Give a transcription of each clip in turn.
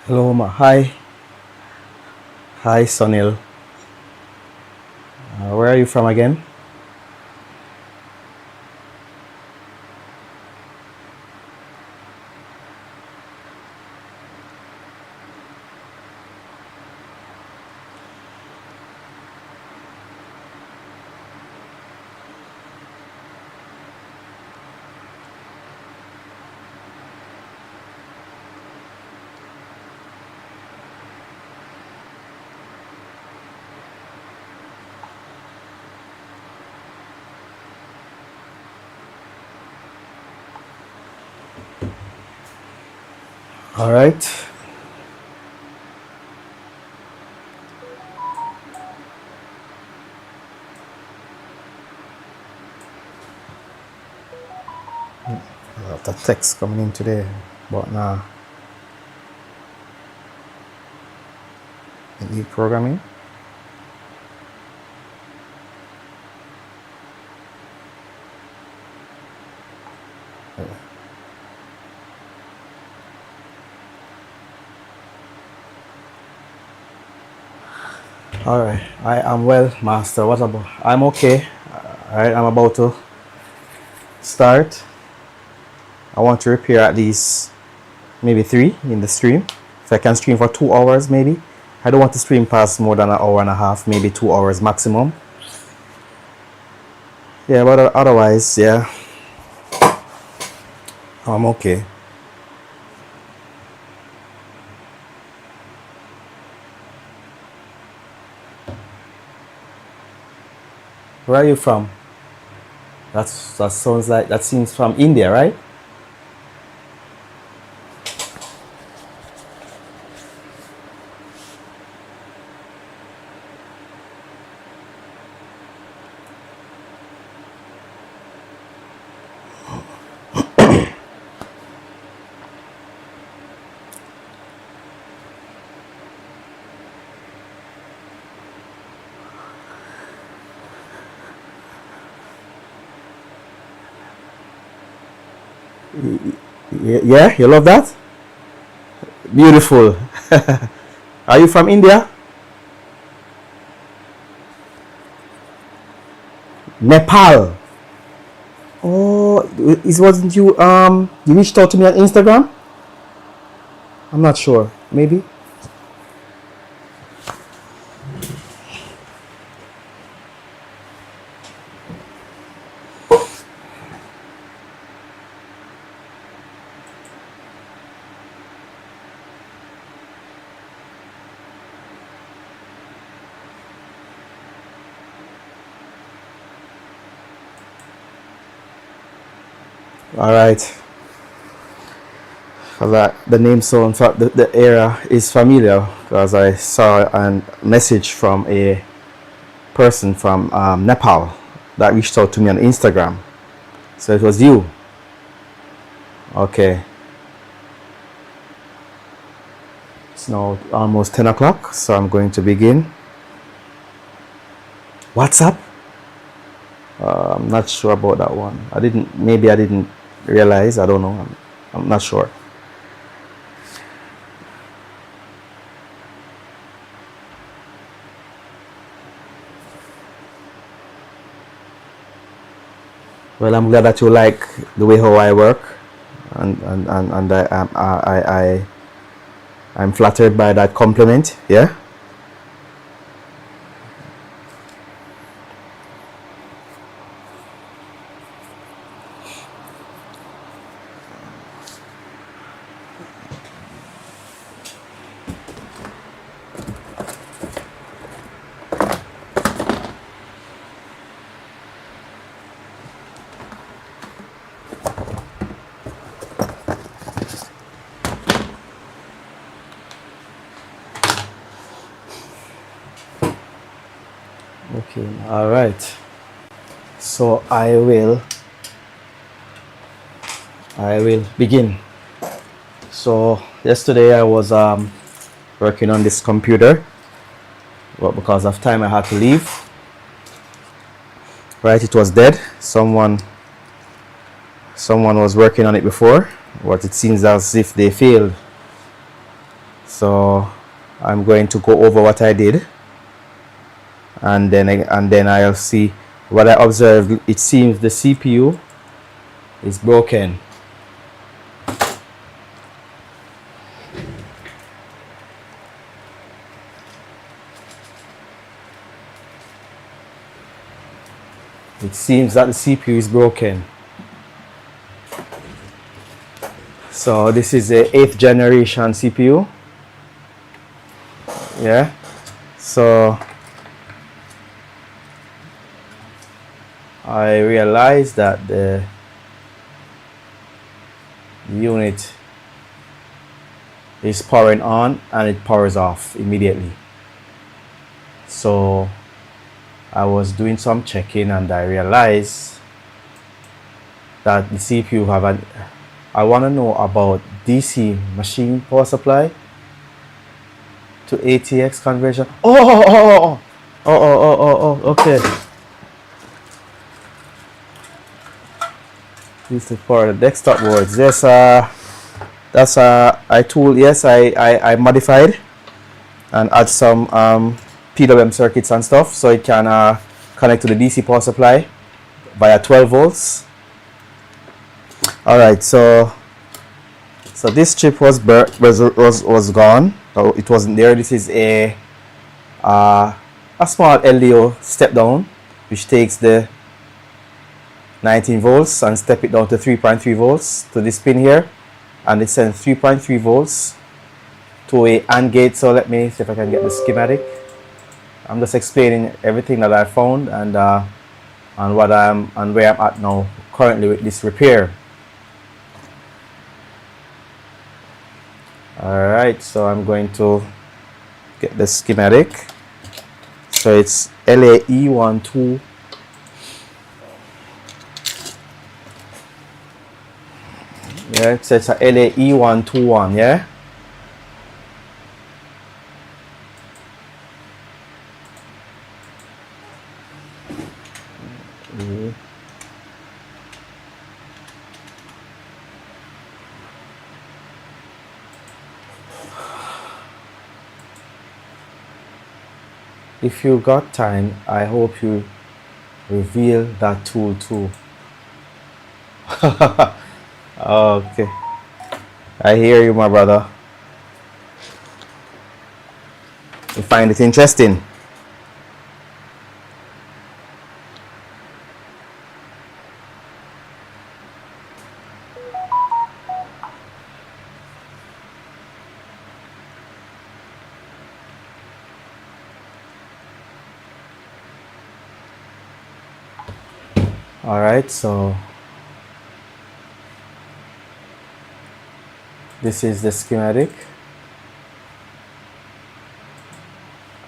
Hello, hi, Sonil. Where are you from again? All right. A lot of text coming in today, but nah, I need programming. All right, I am well, master. What about? I'm okay. All right, I'm about to start. I want to repair at least maybe 3 in the stream. If I can stream for 2 hours, maybe. I don't want to stream past more than an hour and a half, maybe 2 hours maximum. Yeah, but otherwise, yeah, I'm okay. Where are you from? That sounds like that seems from India, right? Yeah, you love that? Beautiful. Are you from India? Nepal. Oh, it wasn't you. You reached out to me on Instagram. I'm not sure. Maybe. All right. The name sounds, the area is familiar because I saw a message from a person from Nepal that reached out to me on Instagram. So it was you. Okay. It's now almost 10 o'clock, so I'm going to begin. WhatsApp? I'm not sure about that one. Maybe I didn't realize. I don't know. I'm not sure. Well, I'm glad that you like the way how I work, and I'm flattered by that compliment. Yeah. Okay. All right. So I will begin. So yesterday I was working on this computer, but because of time I had to leave. Right, it was dead. Someone was working on it before, but it seems as if they failed. So I'm going to go over what I did, and then I'll see what I observed. It seems the CPU is broken. It seems that the CPU is broken. So this is a 8th generation CPU. Yeah. So I realized that the unit is powering on and it powers off immediately. So I was doing some checking and I realized that the CPU I want to know about DC machine power supply to ATX conversion. Okay. This is for the desktop boards. Yes, that's I modified and add some PWM circuits and stuff, so it can connect to the DC power supply via 12 volts. All right, so this chip was gone. So it wasn't there. This is a small LDO step down, which takes the 19 volts and step it down to 3.3 volts to this pin here, and it sends 3.3 volts to a AND gate. So let me see if I can get the schematic. I'm just explaining everything that I found and where I'm at now currently with this repair. Alright, so I'm going to get the schematic. So it's LAE12. Yeah, so it's a LAE121, yeah? If you got time, I hope you reveal that tool too. Okay, I hear you, my brother. You find it interesting? All right, so this is the schematic,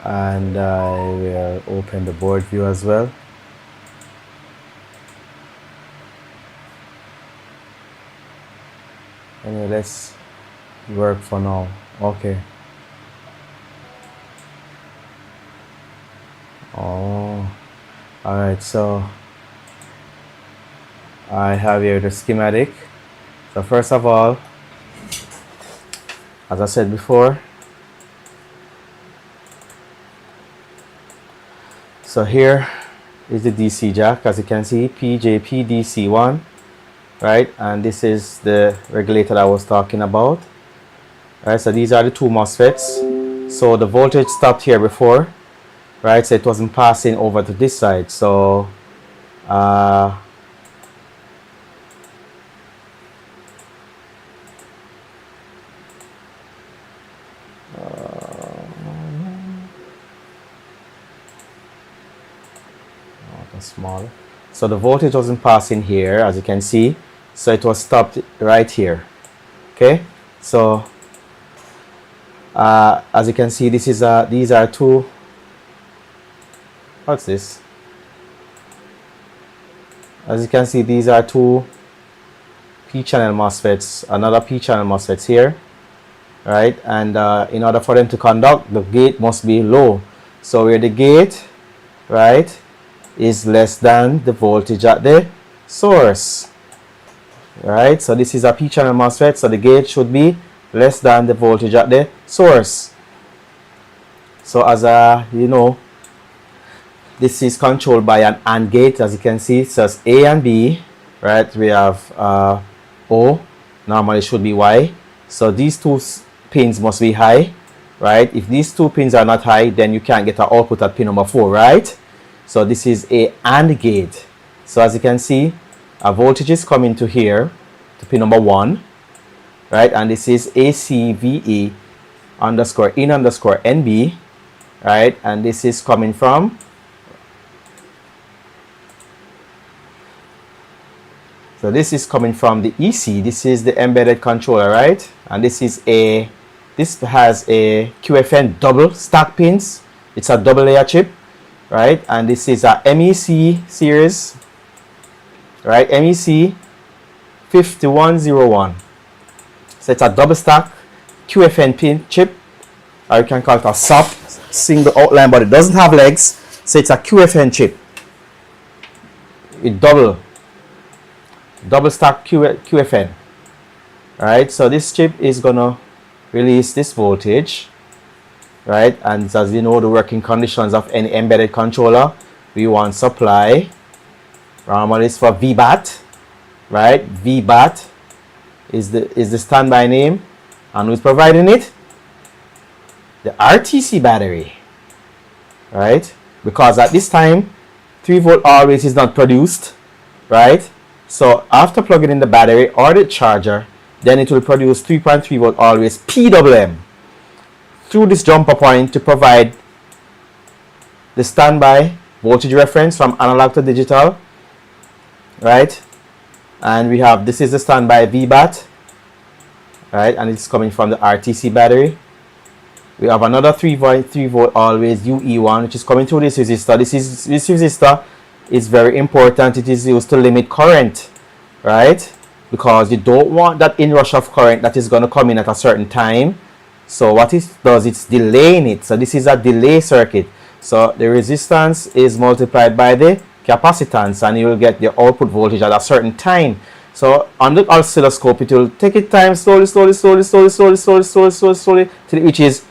and I will open the board view as well. Anyway, let's work for now. Okay. Oh, all right, so I have here the schematic. So first of all, as I said before, so here is the DC jack, as you can see, PJPDC1, right? And this is the regulator that I was talking about, right? So these are the two MOSFETs. So the voltage stopped here before, right? So it wasn't passing over to this side. So small. So the voltage wasn't passing here, as you can see, so it was stopped right here. Okay, so as you can see, this is these are two, what's this? As you can see, these are two P-channel MOSFETs, another P-channel MOSFETs here, right? And in order for them to conduct, the gate must be low. So where the gate, right, is less than the voltage at the source, right? So this is a P-channel MOSFET, so the gate should be less than the voltage at the source. So as you know, this is controlled by an AND gate, as you can see. So it's A and B, right? We have O, normally should be Y. So these two pins must be high, right? If these two pins are not high, then you can't get an output at pin number 4, right? So this is a AND gate. So as you can see, a voltage is coming to here, to pin number 1, right? And this is ACVE underscore in underscore NB, right? And this is coming from, so this is coming from the EC. This is the embedded controller, right? And this is this has a QFN double stack pins. It's a double layer chip, right? And this is a MEC series, right? MEC 5101. So it's a double stack QFN pin chip, or you can call it a SOP, single outline, but it doesn't have legs. So it's a QFN chip with double stack QFN, right? So this chip is gonna release this voltage, right? And as you know, the working conditions of any embedded controller, we want supply. Normally it's for VBAT, right? VBAT is the standby name, and who's providing it? The RTC battery, right? Because at this time 3 volt always is not produced, right? So after plugging in the battery or the charger, then it will produce 3.3 volt always PWM through this jumper point to provide the standby voltage reference from analog to digital, right? And we have, this is the standby VBAT, right? And it's coming from the RTC battery. We have another 3.3 volt always UE1, which is coming through this resistor. This resistor is very important. It is used to limit current, right? Because you don't want that inrush of current that is going to come in at a certain time. So what it does, it's delaying it. So this is a delay circuit. So the resistance is multiplied by the capacitance, and you will get the output voltage at a certain time. So on the oscilloscope, it will take its time slowly, till it reaches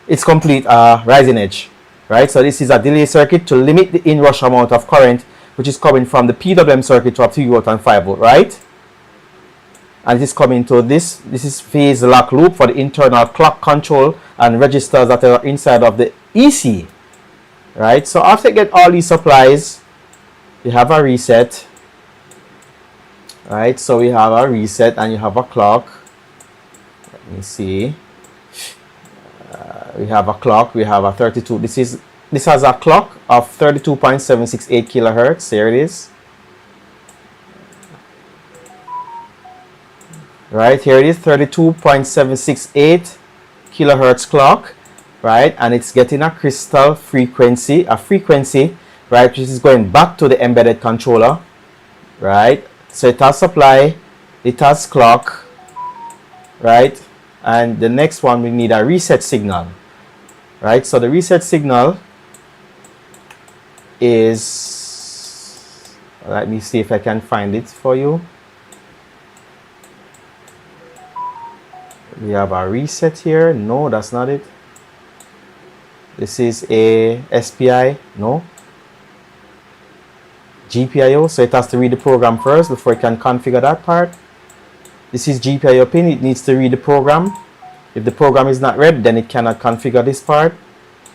its complete rising edge, right? So this is a delay circuit to limit the inrush amount of current, which is coming from the PWM circuit to a 3 volt and 5 volt, right? And it is coming to this is phase lock loop for the internal clock control and registers that are inside of the EC, right? So after you get all these supplies, you have a reset, right? So we have a reset and you have a clock. Let me see. We have a clock. We have a 32. This has a clock of 32.768 kilohertz. Here it is. Right here it is, 32.768 kilohertz clock, right? And it's getting a crystal frequency, right, which is going back to the embedded controller, right? So it has supply, it has clock, right? And the next one, we need a reset signal, right? So the reset signal is, let me see if I can find it for you. We have a reset here. No, that's not it. This is a SPI. No. GPIO. So it has to read the program first before it can configure that part. This is GPIO pin. It needs to read the program. If the program is not read, then it cannot configure this part.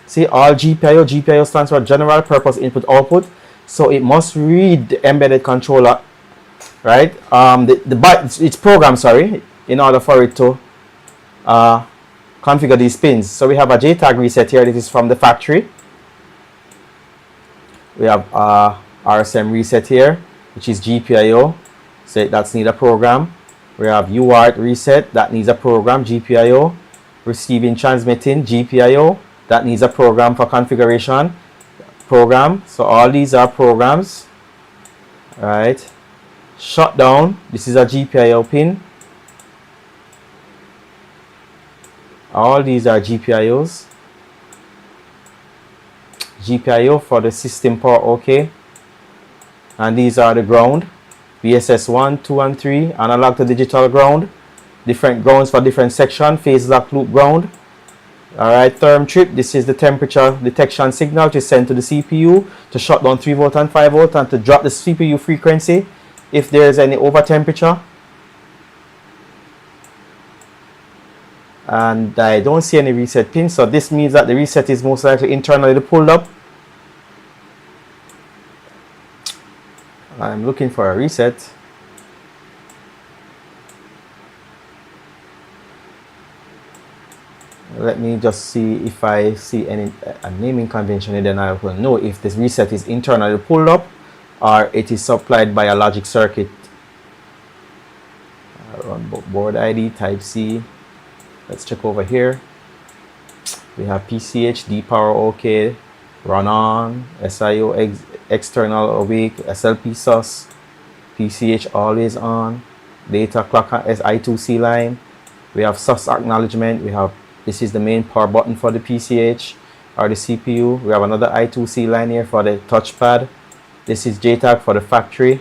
See, all GPIO. GPIO stands for General Purpose Input Output. So it must read the embedded controller, right? Its program, sorry, in order for it to configure these pins. So we have a JTAG reset here. This is from the factory. We have RSM reset here, which is GPIO. So that's need a program. We have UART reset. That needs a program. GPIO. Receiving, transmitting. GPIO. That needs a program for configuration. Program. So all these are programs. Right. Shutdown. This is a GPIO pin. All these are GPIOs. GPIO for the system power, okay. And these are the ground. VSS 1, 2, and 3. Analog to digital ground. Different grounds for different section. Phase lock loop ground. Alright, therm trip. This is the temperature detection signal which is sent to the CPU to shut down 3 volt and 5 volt and to drop the CPU frequency if there is any over temperature. And I don't see any reset pin, so this means that the reset is most likely internally pulled up. I'm looking for a reset. Let me just see if I see any naming convention, and then I will know if this reset is internally pulled up or it is supplied by a logic circuit. Run board ID type C. Let's check over here. We have PCH, D power OK, run on, SIO external awake, SLP sus, PCH always on, data clock I2C line. We have sus acknowledgement. We have, this is the main power button for the PCH or the CPU. We have another I2C line here for the touchpad. This is JTAG for the factory.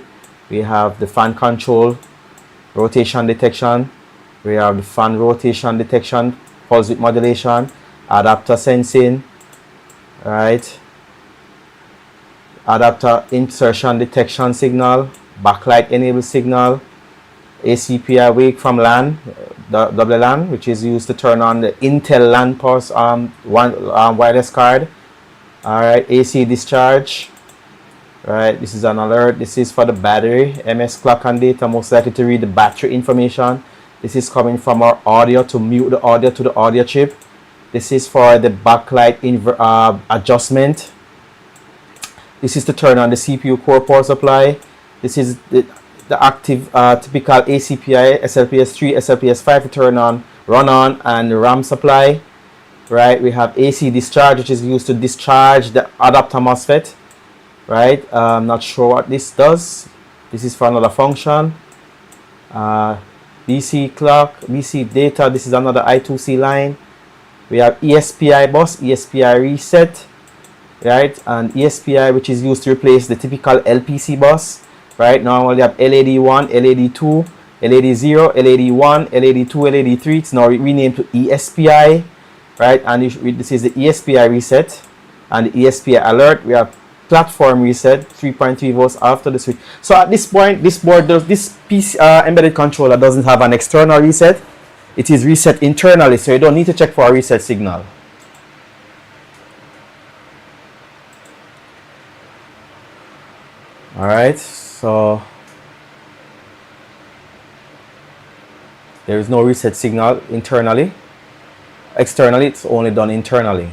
We have the fan control, rotation detection. We have the fan rotation detection, pulse width modulation. adapter sensing, right? Adapter insertion detection signal, backlight enable signal, ACPI wake from LAN, double LAN, which is used to turn on the Intel LAN pulse wireless card. All right, AC discharge. Right, this is an alert. This is for the battery. MS clock and data, most likely to read the battery information. This is coming from our audio to mute the audio to the audio chip. This is for the backlight adjustment. This is to turn on the CPU core power supply. This is the active typical ACPI, SLPS3, SLPS5 to turn on, run on, and the RAM supply. Right, we have AC discharge, which is used to discharge the adapter MOSFET. Right, I'm not sure what this does. This is for another function. DC clock, DC data. This is another I2C line. We have ESPI bus, ESPI reset, right, and ESPI, which is used to replace the typical LPC bus. Right, now we have LAD1, LAD2, LAD0, LAD1, LAD2, LAD3. It's now renamed to ESPI, right, and this is the ESPI reset and the ESPI alert. We have platform reset, 3.3 volts after the switch. So at this point, this PC embedded controller doesn't have an external reset. It is reset internally, so you don't need to check for a reset signal. All right, so there is no reset signal internally. Externally, it's only done internally.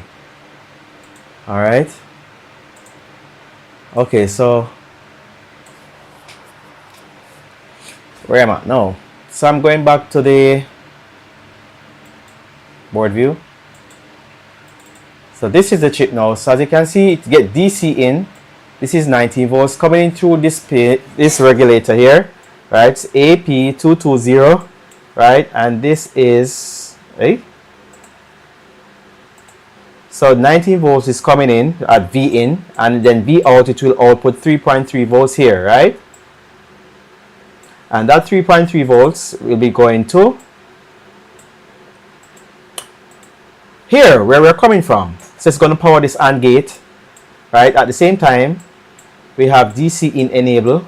All right. Okay, so where am I? No. So I'm going back to the board view. So this is the chip now. So as you can see, it get DC in. This is 19 volts coming in through this regulator here, right? It's AP220, right? And this is so 19 volts is coming in at V in, and then V out, it will output 3.3 volts here, right? And that 3.3 volts will be going to here, where we're coming from. So it's going to power this AND gate, right? At the same time, we have DC in enable,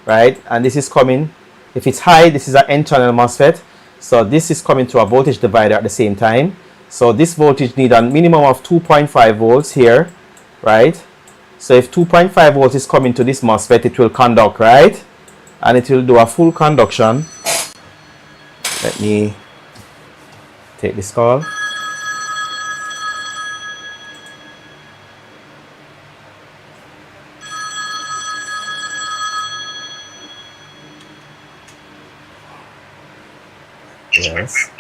right? And this is coming, if it's high, this is an N-channel MOSFET. So this is coming to a voltage divider at the same time. So this voltage need a minimum of 2.5 volts here, right? So if 2.5 volts is coming to this MOSFET, it will conduct, right? And it will do a full conduction. Let me take this call. Yes.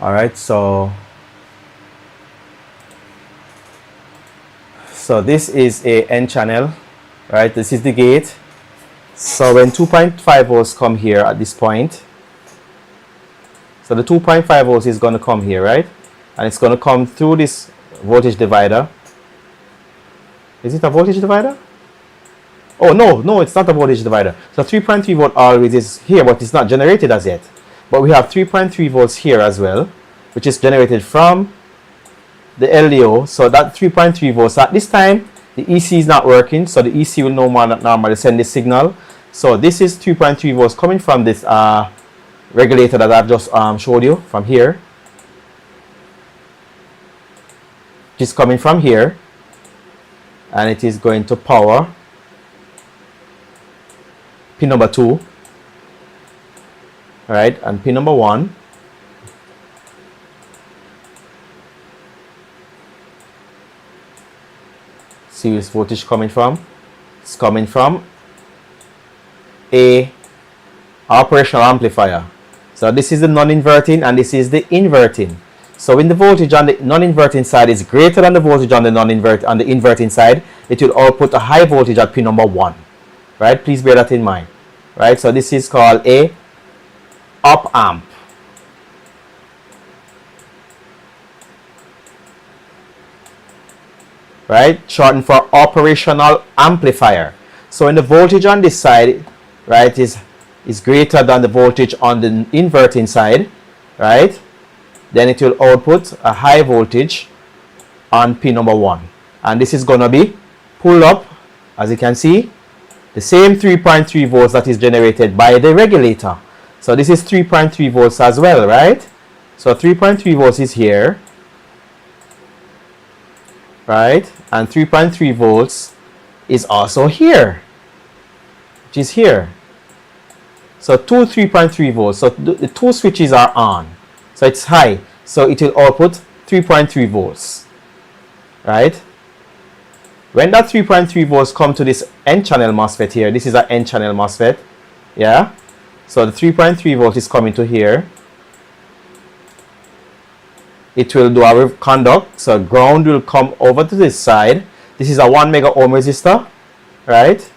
All right, so this is a N channel, right? This is the gate. So when 2.5 volts come here at this point, so the 2.5 volts is going to come here, right? And it's going to come through this voltage divider. Is it a voltage divider? Oh, no, it's not a voltage divider. So 3.3 volt always is here, but it's not generated as yet. But we have 3.3 volts here as well, which is generated from the LDO. So that 3.3 volts, at this time, the EC is not working. So the EC will no more normally send this signal. So this is 3.3 volts coming from this regulator that I've just showed you from here. Just coming from here. And it is going to power pin number 2, right, and pin number 1. See this voltage coming from? It's coming from a operational amplifier. So this is the non-inverting and this is the inverting. So when the voltage on the non-inverting side is greater than the voltage on the inverting side, it will output a high voltage at pin number 1. Right, please bear that in mind. Right, so this is called a op amp. Right, shortened for operational amplifier. So when the voltage on this side, right, is is greater than the voltage on the inverting side, right, then it will output a high voltage on pin number 1. And this is going to be pulled up, as you can see, the same 3.3 volts that is generated by the regulator. So this is 3.3 volts as well, right? So 3.3 volts is here, right? And 3.3 volts is also here, which is here. So two 3.3 volts. So the two switches are on. So it's high. So it will output 3.3 volts, right? When that 3.3 volts come to this N-channel MOSFET here, this is an N-channel MOSFET, yeah? So the 3.3 volt is coming to here. It will do a conduct, so ground will come over to this side. This is a 1 mega ohm resistor, right?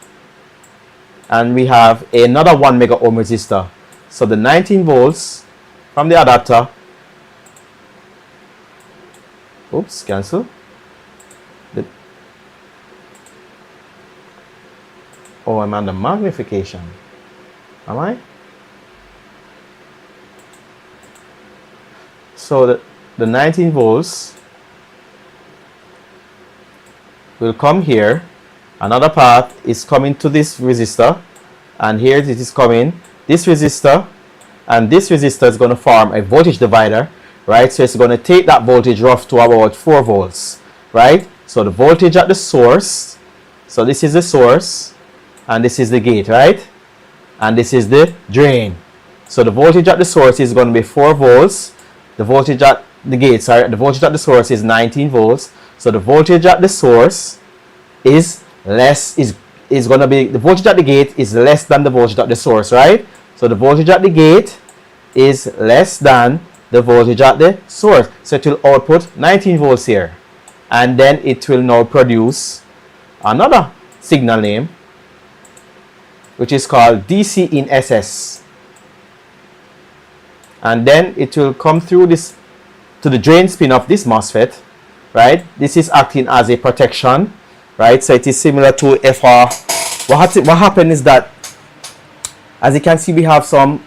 And we have another 1 mega ohm resistor. So the 19 volts from the adapter, oops, cancel. Oh, I'm under magnification. Am I? So the 19 volts will come here. Another path is coming to this resistor, and here it is coming. This resistor and this resistor is going to form a voltage divider, right? So it's going to take that voltage rough to about 4 volts, right? So the voltage at the source, so this is the source, and this is the gate, right? And this is the drain. So the voltage at the source is going to be 4 volts. The voltage at the gate, sorry, the voltage at the source is 19 volts. So the voltage at the source is going to be, the voltage at the gate is less than the voltage at the source, right? So the voltage at the gate is less than the voltage at the source. So it will output 19 volts here. And then it will now produce another signal name, which is called DC in SS. And then it will come through this to the drain pin of this MOSFET, right? This is acting as a protection, right? So it is similar to FR. What happened is that, as you can see, we have some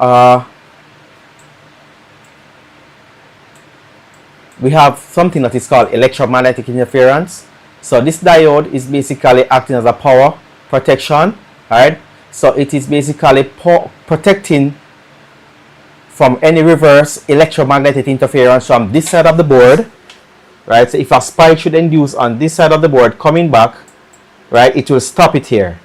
we have something that is called electromagnetic interference. So this diode is basically acting as a power protection, right? So it is basically protecting from any reverse electromagnetic interference from this side of the board, right? So if a spike should induce on this side of the board coming back, right, it will stop it here,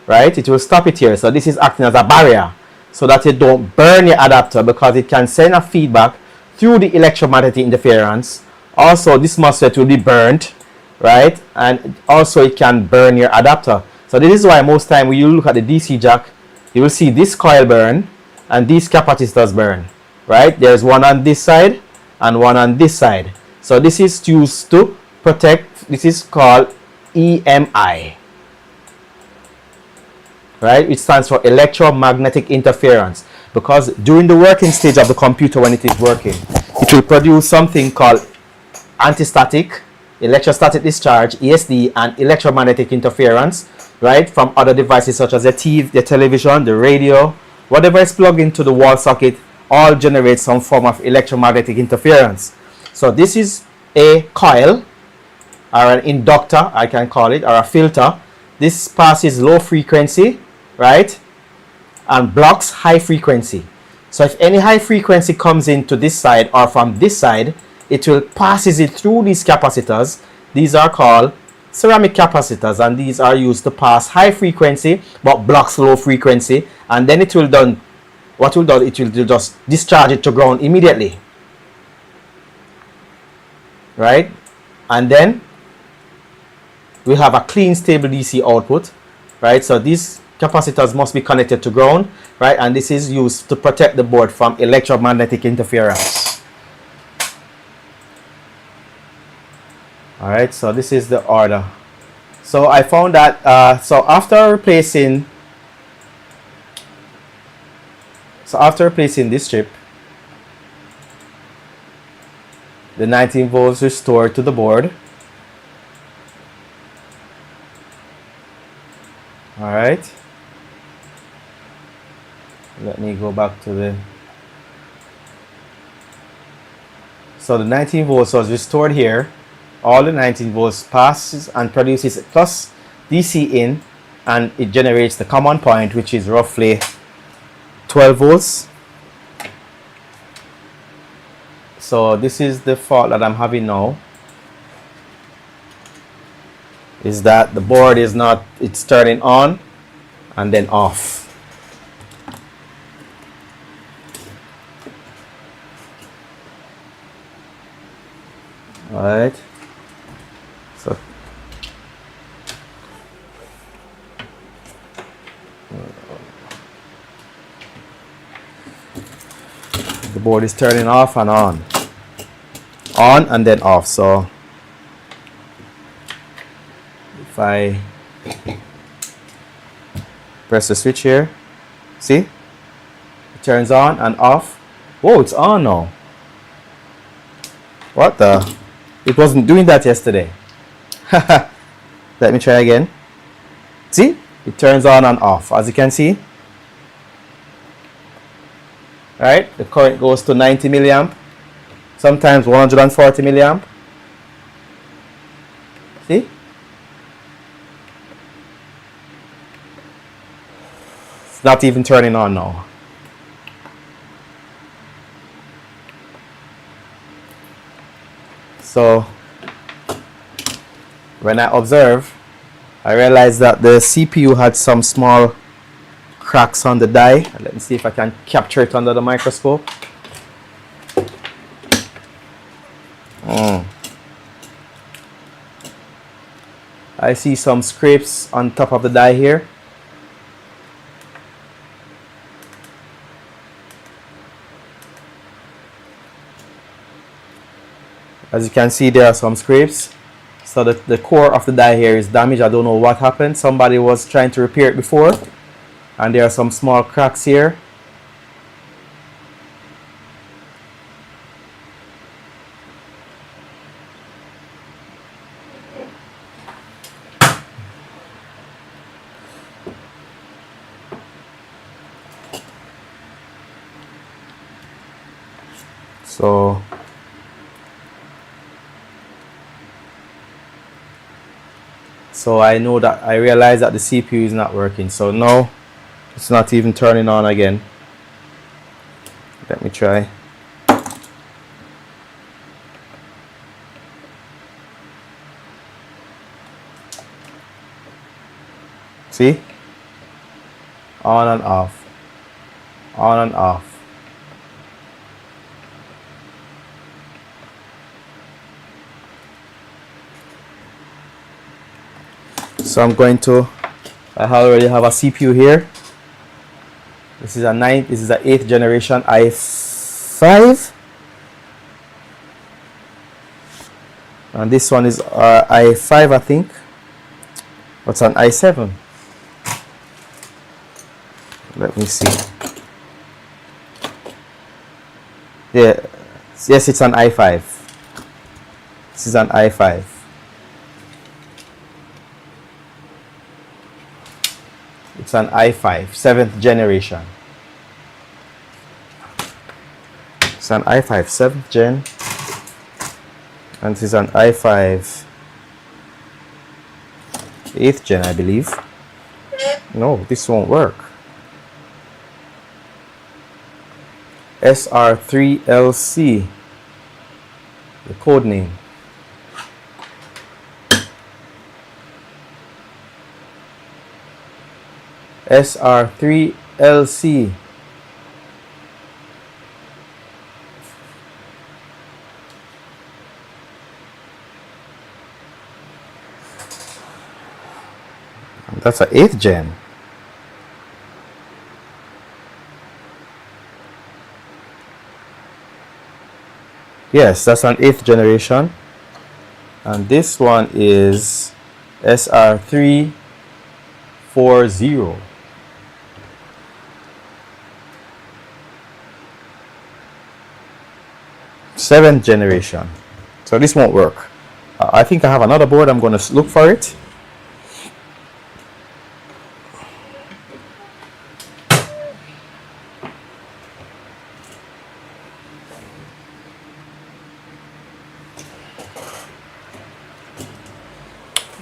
right? It will stop it here. So this is acting as a barrier so that it don't burn your adapter, because it can send a feedback through the electromagnetic interference. Also, this MOSFET will be burnt, right? And also it can burn your adapter. So this is why most time when you look at the DC jack, you will see this coil burn and these capacitors burn, right? There's one on this side and one on this side. So this is used to protect, this is called EMI, right? It stands for electromagnetic interference, because during the working stage of the computer, when it is working, it will produce something called antistatic, electrostatic discharge, ESD, and electromagnetic interference, right, from other devices such as the TV, the television, the radio, whatever is plugged into the wall socket, all generate some form of electromagnetic interference. So this is a coil, or an inductor, I can call it, or a filter. This passes low frequency, right, and blocks high frequency. So if any high frequency comes into this side or from this side, it will passes it through these capacitors. These are called ceramic capacitors, and these are used to pass high frequency but blocks low frequency. And then it will done, what will do, it will just discharge it to ground immediately, right? And then we have a clean stable DC output, right? So these capacitors must be connected to ground, right? And this is used to protect the board from electromagnetic interference. All right, so this is the order. So I found that so after replacing this strip, the 19 volts restored to the board. All right. Let me go back to the. So the 19 volts was restored here. All the 19 volts passes and produces plus DC in, and it generates the common point, which is roughly 12 volts. So this is the fault that I'm having now, is that the board is not, it's turning on and then off. All right, so the board is turning off and on and then off. So if I press the switch here, see, it turns on and off. Whoa, it's on now. What the? It wasn't doing that yesterday. Let me try again. See, it turns on and off, as you can see. Right, the current goes to 90 milliamp, sometimes 140 milliamp. See, it's not even turning on now. So when I observe, I realized that the CPU had some small cracks on the die. Let me see if I can capture it under the microscope. I see some scrapes on top of the die here. As you can see, there are some scrapes. So the core of the die here is damaged. I don't know what happened. Somebody was trying to repair it before, and there are some small cracks here. So I know that, I realize that the CPU is not working. So now it's not even turning on again. Let me try. See? On and off. On and off. So I'm going to, I already have a CPU here. This is a 8th generation i5. And this one is i5, I think. What's an i7? Let me see. Yeah, yes, it's an i5. This is an i5. It's an i5, 7th generation. It's an i5, 7th gen. And this is an i5, 8th gen, I believe. No, this won't work. SR3LC, the code name. SR3LC. That's an 8th gen. Yes, that's an 8th generation. And this one is SR340. 7th generation. So this won't work. I think I have another board. I'm going to look for it.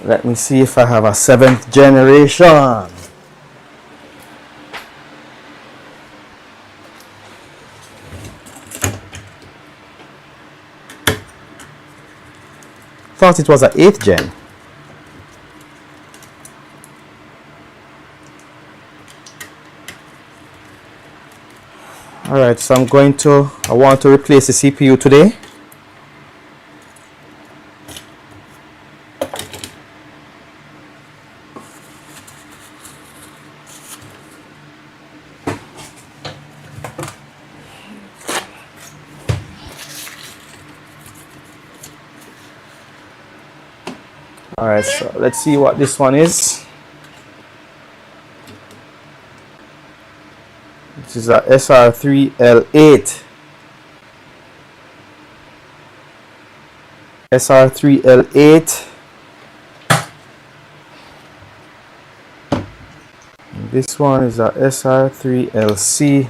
Let me see if I have a 7th generation. Thought it was an 8th gen. Alright, so I want to replace the CPU today. Alright, so let's see what this one is. This is a SR3L8. SR3L8. This one is a SR3LC.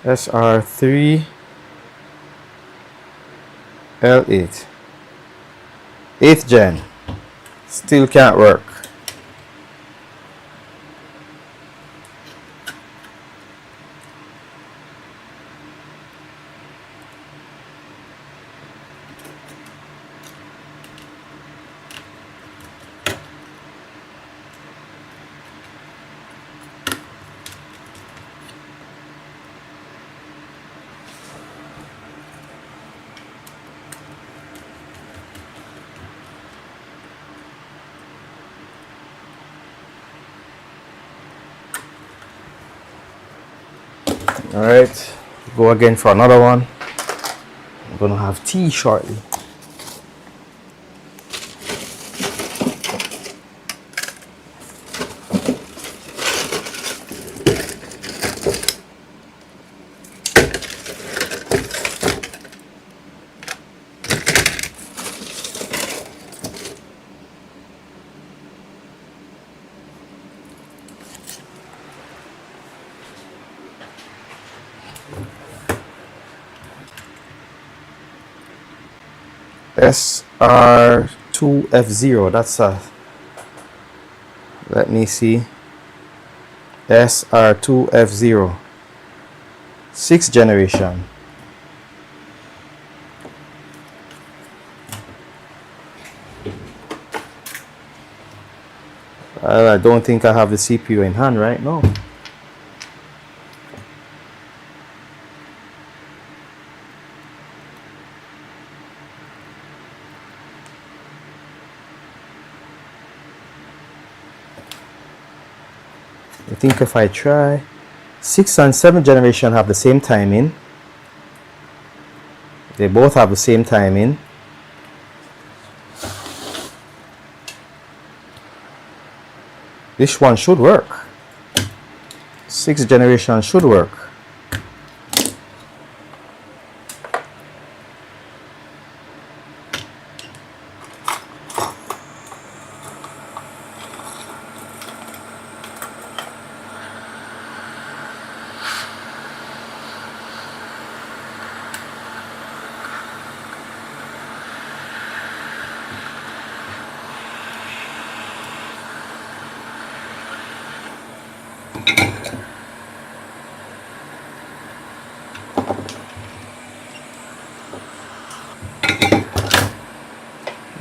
SR3L8. 8th gen. Still can't work. Alright, go again for another one. I'm gonna have tea shortly. SR2F0, that's a, let me see, SR2F0, 6th generation. I don't think I have the CPU in hand right now. I think if I try, 6th and 7th generation have the same timing. They both have the same timing. This one should work. 6th generation should work.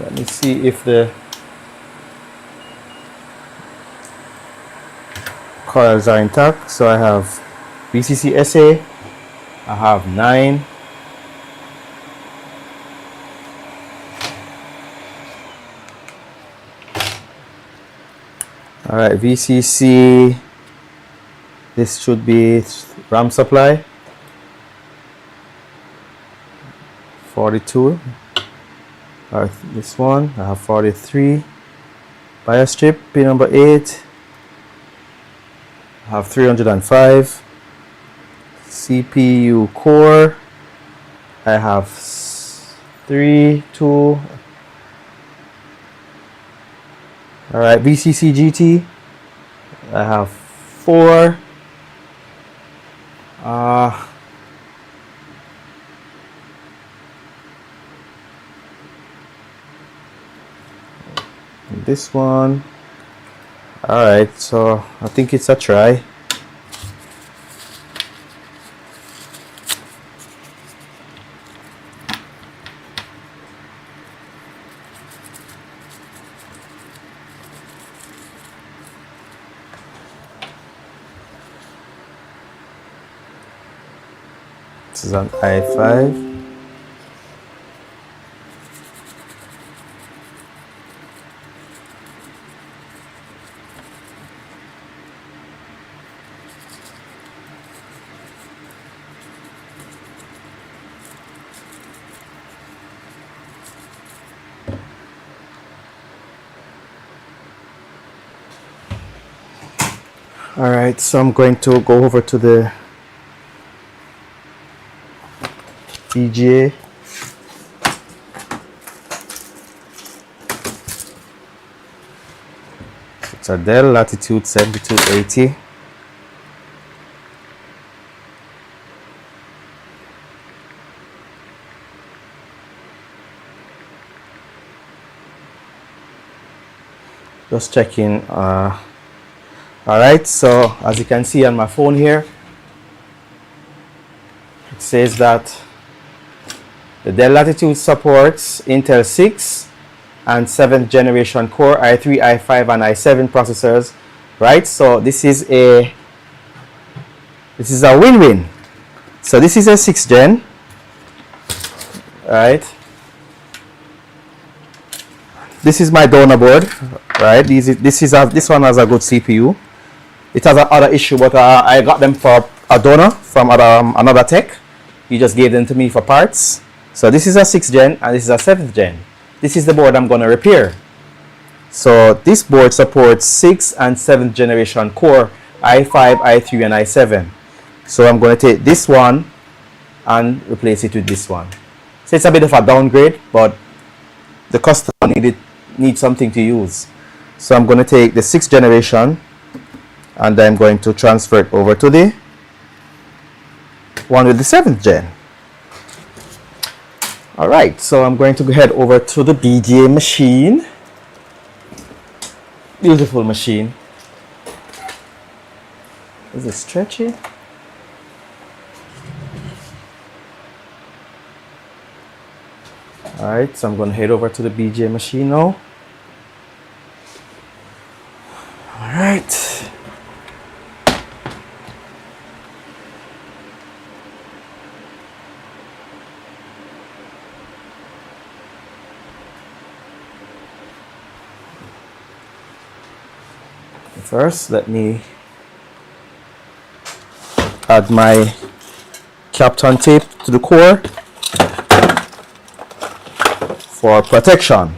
Let me see if the coils are intact. So I have VCC SA, I have 9, alright, VCC, this should be RAM supply, 42. Alright, this one I have 43. BIOS chip pin number 8, I have 305. CPU core, I have 3, 2. Alright, VCC GT, I have 4. this one. Alright, so I think it's a try. This is an I5. Alright, so I'm going to go over to the BGA. It's a Dell Latitude 7280. Just checking. Alright, so as you can see on my phone here, it says that the Dell Latitude supports Intel 6 and 7th generation Core i3, i5 and i7 processors, right? So this is a win-win. So this is a 6th gen, right? This is my donor board, right? This one has a good CPU. It has another issue, but I got them for a donor from another tech. He just gave them to me for parts. So this is a 6th gen and this is a 7th gen. This is the board I'm going to repair. So this board supports 6th and 7th generation Core i5, i3 and i7. So I'm going to take this one and replace it with this one. So it's a bit of a downgrade, but the customer needs something to use. So I'm going to take the 6th generation and I'm going to transfer it over to the one with the 7th gen. Alright, so I'm going to go head over to the BGA machine. Beautiful machine. Is it stretchy? Alright, so I'm going to head over to the BGA machine now. Alright. First, let me add my Kapton tape to the core for protection.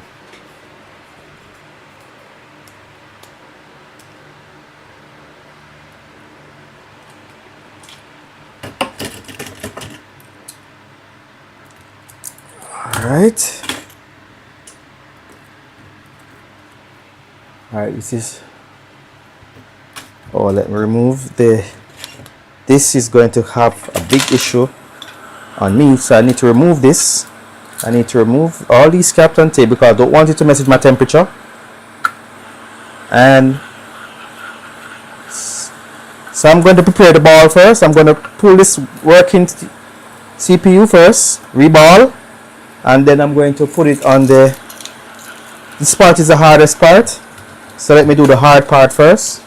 Alright. Alright, this is... Oh, let me remove this is going to have a big issue on me, so I need to remove this. I need to remove all these Kapton tape because I don't want it to mess with my temperature. And so I'm going to prepare the ball first. I'm going to pull this working CPU first, reball, and then I'm going to put it on this part is the hardest part. So let me do the hard part first.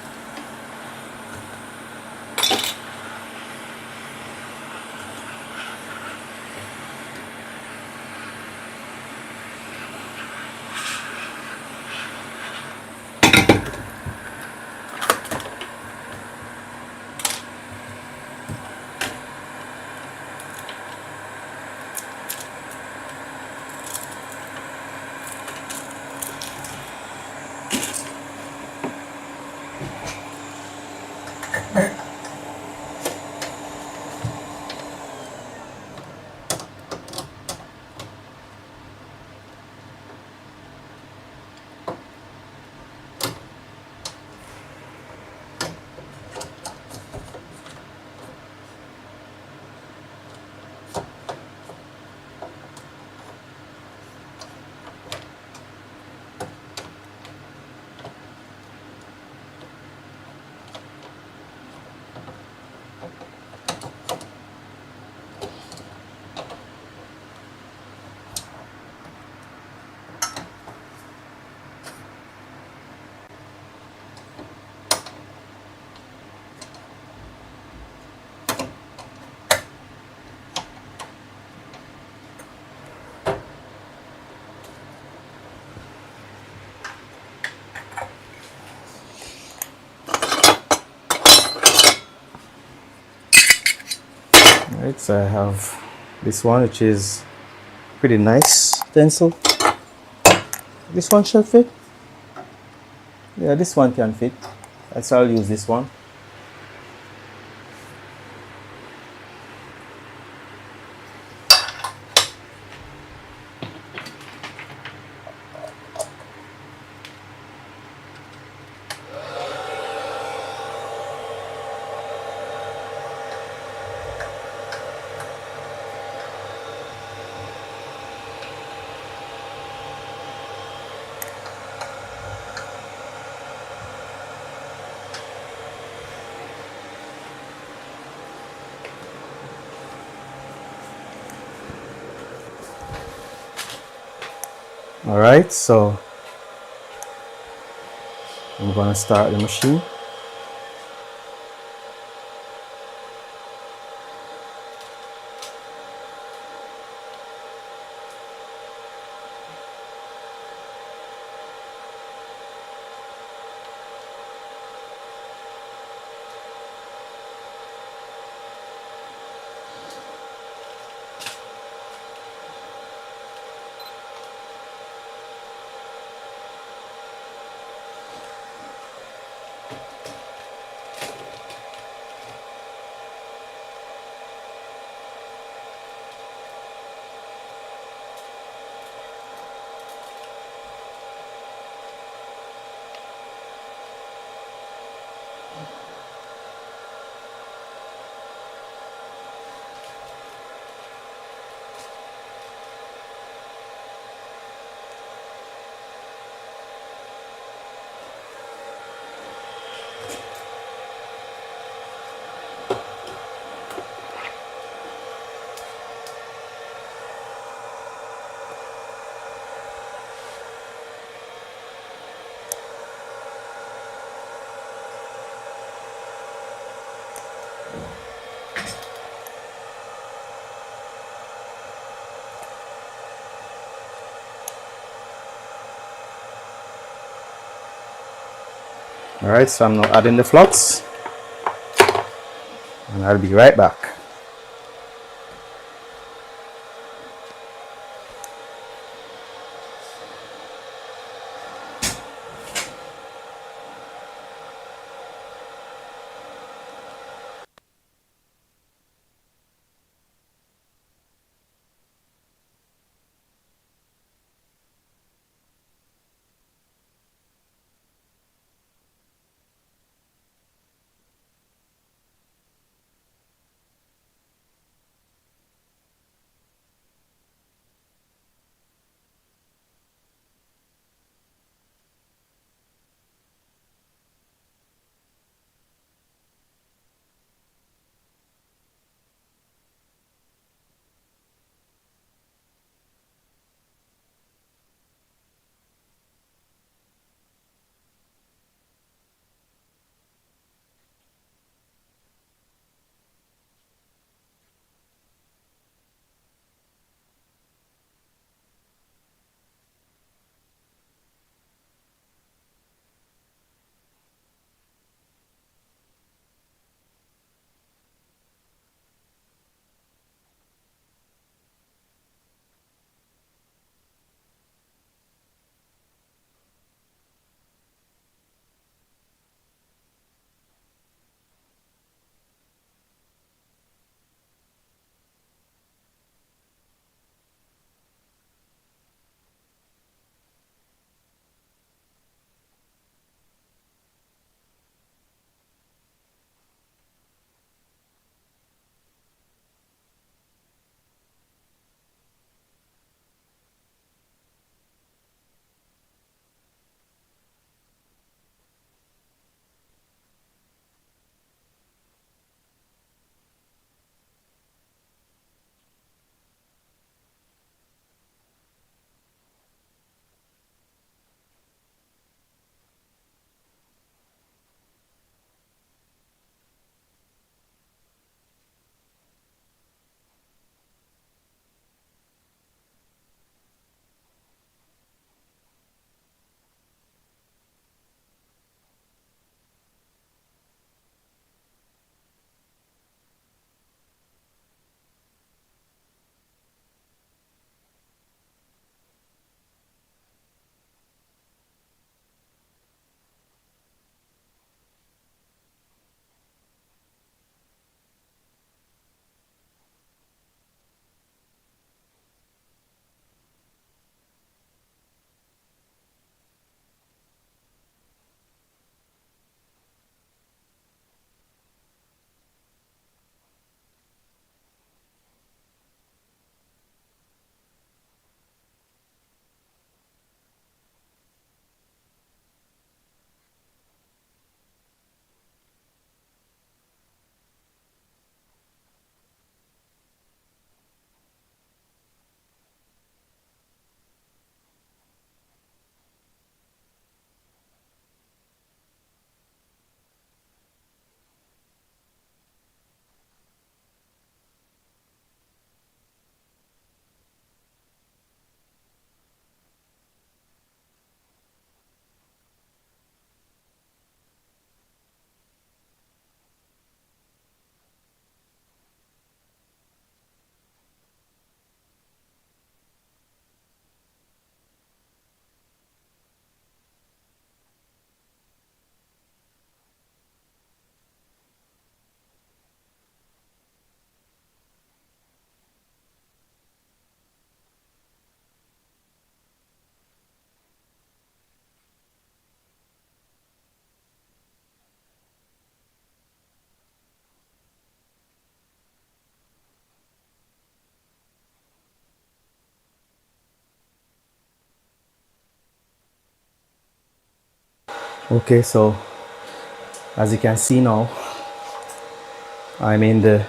Right, so I have this one, which is pretty nice stencil. This one should fit. Yeah, this one can fit. So I'll use this one. All right, so I'm gonna start the machine. All right, so I'm now adding the flux, and I'll be right back. Okay, so as you can see now, I'm in the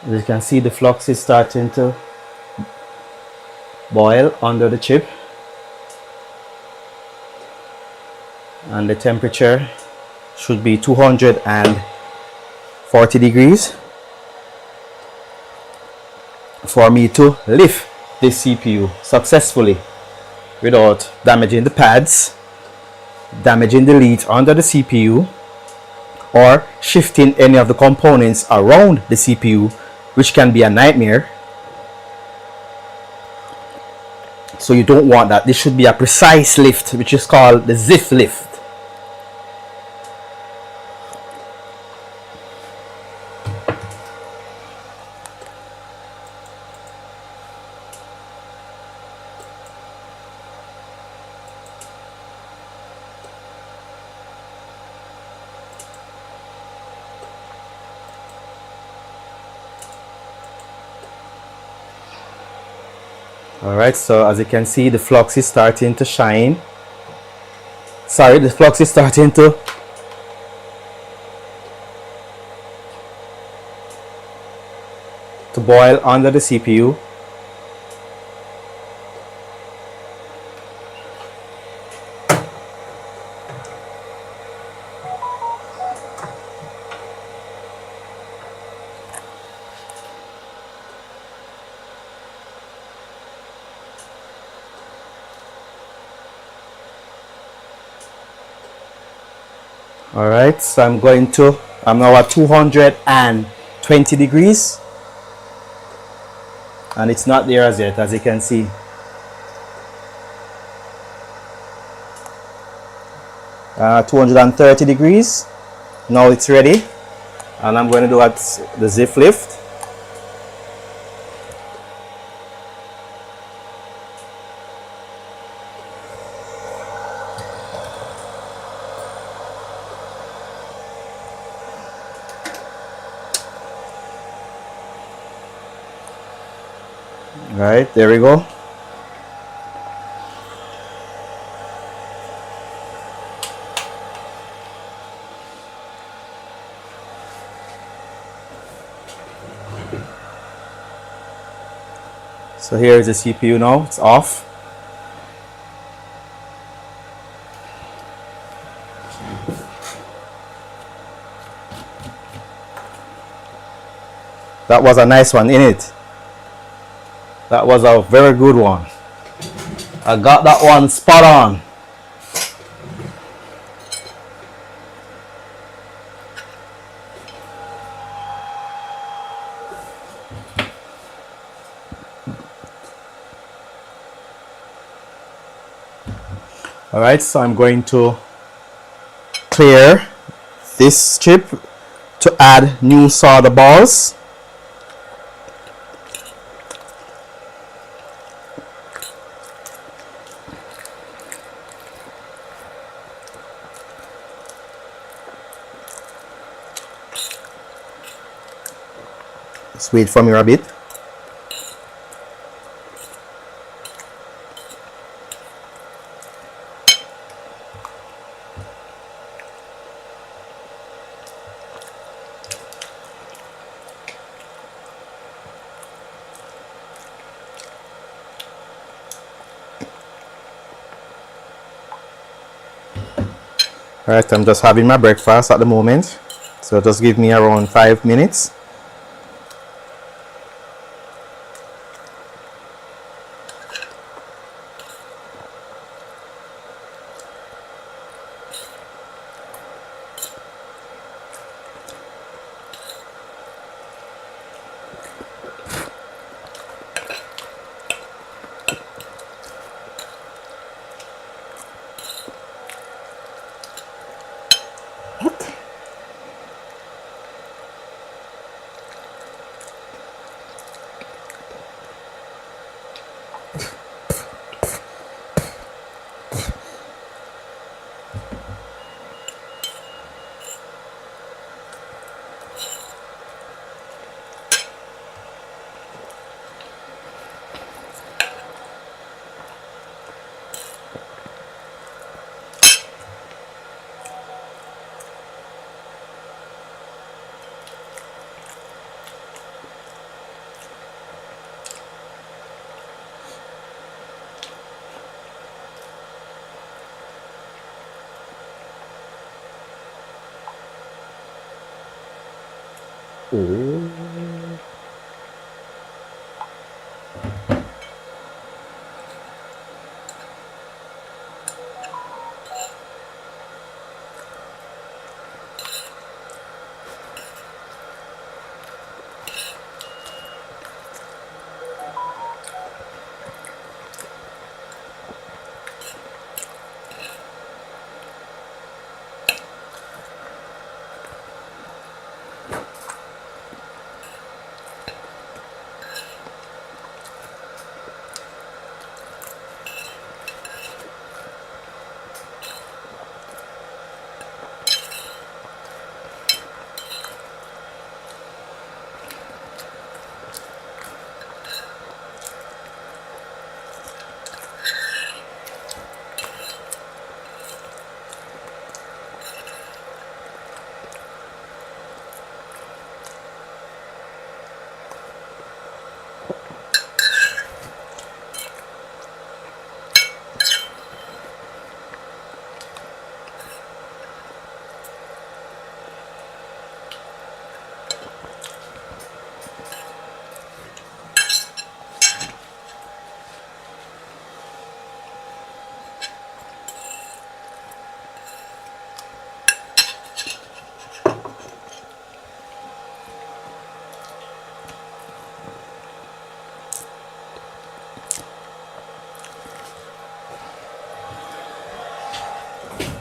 as you can see, the flux is starting to boil under the chip, and the temperature should be 240 degrees for me to lift this CPU successfully without damaging the pads, damaging the leads under the CPU, or shifting any of the components around the CPU, which can be a nightmare. So you don't want that. This should be a precise lift, which is called the ZIF lift. Alright, so as you can see, the flux is starting to shine. Sorry, the flux is starting to boil under the CPU. Alright, so I'm now at 220 degrees, and it's not there as yet, as you can see. Uh, 230 degrees. Now it's ready, and I'm going to do the ZIF lift. Right, there we go. So here is the CPU now, it's off. That was a nice one, innit it? That was a very good one. I got that one spot on. Alright, so I'm going to clear this chip to add new solder balls. Let's wait for me a bit. Alright, I'm just having my breakfast at the moment, so just give me around 5 minutes.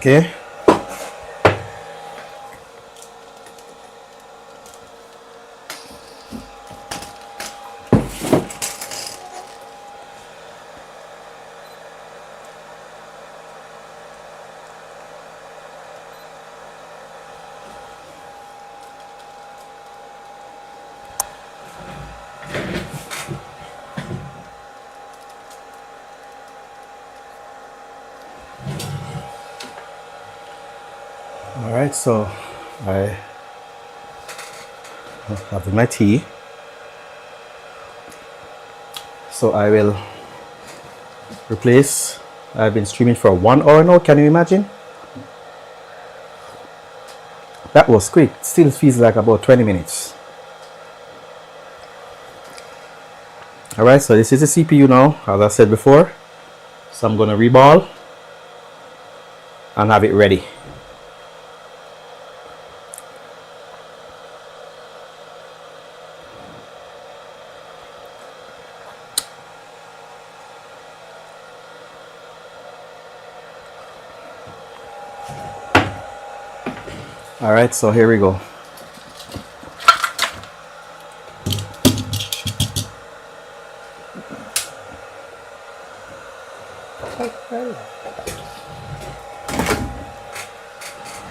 Okay. All right, so I have my tea. So I will replace. I've been streaming for 1 hour now. Can you imagine? That was quick. Still feels like about 20 minutes. All right, so this is the CPU now, as I said before. So I'm gonna reball and have it ready. All right, so here we go. All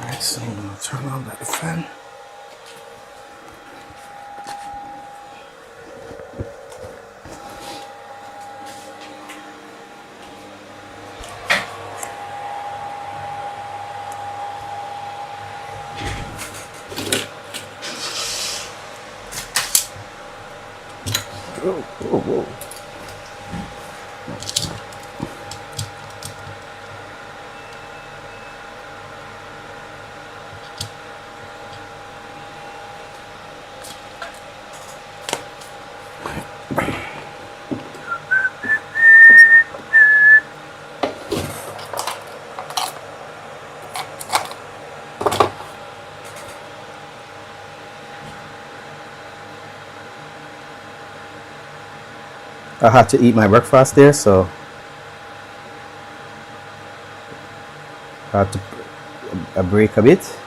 right, so I'm gonna turn on that fan. Whoa. I had to eat my breakfast there, so I had to break a bit.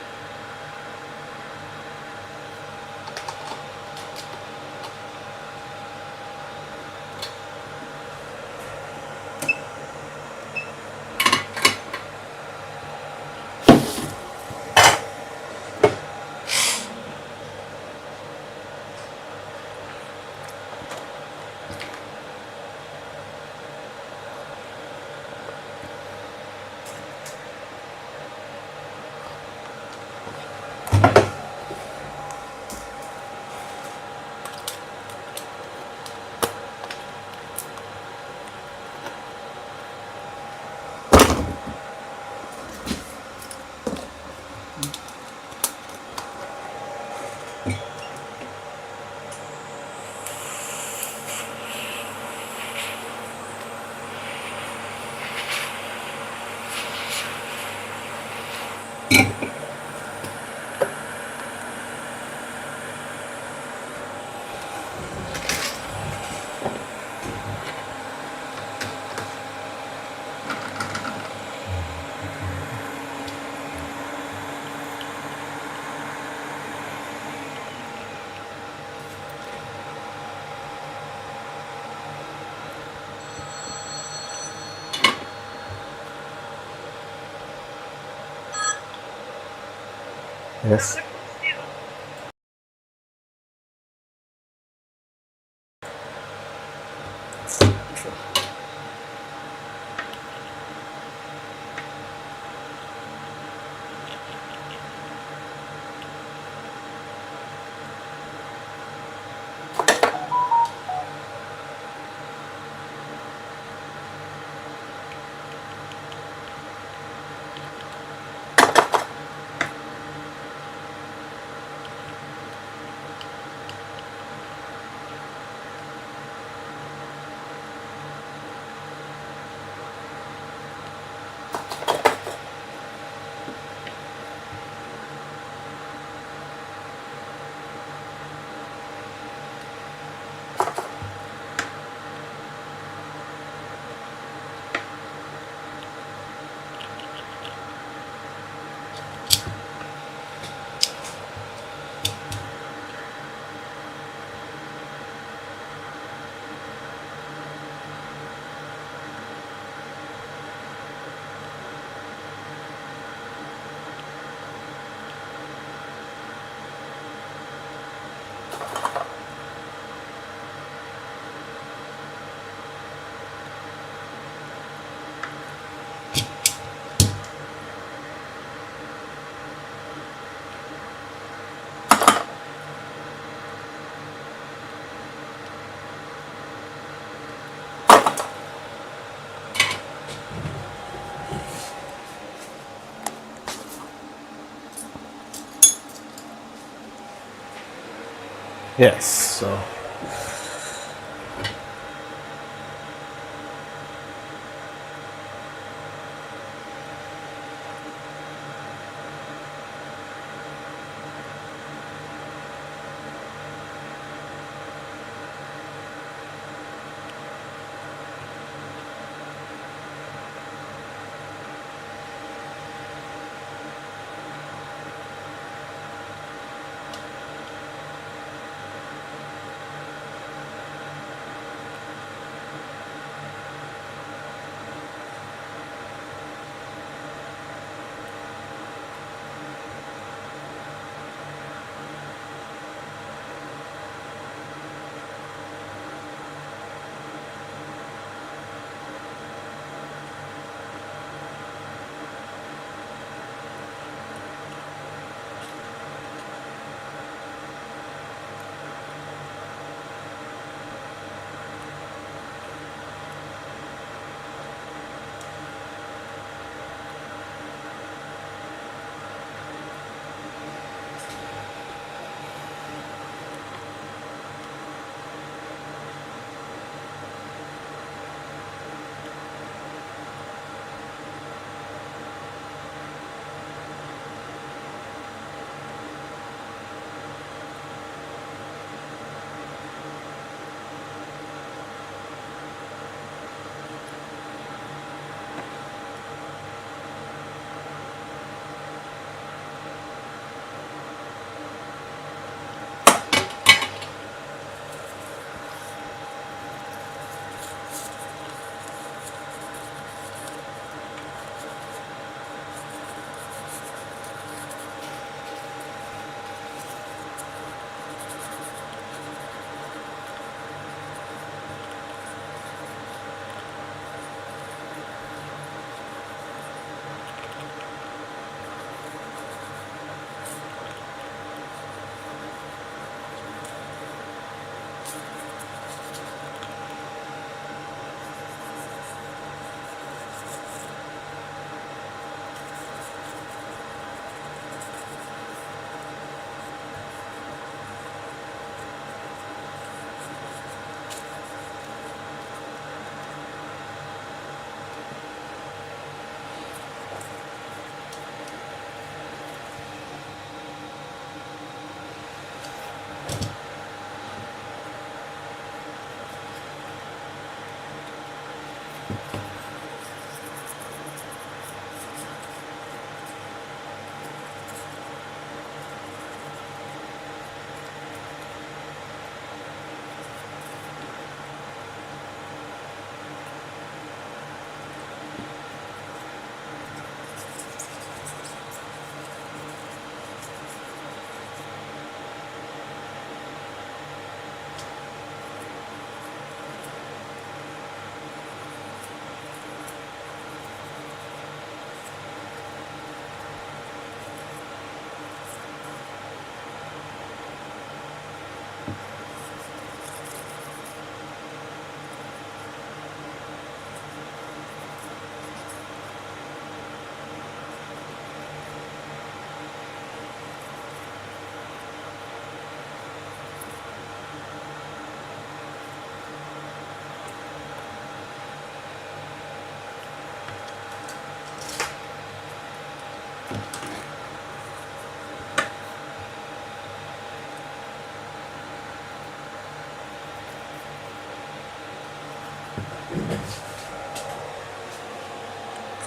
Yes. Yes. So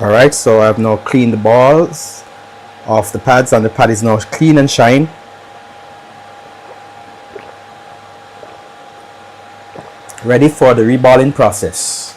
Alright, so I've now cleaned the balls off the pads, and the pad is now clean and shine. Ready for the reballing process.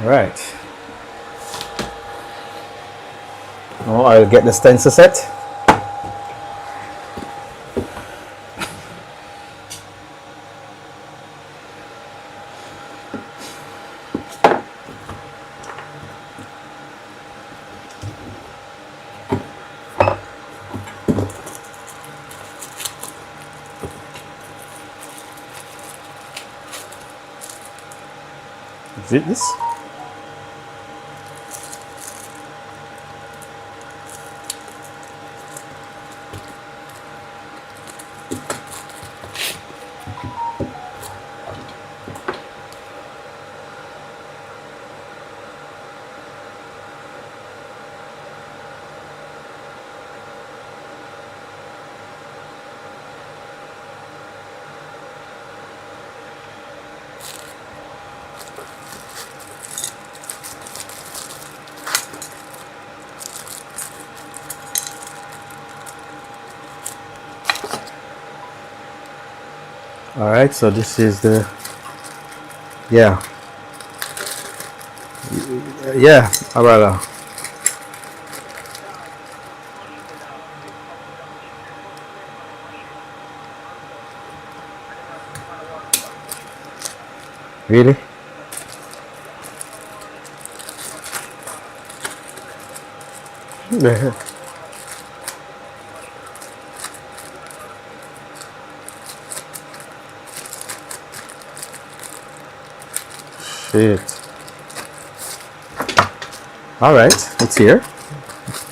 Alright. Now I'll get the stencil set. Is it this? Alright, so this is the, yeah, alright. Really? Shit. Alright, it's here.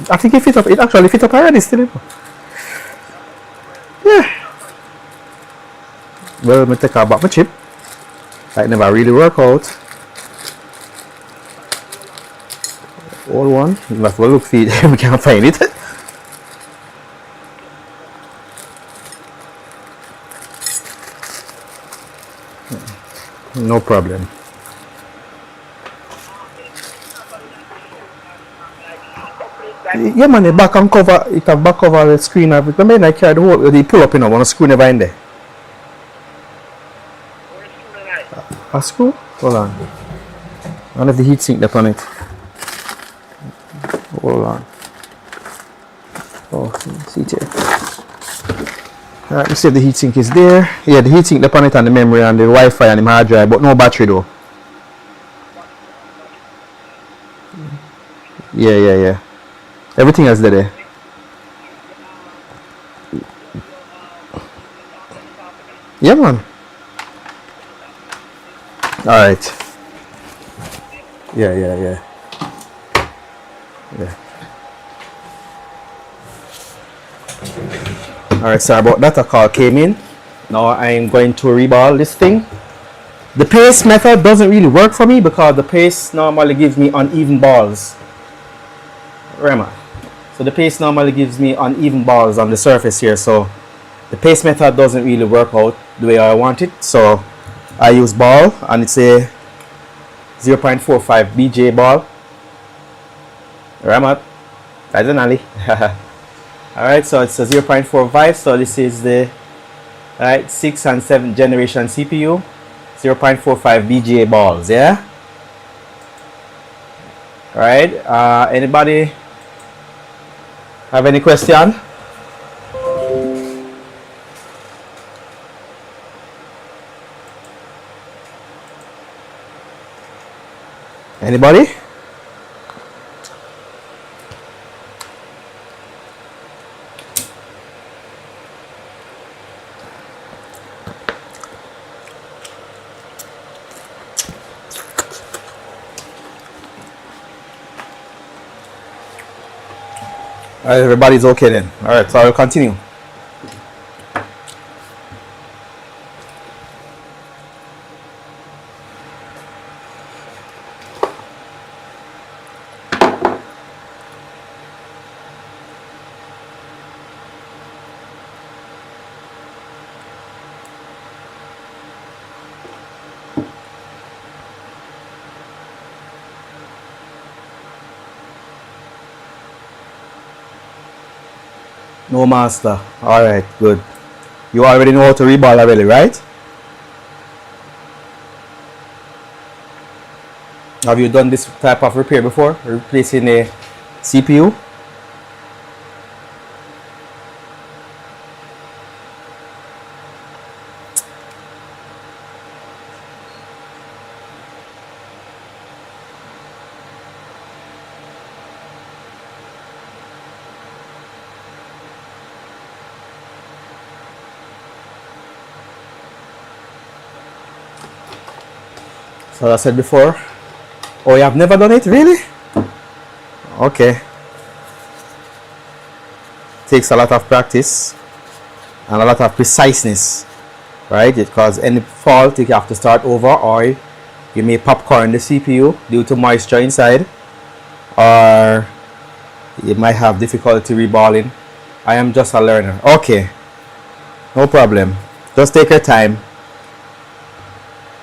I think it fit up. It actually fit up already still. Yeah. Well, let me take out back my chip. That never really work out. All one. You must well look for it. We can't find it. No problem. Yeah man, the back and cover, it have back cover the screen of it. Remember I carry the whole, the pull up, you know, one screw never in there. A screw? Hold on. I have the heat sink up on it. Hold on. Oh, see it here. Alright, you see the heat sink is there. Yeah, the heat sink up on it and the memory and the Wi-Fi and the hard drive, but no battery though. Yeah. Everything else there. Yeah, man. Alright. Yeah. Alright, sorry about that. A call came in. Now I'm going to reball this thing. The paste method doesn't really work for me because the paste normally gives me uneven balls. Remember. So the paste normally gives me uneven balls on the surface here. So the paste method doesn't really work out the way I want it. So I use ball and it's a 0.45 BJ ball. Ramat. Finally. Alright, so it's a 0.45. So this is the 6th and 7th generation CPU. 0.45 BGA balls, yeah? Alright, anybody have any question? Anybody? Alright, everybody's okay then. Alright, so I'll continue. No master. Alright, good. You already know how to reball already, right? Have you done this type of repair before? Replacing a CPU? So I said before. Oh, you have never done it? Really? Okay. Takes a lot of practice and a lot of preciseness, right? Because any fault you have to start over, or you may popcorn the CPU due to moisture inside, or you might have difficulty reballing. I am just a learner. Okay, no problem. Just take your time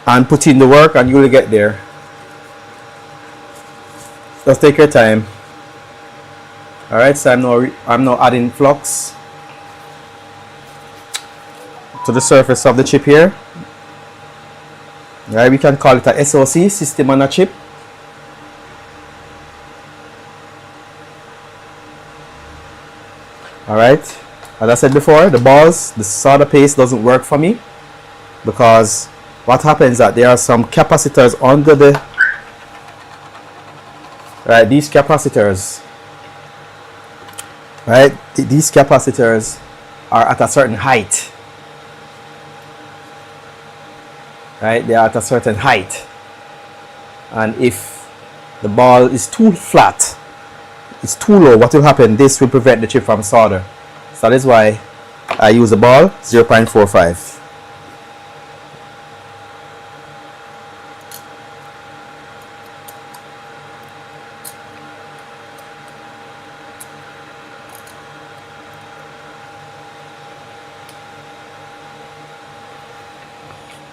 and put in the work and you will get there. Just take your time. Alright, so I'm now adding flux to the surface of the chip here. Alright, we can call it a SoC, system on a chip. Alright, as I said before, the balls, the solder paste doesn't work for me, because what happens is that there are some capacitors under the these capacitors, these capacitors are at a certain height, they are at a certain height, and if the ball is too flat, it's too low, what will happen? This will prevent the chip from solder. So that is why I use a ball 0.45.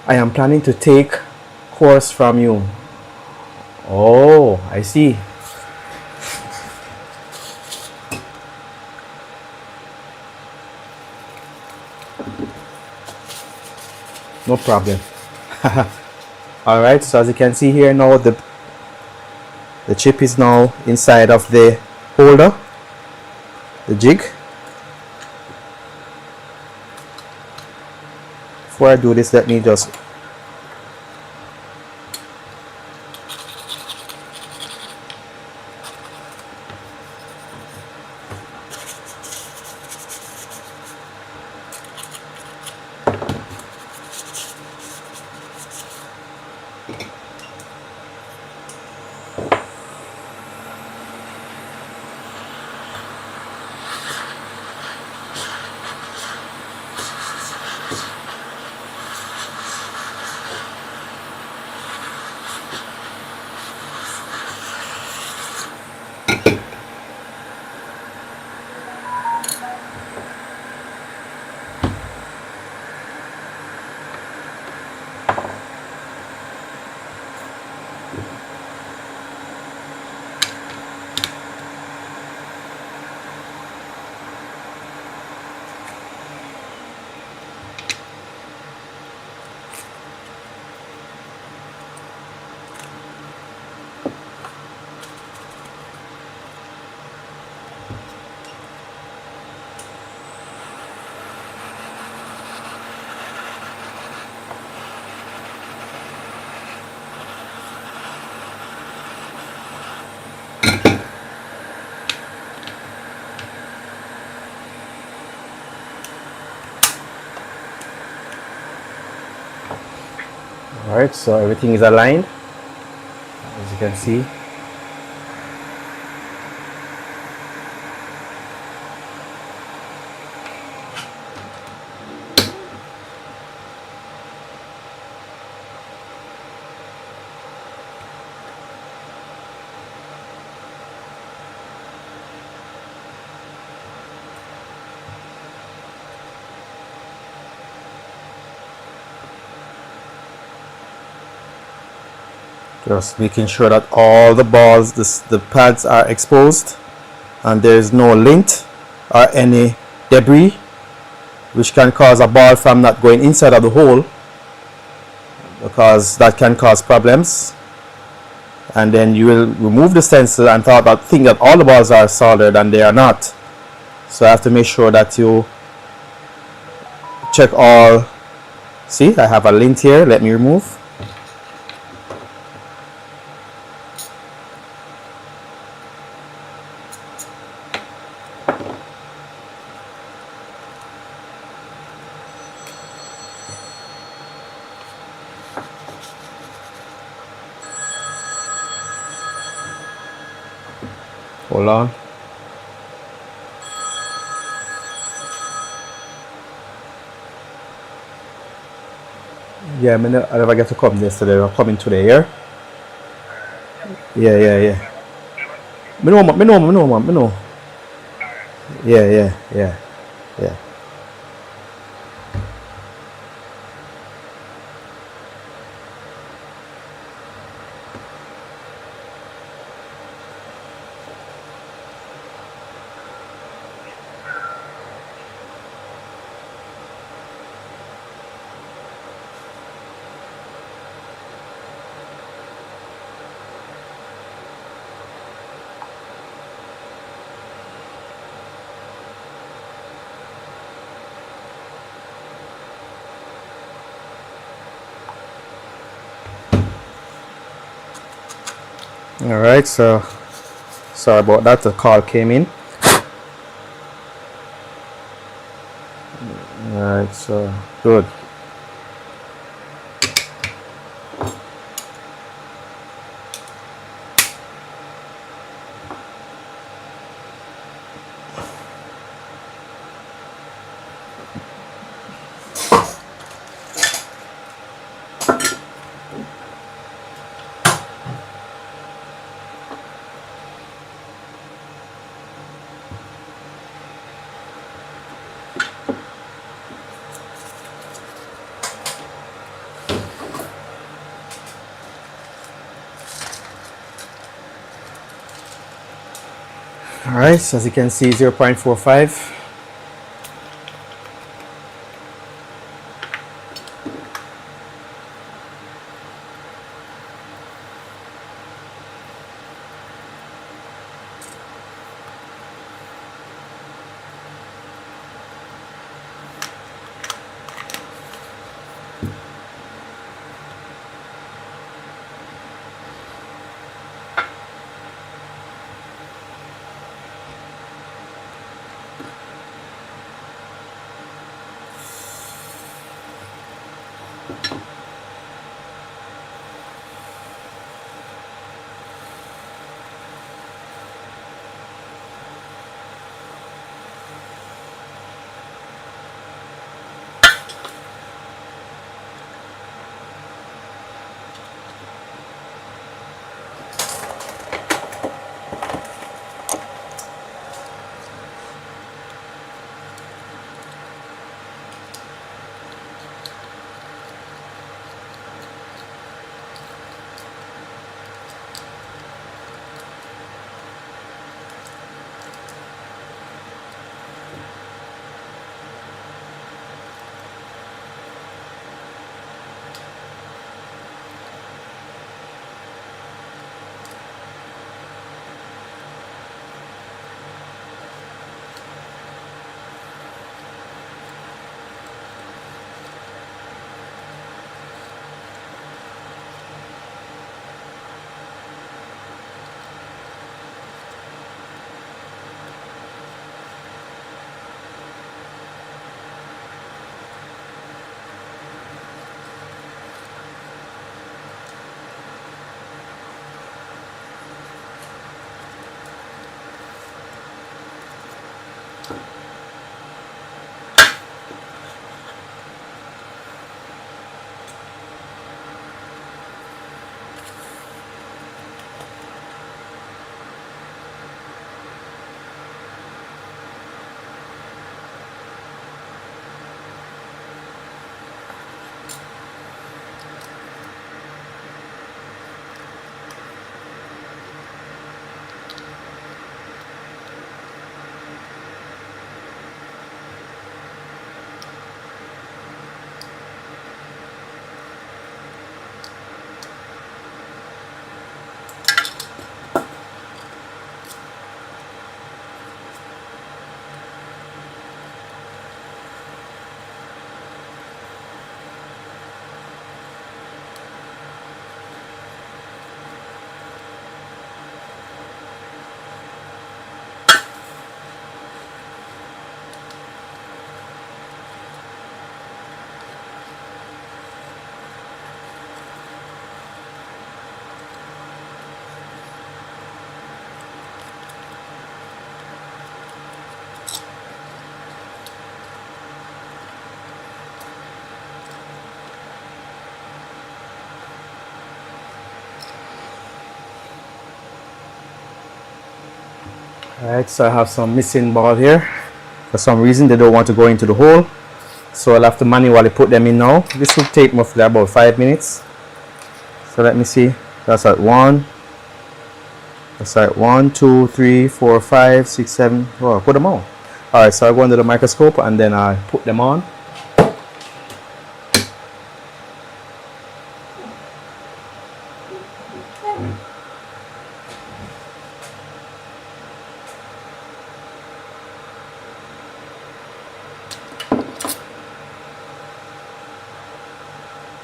I am planning to take course from you. Oh, I see. No problem. Alright, so as you can see here now, the chip is now inside of the holder, the jig. Before I do this, let me just Alright, so everything is aligned, as you can see. Just making sure that all the balls, the pads are exposed and there is no lint or any debris which can cause a ball from not going inside of the hole, because that can cause problems. And then you will remove the stencil and think that all the balls are soldered, and they are not. So I have to make sure that you check all. See, I have a lint here. Let me remove. Hold on. Yeah, I never get to come yesterday. I'm coming today, yeah? Yeah. Me know. Yeah. Alright, so sorry about that, the call came in. Alright, so good. Alright, so as you can see, 0.45. Alright, so I have some missing ball here. For some reason they don't want to go into the hole, so I'll have to manually put them in now. This will take roughly about 5 minutes. So let me see. That's at 1. That's at 1, 2, 3, 4, 5, 6, 7. Oh, I put them on. Alright, so I go under the microscope and then I put them on.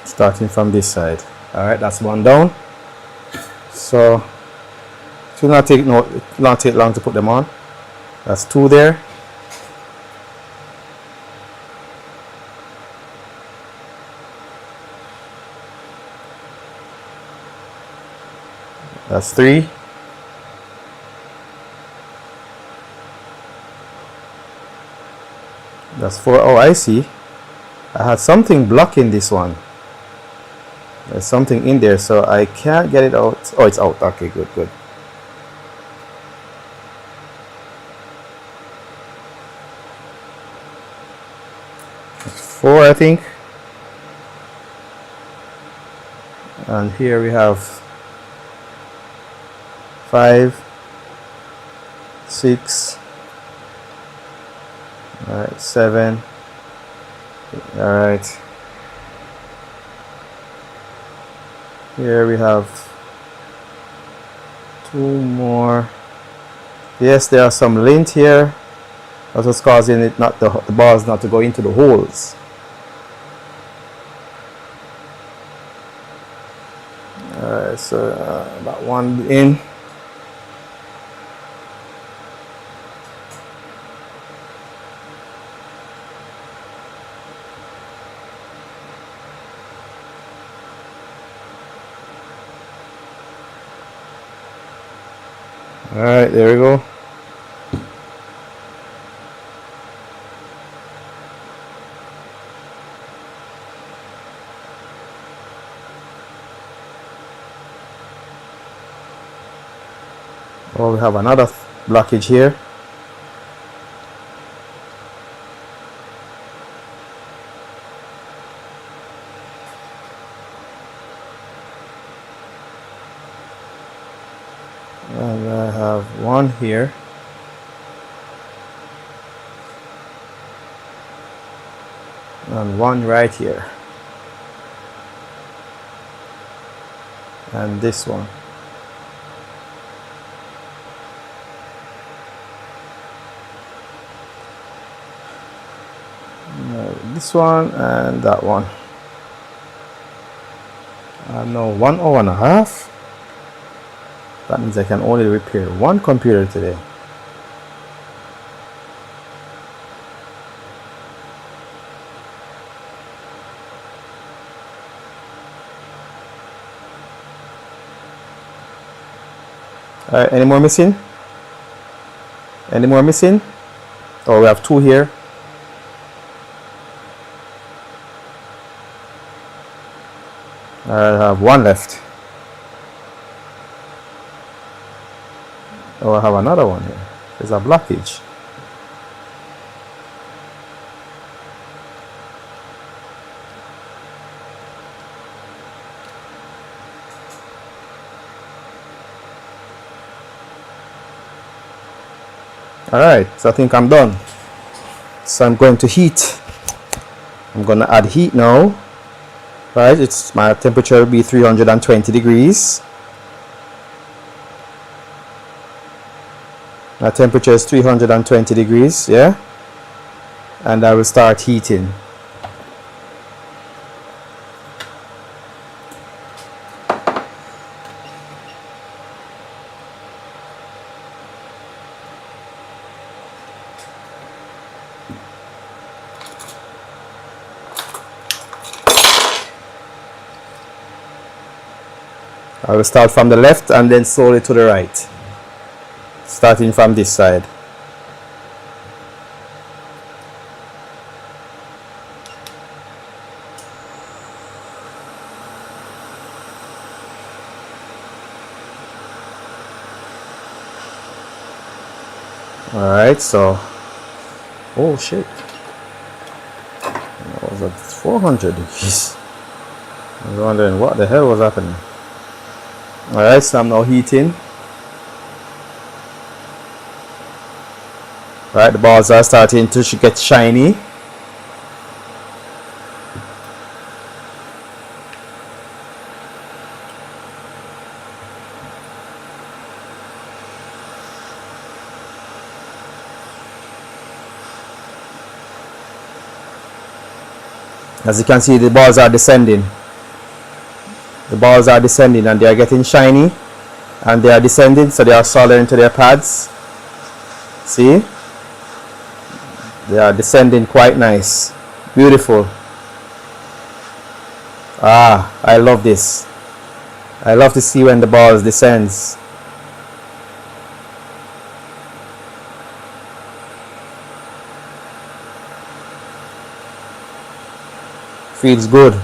Starting from this side. Alright, that's one down. So it will not take long to put them on. That's 2 there. That's 3. That's 4. Oh, I see. I had something blocking this one. There's something in there, so I can't get it out. Oh, it's out. Okay, good, good. That's 4, I think. And here we have 5, 6. All right, 7. All right. Here we have 2 more. Yes, there are some lint here. That's what's causing it not the balls not to go into the holes. Alright, so that one in. Alright, there we go. Oh, we have another blockage here. And I have one here. And one right here. And this one. This one and that one. No, 1 hour and a half. That means I can only repair one computer today. Any more missing? Any more missing? Oh, we have two here. I have one left. Oh, I have another one here. There's a blockage. Alright, so I think I'm done. So I'm going to heat. I'm going to add heat now. Right, it's my temperature will be 320 degrees. My temperature is 320 degrees, yeah? And I will start heating. I will start from the left and then slowly to the right. Starting from this side. Alright, so oh shit. That was at 400 degrees. I was wondering what the hell was happening. Alright, so I'm now heating. Right, the balls are starting to get shiny. As you can see, the balls are descending. The balls are descending and they are getting shiny. And they are descending, so they are solid into their pads. See? They are descending quite nice. Beautiful. Ah, I love this. I love to see when the balls descends. Feels good.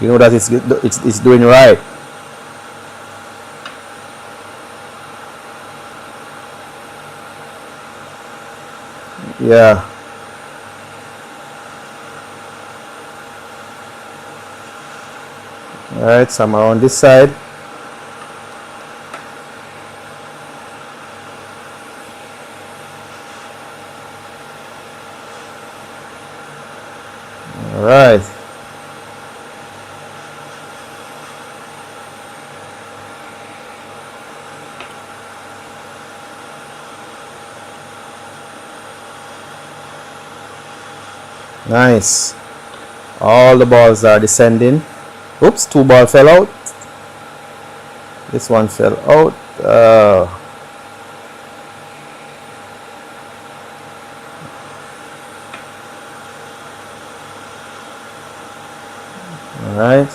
You know that it's doing right. Yeah. Alright, some are on this side. Alright. Nice. All the balls are descending. Oops, two balls fell out. This one fell out. Alright.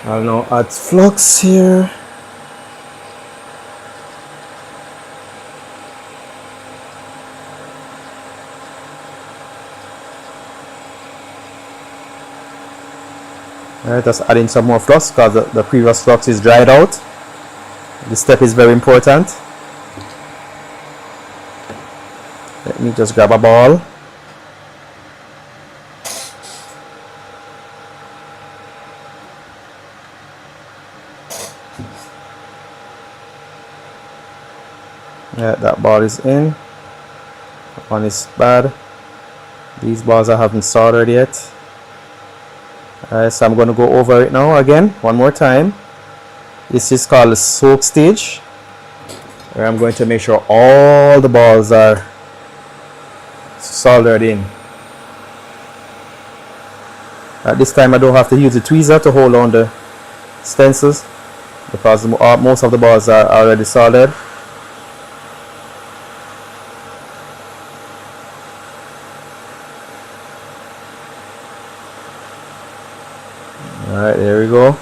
I'll now add flux here. Alright, just adding some more flux because the previous flux is dried out. This step is very important. Let me just grab a ball. Yeah, that ball is in. That one is bad. These balls I haven't soldered yet. Alright, so I'm going to go over it now again, one more time. This is called the soak stage, where I'm going to make sure all the balls are soldered in. At this time I don't have to use the tweezer to hold on the stencils because most of the balls are already soldered. Alright, there we go.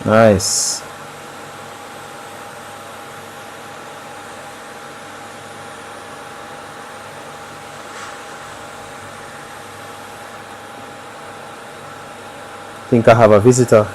Nice. think I have a visitor.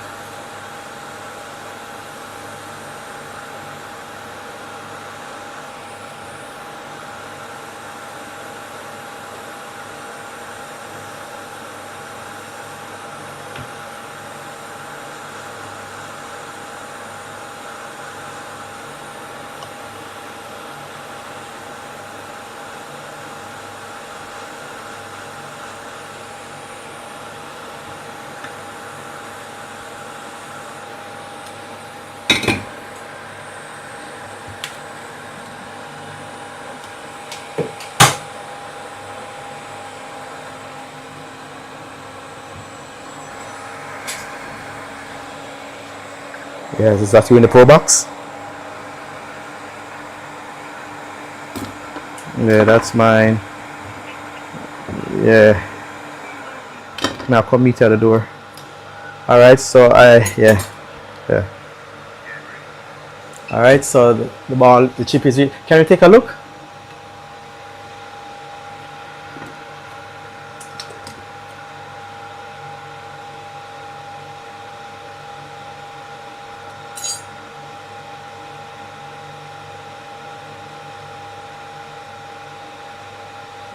Yes, is that you in the pro box? Yeah, that's mine. Yeah. Now come meet you at the door. Alright, so yeah. Alright, so the ball, the chip is. Can you take a look?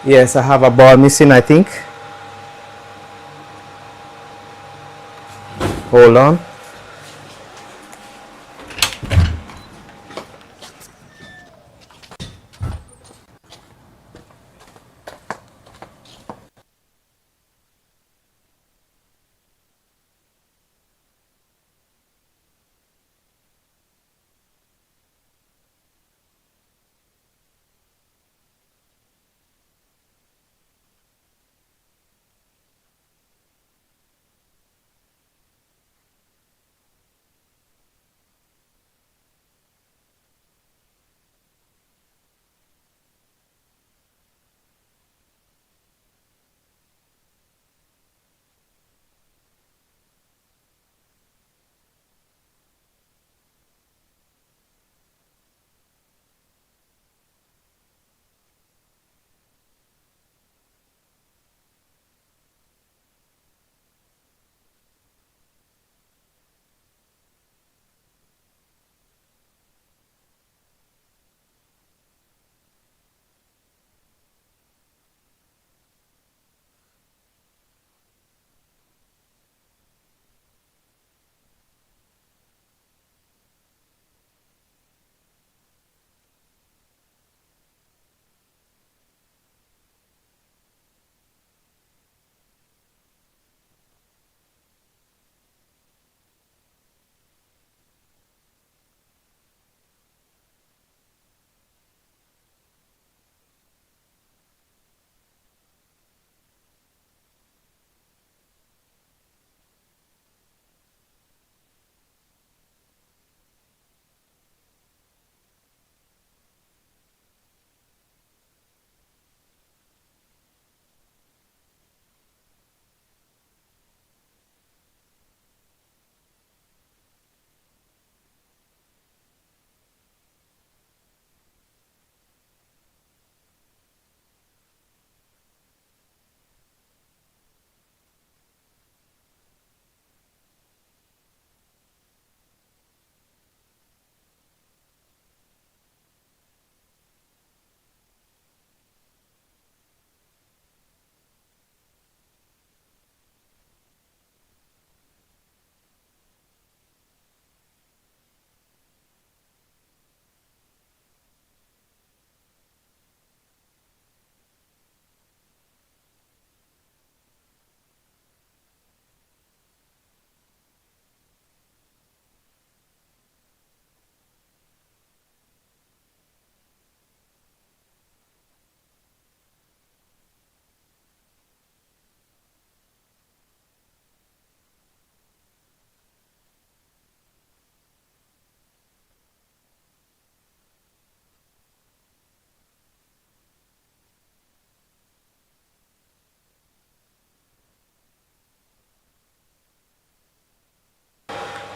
Yes, I have a ball missing, I think. Hold on.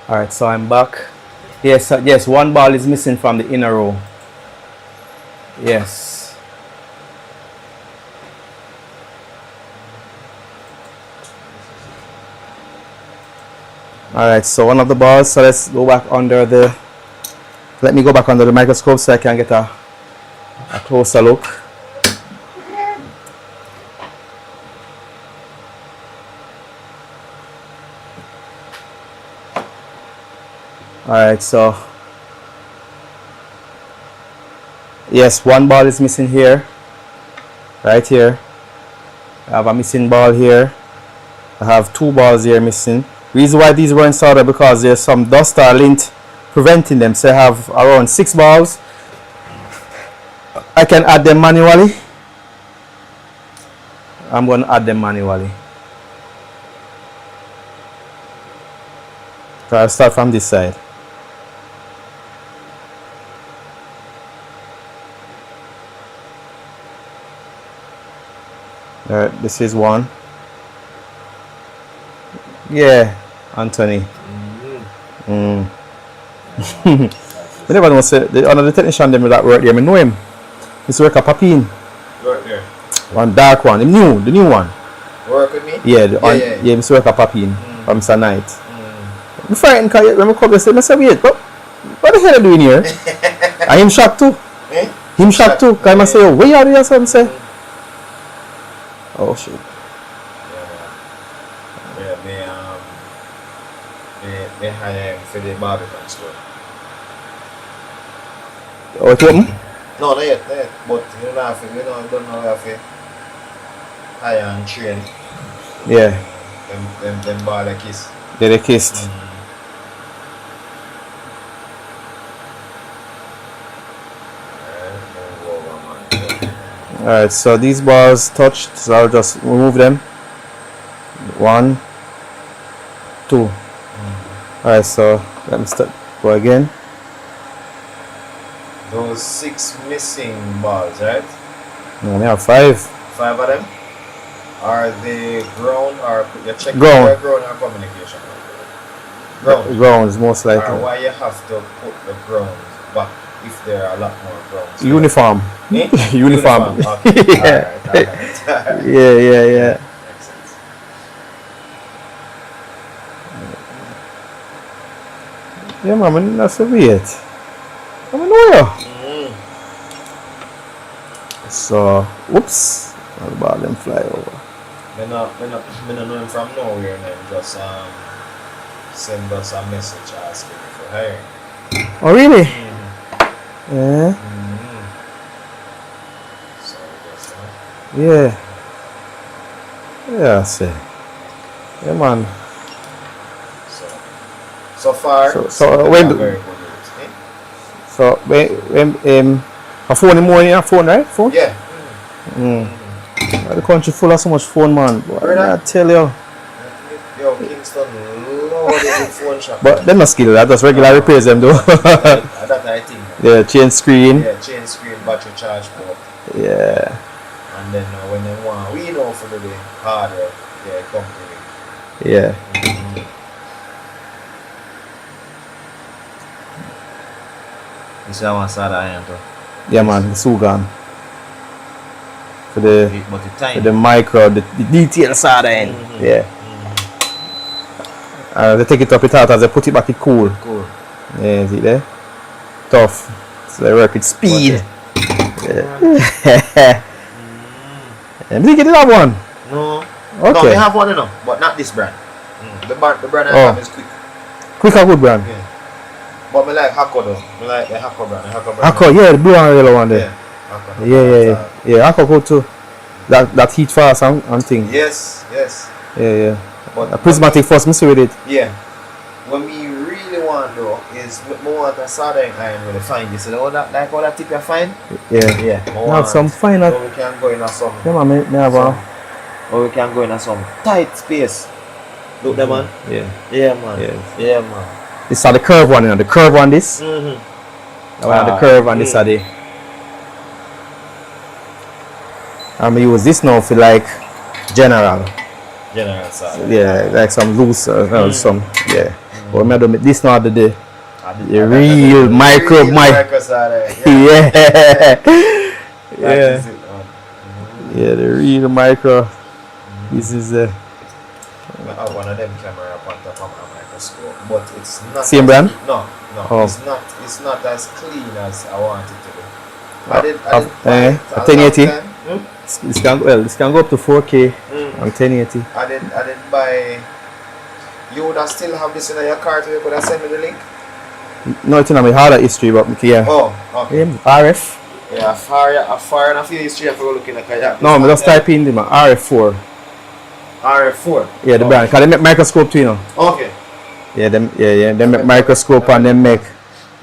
Alright, so I'm back. Yes, yes, one ball is missing from the inner row. Yes. Alright, so one of the balls, so let's go back under the, let me go back under the microscope so I can get a closer look. Alright, so yes, one ball is missing here, right here. I have a missing ball here. I have two balls here missing. Reason why these weren't soldered because there's some dust or lint preventing them. So I have around 6 balls. I can add them manually. I'm going to add them manually. So I'll start from this side. Alright, this is one. Yeah, Anthony. I never know, say, the technician them that work there, I know him. He's work at Papine. Work there. One dark one, the new one. Work with me? Yeah, yeah, he's work at Papine from Mr. Knight. I'm frightened because when I come, I say, wait, what the hell are you doing here? And him shocked too. Eh? Him shocked too, because I say, oh, where are you? So I say, oh shit. They hire him for the Barbican store. Oh, it open? No, not yet. But you don't have to, don't know how to hire and train. Yeah. Them ball like kiss. Yeah, they kissed. Alright, so these balls touched, so I'll just remove them. 1, 2. Alright, so let me start. Go again. Those 6 missing balls, right? No, we have 5. 5 of them? Are they ground or you check Ground. ground or communication? Ground. Grounds, most likely. Or why you have to put the grounds back if there are a lot more grounds? Uniform. Eh? Uniform. Okay. Yeah. Alright. Yeah. Makes sense. Yeah, man, that's a weird. I don't know. So, whoops. I'll about them fly over. Me not know him from nowhere, man. Just send us a message asking for hiring. Oh, really? Yeah. So just Yeah. Yeah, I see. Yeah, man. so far. So when very good news, eh? so when a phone in the morning, a phone, right? Phone? Yeah. The country full of so much phone, man. Boy, I tell you. Yo, Kingston loaded with phone shop. But them not skill, that just regular repairs them though. That I think. Yeah, change screen. Yeah, chain screen, battery charge port. Yeah. And then when they want, we know for the day harder, they come to me. Yeah. This is one side I am too. Yeah, man, the Sugan. For the But the time. for the micro, the detail side end. Yeah. They take it up it out as they put it back, it cool. Cool. Yeah, see there? Tough. So they work with speed. Yeah. And did you get that one? No. Okay. No, we have one enough, but not this brand. The brand I have is quick. Quick and good brand. Yeah. But I like Hakko though. I like the Hakko brand. Hakko, yeah, the blue and yellow one there. Yeah. Hakko. Yeah, Hakko good too. That heat fast and thing. Yes. Yeah. But A prismatic first, me see with it. Yeah. What we really want though is we want a soldering iron really fine. You see all that tip you find? Yeah. We Have want some fine. so we can go in a some. Yeah, man, me have a. Or we can go in a some tight space. Look there, man. Yeah, man. Yeah. Yeah, man. This are the curve one, you know. The curve one, this. That one, the curve and this are the. I'm gonna use this now for like general. General side. Yeah, like some loose, some, yeah. But I'm gonna do this now the the real micro side. Yeah. Yeah. Yeah, the real micro. This is I have one of them camera on top of my microscope. but it's not Same as brand? No, Oh. It's not as clean as I want it to be. Uh, I did buy it a a 1080? long time. This can go up to 4K on 1080. I didn't buy. You would have still have this in your cart. You could have sent me the link. No, it's in my harder history, but yeah. Oh, okay. RF. Yeah, a far and a few history. I forgot looking at that. No, I just type in the RF4. RF4. Yeah, the brand. Cause they make microscope too, you know. Okay. Yeah, they make microscope and they make.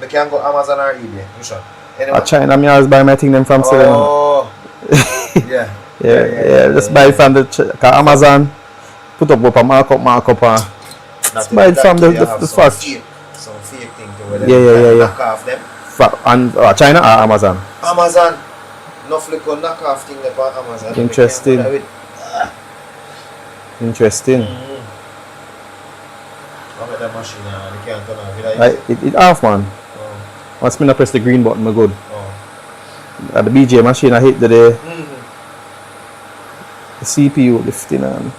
They can go Amazon or eBay. You sure? Anyway. China, me always buy my thing them from Syria. Oh. Yeah. Yeah. Just buy it from the Amazon. Put up a markup and buy it from the first. Some fake thing to where Yeah. knock off them. And China or Amazon? Amazon. No flick on knock off thing there on Amazon. Interesting. Interesting. I bet that machine you can't turn off. It off, man. Oh. Once me press the green button, I'm good. Oh. At the BJ machine, I hit the CPU lifting on.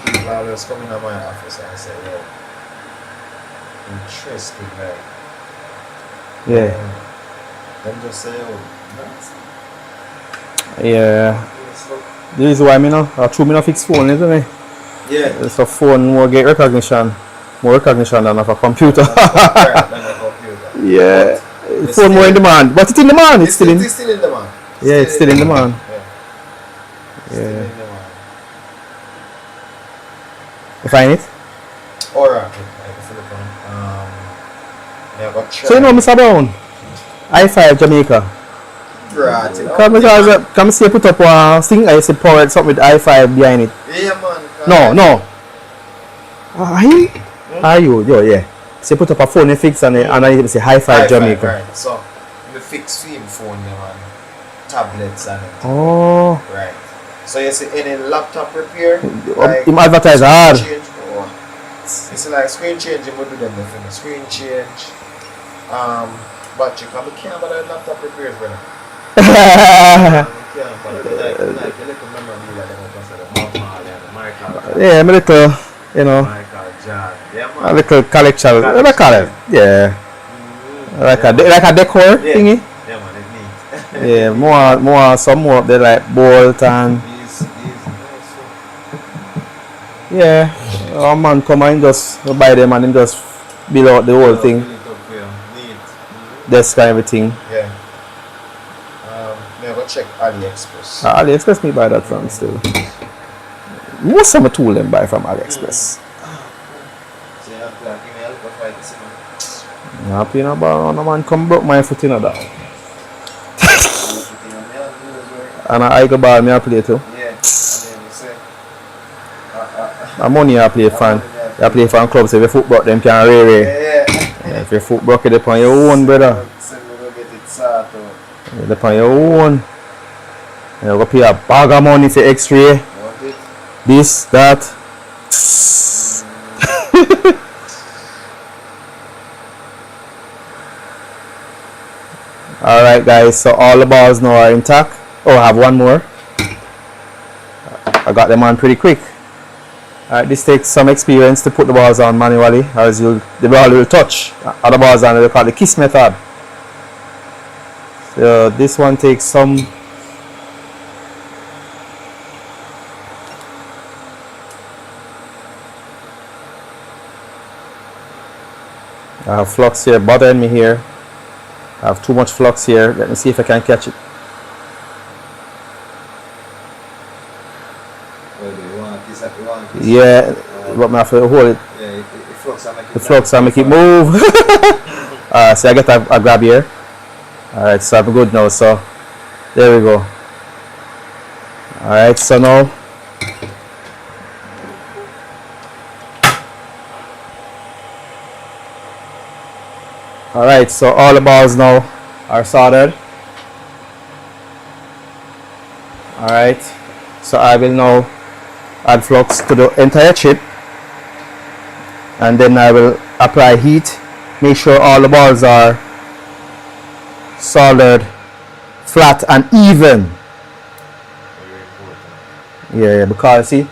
People always come in my office and say, yo, interesting, right? Yeah. Them just say, oh, nice. Yeah. This is why I true me no fix phone, isn't it? Yeah. It's a phone more get recognition. More recognition than of a computer. Yeah. Phone more in demand. But it's in demand. It's still in demand. Yeah, it's still in demand. Yeah. You find it? Alright. So you know Mr. Brown? I5 Jamaica. Right. Come see put up a thing I said powered something with I5 behind it. Yeah man. No. Are you? Yo, yeah. So you put up a phone and fix and I say Hi-Fi Jamaica. Right. So you fix film phone and tablets and it. Oh. Right. So you see any laptop repair? Like him advertise hard. It's like screen change, you would do them for screen change. But you can't buy a laptop repairs, brother. Yeah, I'm a little, you know, a little collection. What I call it? Yeah. Like a decor thingy. Yeah, man, it needs. Yeah, some more up there like bolt and. Yeah, a man come and just buy them and then just build out the whole thing. Desk and everything. Yeah. Never check AliExpress. AliExpress me buy that from still. Most of my tool them buy from AliExpress. So you have to give me help if I see I'm happy about no man come broke my foot in a down. And I go buy me a play too. Yeah. And then you say the money I play fan. I play fan clubs, so if your foot broke them can yeah. If your foot broke it upon your own, brother. It upon your own. You go pay a bag of money for X-ray. This, that. Alright guys, so all the balls now are intact. Oh, I have one more. I got them on pretty quick. Alright, this takes some experience to put the balls on manually, as the ball will touch other balls on. They call it the kiss method. So this one takes some. I have flux here bothering me here. I have too much flux here. Let me see if I can catch it. Yeah, but I have to hold it. Yeah, the flux and make it move. So I get a grab here. Alright, so I'm good now. So there we go. Alright, so now alright, so all the balls now are soldered. Alright, so I will now add flux to the entire chip, and then I will apply heat, make sure all the balls are soldered flat and even. Very important. Yeah, because see,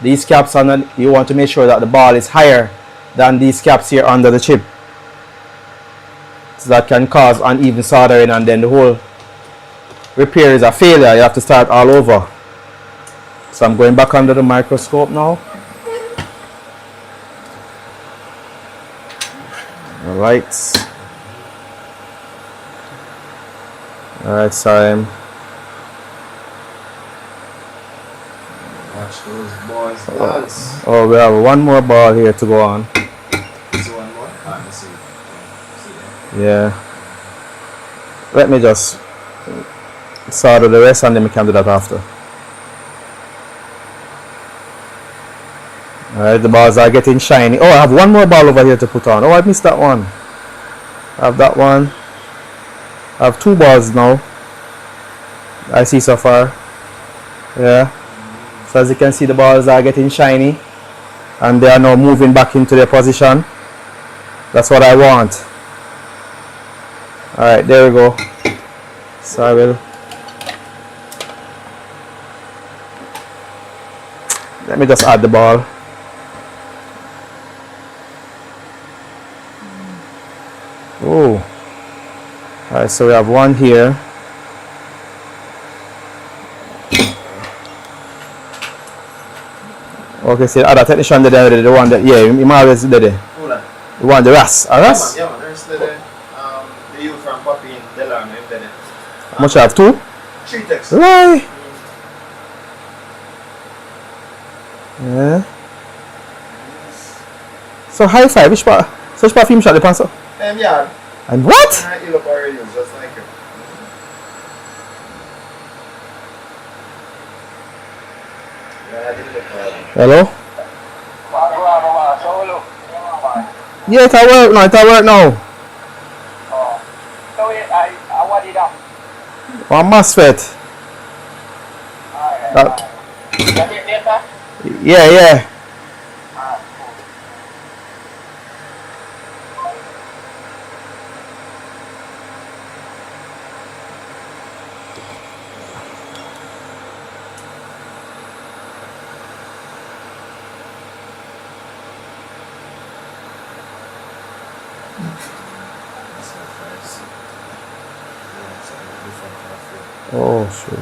these caps on the, you want to make sure that the ball is higher than these caps here under the chip. So that can cause uneven soldering and then the whole repair is a failure. You have to start all over. So I'm going back under the microscope now. Alright. Alright, sorry. Watch those boys dance. Oh, we have one more ball here to go on. Is one more? Let me see. See Yeah. Let me just solder the rest and then we can do that after. Alright, the balls are getting shiny. Oh, I have one more ball over here to put on. Oh, I missed that one. I have that one. I have two balls now. I see so far. Yeah. So as you can see, the balls are getting shiny. And they are now moving back into their position. That's what I want. Alright, there we go. So I will. Let me just add the ball. Oh. Alright, so we have one here. Okay, see the other technician there, the one that, yeah, he always there. The one, the Ras. A Ras? Yeah, man, there's the youth from Papi in Delano, him there. How much you have? Two? 3 texts. Right. Yeah. So high five, which part? So which part film shot the pants? Yeah. And what? You look already, just like it. Yeah, I did look already. Hello? Yeah, it work now, One MOSFET. Yeah. Oh, shit.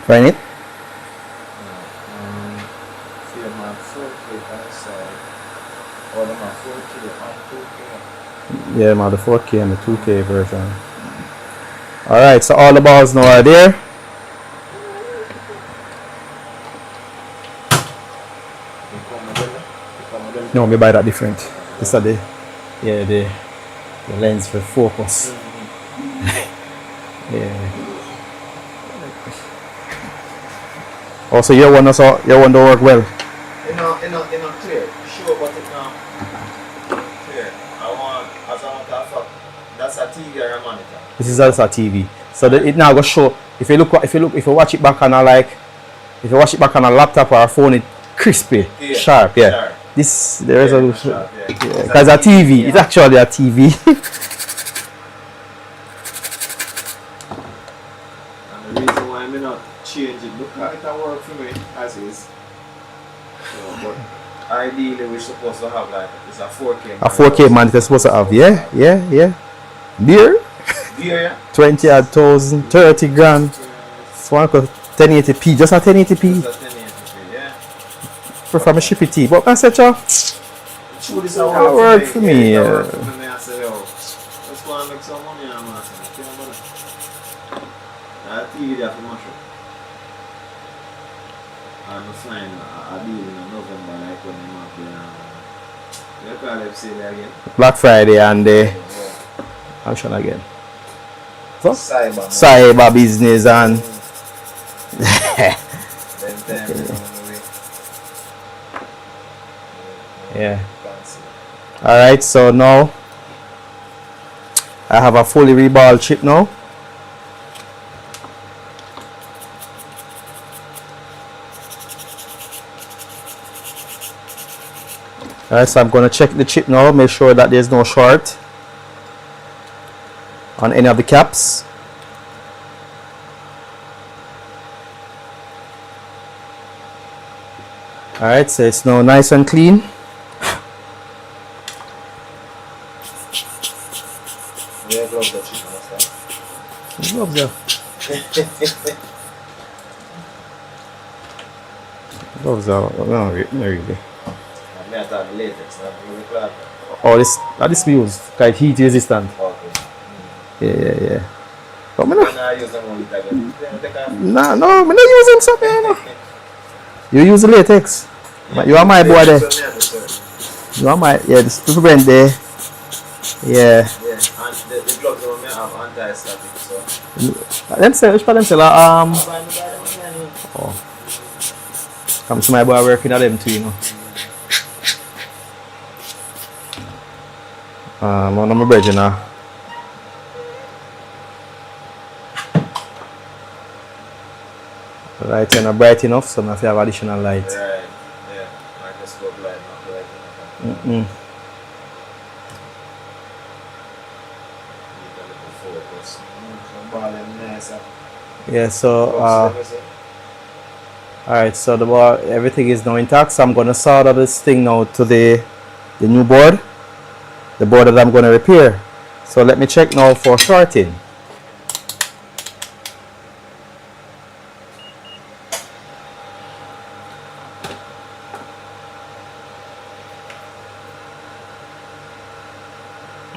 Find it? Yeah, man, the 4K and the 2K version. Alright, so all the balls now are there. No, we buy that different. This is the lens for focus. Yeah. Also, your one don't work well. You know, clear. Sure, but it now clear. That's a TV or a monitor. This is also a TV. So it now go show. If you watch it back on a laptop or a phone, it crispy, sharp. Yeah. Sharp. This the resolution. Because a TV, it's actually a TV. And the reason why I'm not change it, look at it work for me as is. So, but ideally we're supposed to have like it's a 4K. A 4K monitor supposed to have, yeah. Dear, yeah. 20,000, 30 grand. So one could 1080p, just a 1080p. Yeah. Prefer my shippy T, but I said, that work for me. I said, yo, let's go and make some money. That TV there for much. I'm flying a deal in November, like when I'm up there. You call it, say that again. Black Friday and action again. So? Cyber business and. Yeah. Fancy. Alright, so now I have a fully reballed chip now. Alright, so I'm going to check the chip now, make sure that there's no short on any of the caps. Alright, so it's now nice and clean. Yeah, gloves are Chipmaster. Gloves there. Gloves are no, really. I thought the latex, not the cloth. Oh, this we use, quite heat resistant. Okay. Yeah. But me When I use them all the time, no, me not use them something. No. You use the latex. You are my boy there. You are my, yeah, this to prevent there. Yeah. Yeah, and the gloves on me have anti-static, so. Them sell, which part them sell? Oh. Come to my boy working at them too, you know. One of my brethren now. Right, you're not bright enough, so I have to have additional light. Right, yeah. Microscope light, not bright enough. Mm-mm. Need a little focus. Some ball them nice. Yeah, so Let me see. alright, so the board, everything is now intact, so I'm gonna solder this thing now to the new board. The board that I'm gonna repair. So let me check now for shorting.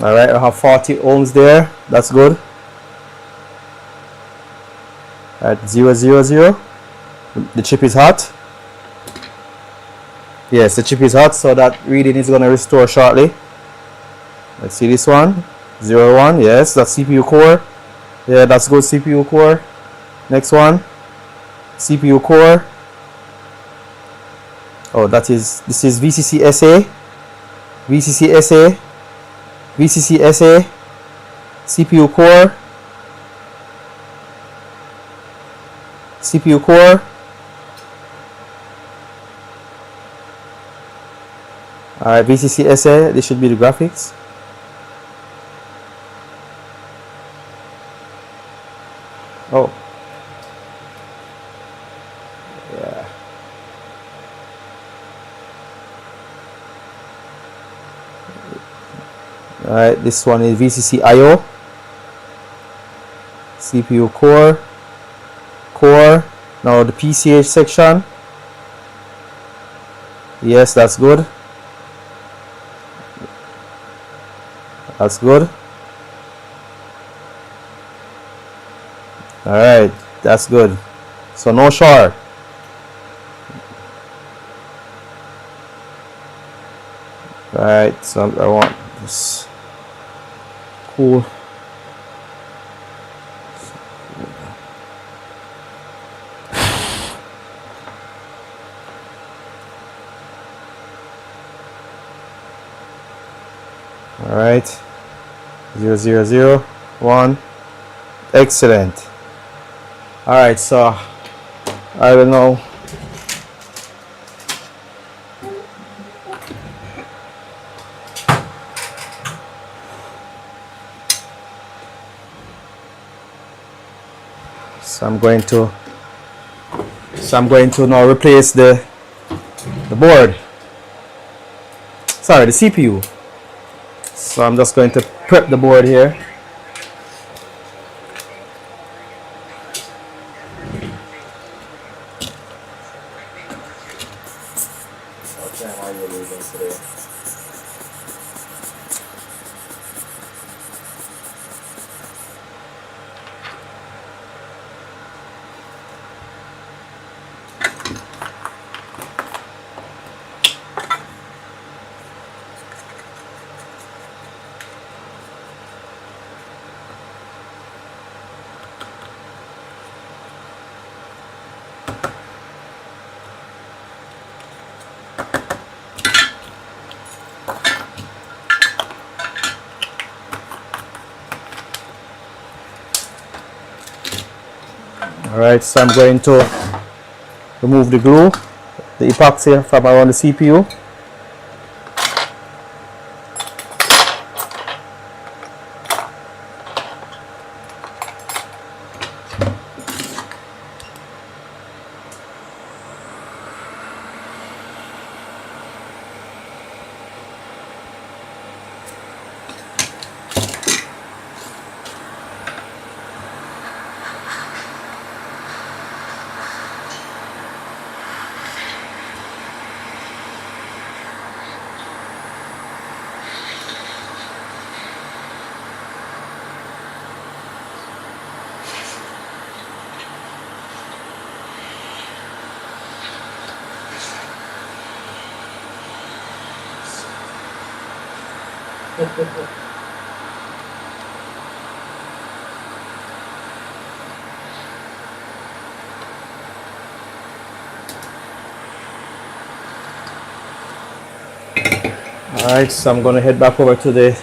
Alright, I have 40 ohms there. That's good. At 000. The chip is hot. Yes, the chip is hot, so that reading is going to restore shortly. Let's see this one. 01. Yes, that's CPU core. Yeah, that's good, CPU core. Next one. CPU core. Oh, this is VCC SA. VCC SA. VCC SA. CPU core. CPU core. Alright, VCC SA, this should be the graphics. Oh. Yeah. Alright, this one is VCC IO. CPU core. Now the PCH section. Yes, that's good. That's good. Alright, that's good. So no short. Alright, so I want this. Cool. Alright. 0001. Excellent. Alright, so I will now I'm going to now replace the board. Sorry, the CPU. So I'm just going to prep the board here. What time are you leaving today? Alright, so I'm going to remove the glue, the epoxy from around the CPU. Alright, so I'm going to head back over to the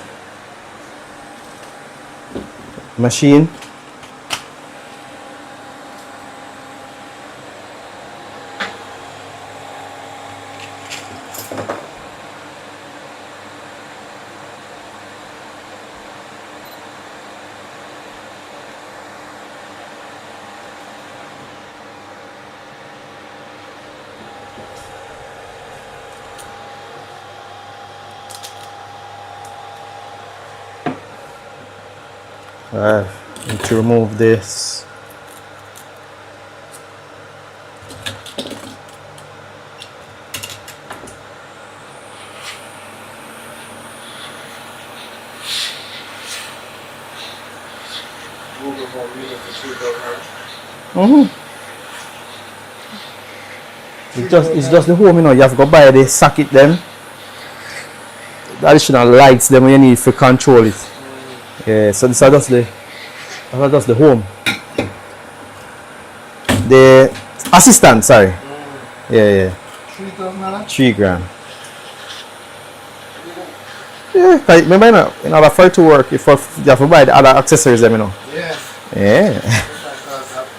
machine. Alright, need to remove this. Google Home unit for It's just the home, you know. You have to go buy the socket them, the additional lights them you need to control it. Yeah, so this is just the home. The assistant, sorry. Yeah. $3,000? $3,000. Yeah, cause remember, you know, for it to work, you have to buy the other accessories, them, you know. Yeah. Yeah.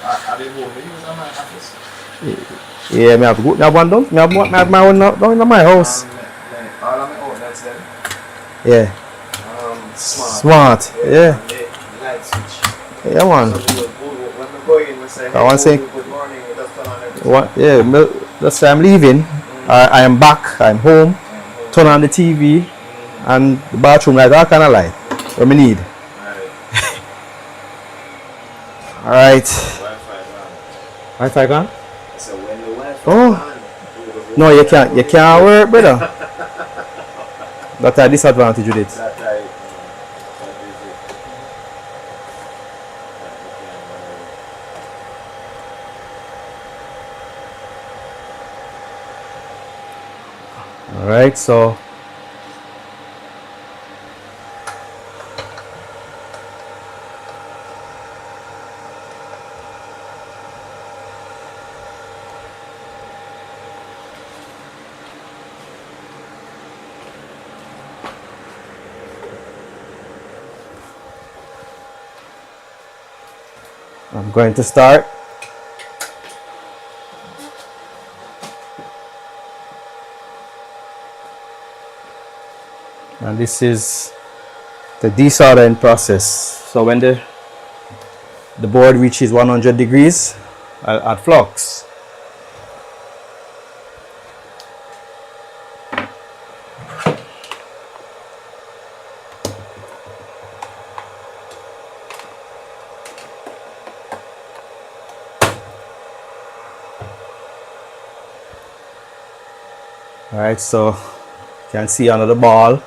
I didn't want to use on my office. Yeah, me have to go. Me have one down. Me have my own down in my house. All of my outlets then. Yeah. Smart. Yeah. And the light switch. Yeah, man. So when we go in, we say, I want to say, good morning, we just turn on everything. that's why I'm leaving. I am back. I'm home. Turn on the TV and the bathroom light, all kind of light. What we need. All right. Wi-Fi gone. Wi-Fi gone? So when the Wi-Fi Oh. No, you can't work, brother. That's a disadvantage with it. That I All right, so I'm going to start. And this is the desoldering process. So when the board reaches 100 degrees, I'll add flux. Alright, so you can see under the ball.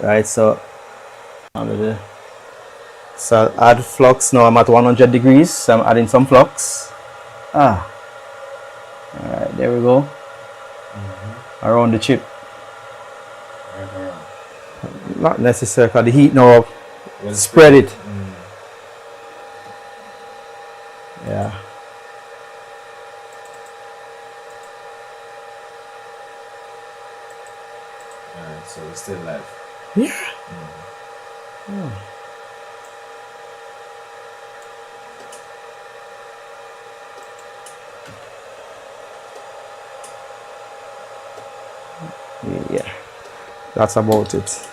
Right, so I'll add flux. Now I'm at 100 degrees, so I'm adding some flux. Alright, there we go. Around the chip. right around. Not necessary, because the heat now spread it. Yeah. Alright, so it's still live. Yeah. that's about it.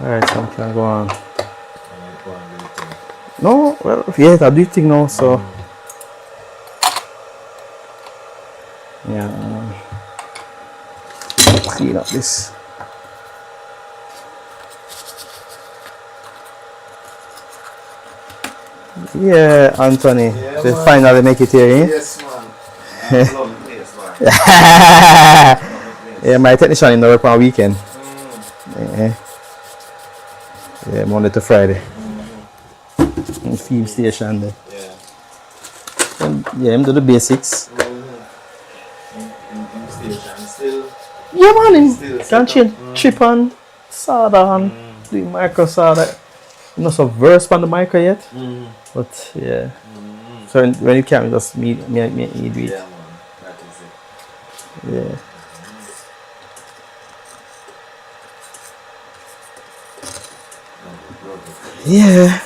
Alright, so I can go on. Go and do it thing. No, well, yeah, I do think now, so. Yeah. Clean up this. Yeah, Anthony. Yeah, They man. finally make it here, eh? Yes, man. I love the place, man. Love the place. Yeah, my technician in the work on weekend. Mm. Yeah. Yeah, Monday to Friday. In Film station there. Yeah. And, yeah, him do the basics. In station still. Yeah, man, him Still can set up. change chip on, solder on, do micro solder. I'm not so versed on the micro yet, but yeah. So when you can, just me do it. Yeah, man. That is it. Yeah. Yeah.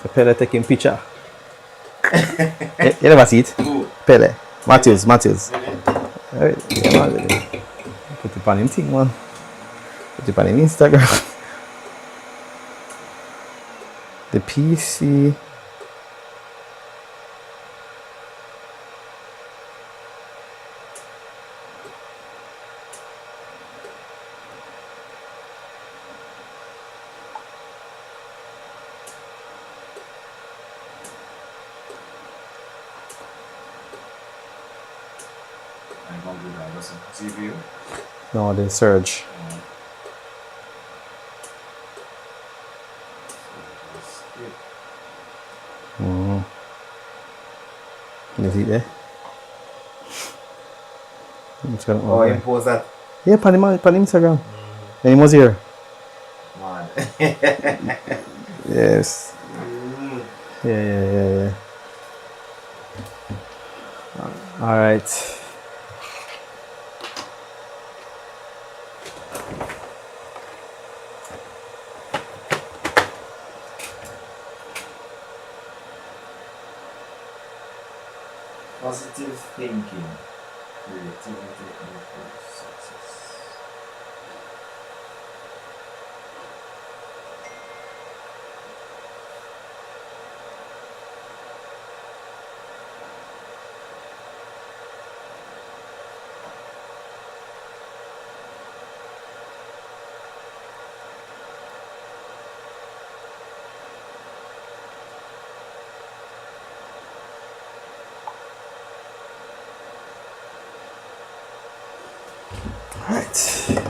The Pele taking picture. You never see it? Ooh. Pele. Matthews. Really? Yeah, man. Put it on him thing, man. Put it on him Instagram. The PC. I'm gonna do that. Listen. CPU. No, the Surge. You see it there? It's gonna Oh, open. impose that. Yeah, pan Instagram. And he was here. Man. Yes. Yeah. Alright. Positive thinking. Creativity and success. Right.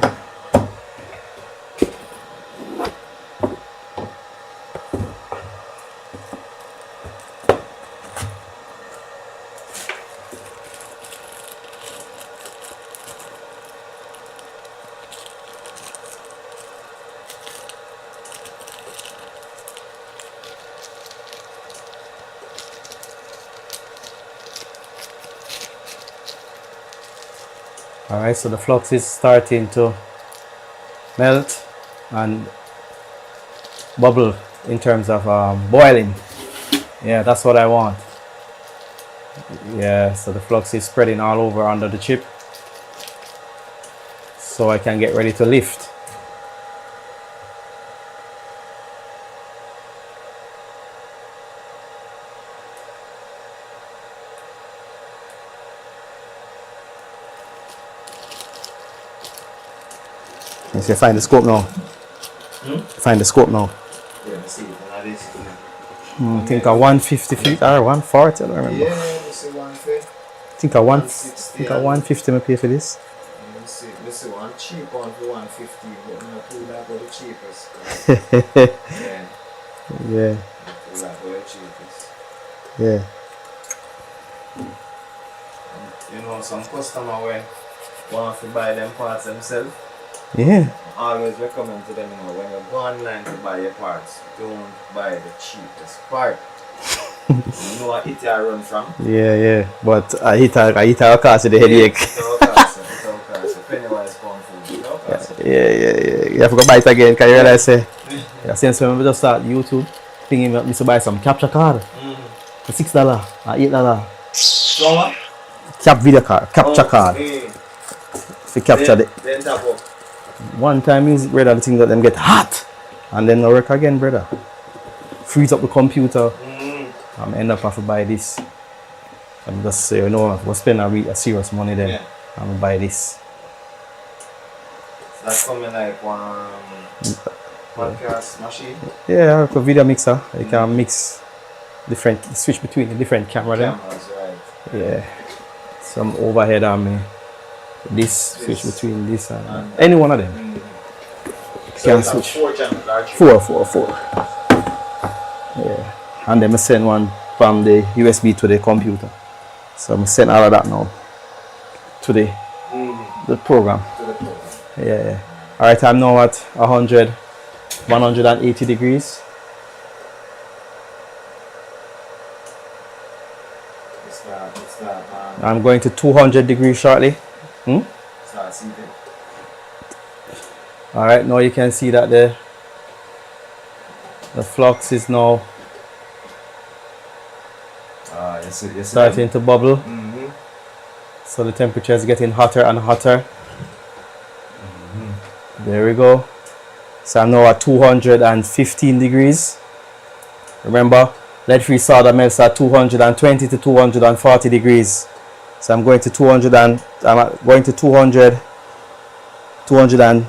Alright, so the flux is starting to melt and bubble in terms of boiling. Yeah, that's what I want. Yeah, so the flux is spreading all over under the chip, so I can get ready to lift. You see, find the scope now. Find the scope now. Yeah, see, that is. I think a 150 feet or 140, I don't remember. Yeah, you see one thing. I think a 160 150 may pay for this. Let's see one cheap one for 150, but not too that for the cheapest. Yeah, Yeah, not too that for the cheapest. yeah. You know, some customer when want to buy them parts themselves, Yeah. I always recommend to them, you know, when you go online to buy your parts, don't buy the cheapest part. You know what it run from? Yeah. But I hit a cost of the headache. It's all cost, pennywise pound food, you know, cost. Yeah. You have to go buy it again because you realize, yeah, since when we just start YouTube, thinking about me to buy some capture card for $6 or $8. So what? Capture card. Okay. if you capture it. Then tap up. One time is brother, the thing that them get hot and then no work again, brother. Freeze up the computer. I'm end up have to buy this. I'm just say, you know, we'll spend a serious money then. Yeah. I'm gonna buy this. So that's coming like one podcast machine. Yeah, like a video mixer. You can mix different, switch between the different camera then. Cameras, right? Yeah. Some overhead on me. This switch between this and any one of them. So Can it's like switch. 4 channels, actually. Four. Yeah. And then I send one from the USB to the computer. So I'm send all of that now to the program. To the program. Yeah. Alright, I'm now at 180 degrees. It's that, I'm going to 200 degrees shortly. start seating. Alright, now you can see that the flux is now Yes, starting to bubble. So the temperature is getting hotter and hotter. There we go. So I'm now at 215 degrees. Remember, lead-free solder melts at 220 to 240 degrees. So I'm going to 200 and I'm going to 200 and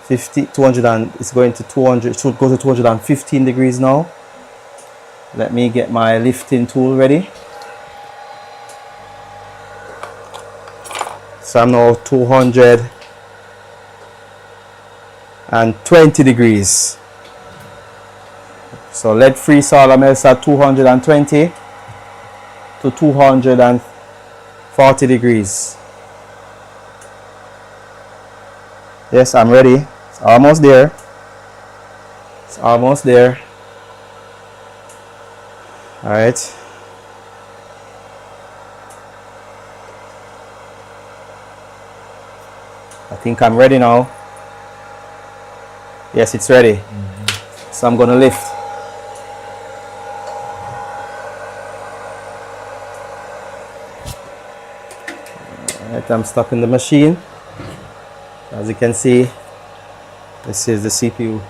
50, 200 and it's going to 200, it should go to 215 degrees now. Let me get my lifting tool ready. So I'm now 220 degrees. So lead-free solder melts at 220 to 240 degrees. Yes, I'm ready. It's almost there. It's almost there. All right. I think I'm ready now. Yes, it's ready. So I'm gonna lift. Alright, I'm stopping the machine. As you can see, this is the CPU.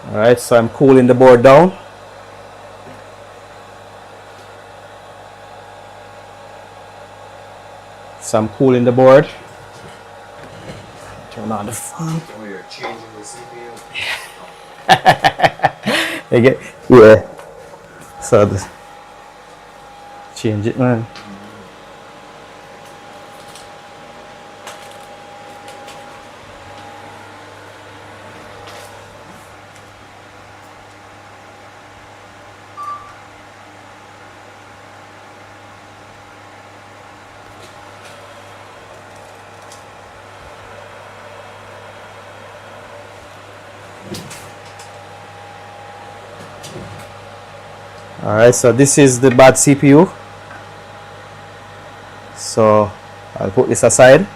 Alright, so I'm cooling the board down. So I'm cooling the board. Turn on the fan. Oh, you're changing the CPU? Yeah. So change it, man. Alright, so this is the bad CPU. So I'll put this aside.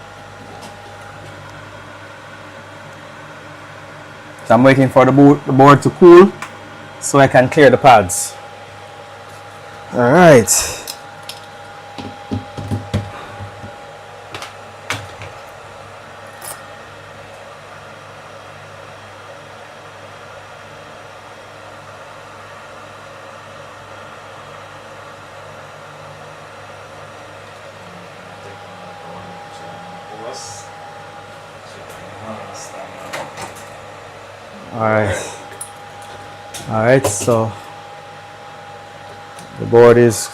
So I'm waiting for the board to cool so I can clear the pads. Alright. Alright, so the board is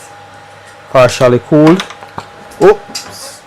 partially cooled. Oops.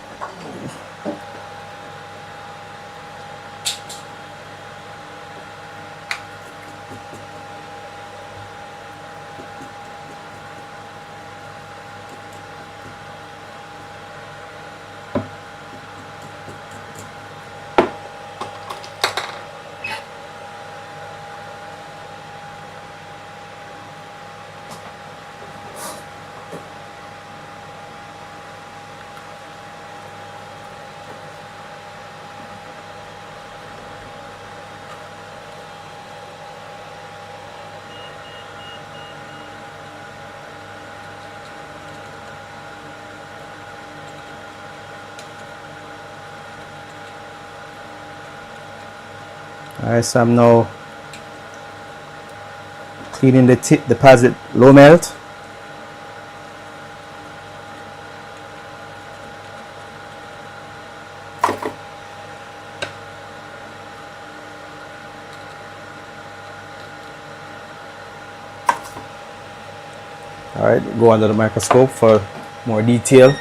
Alright, so I'm now cleaning the pads with low melt. Alright, go under the microscope for more detail.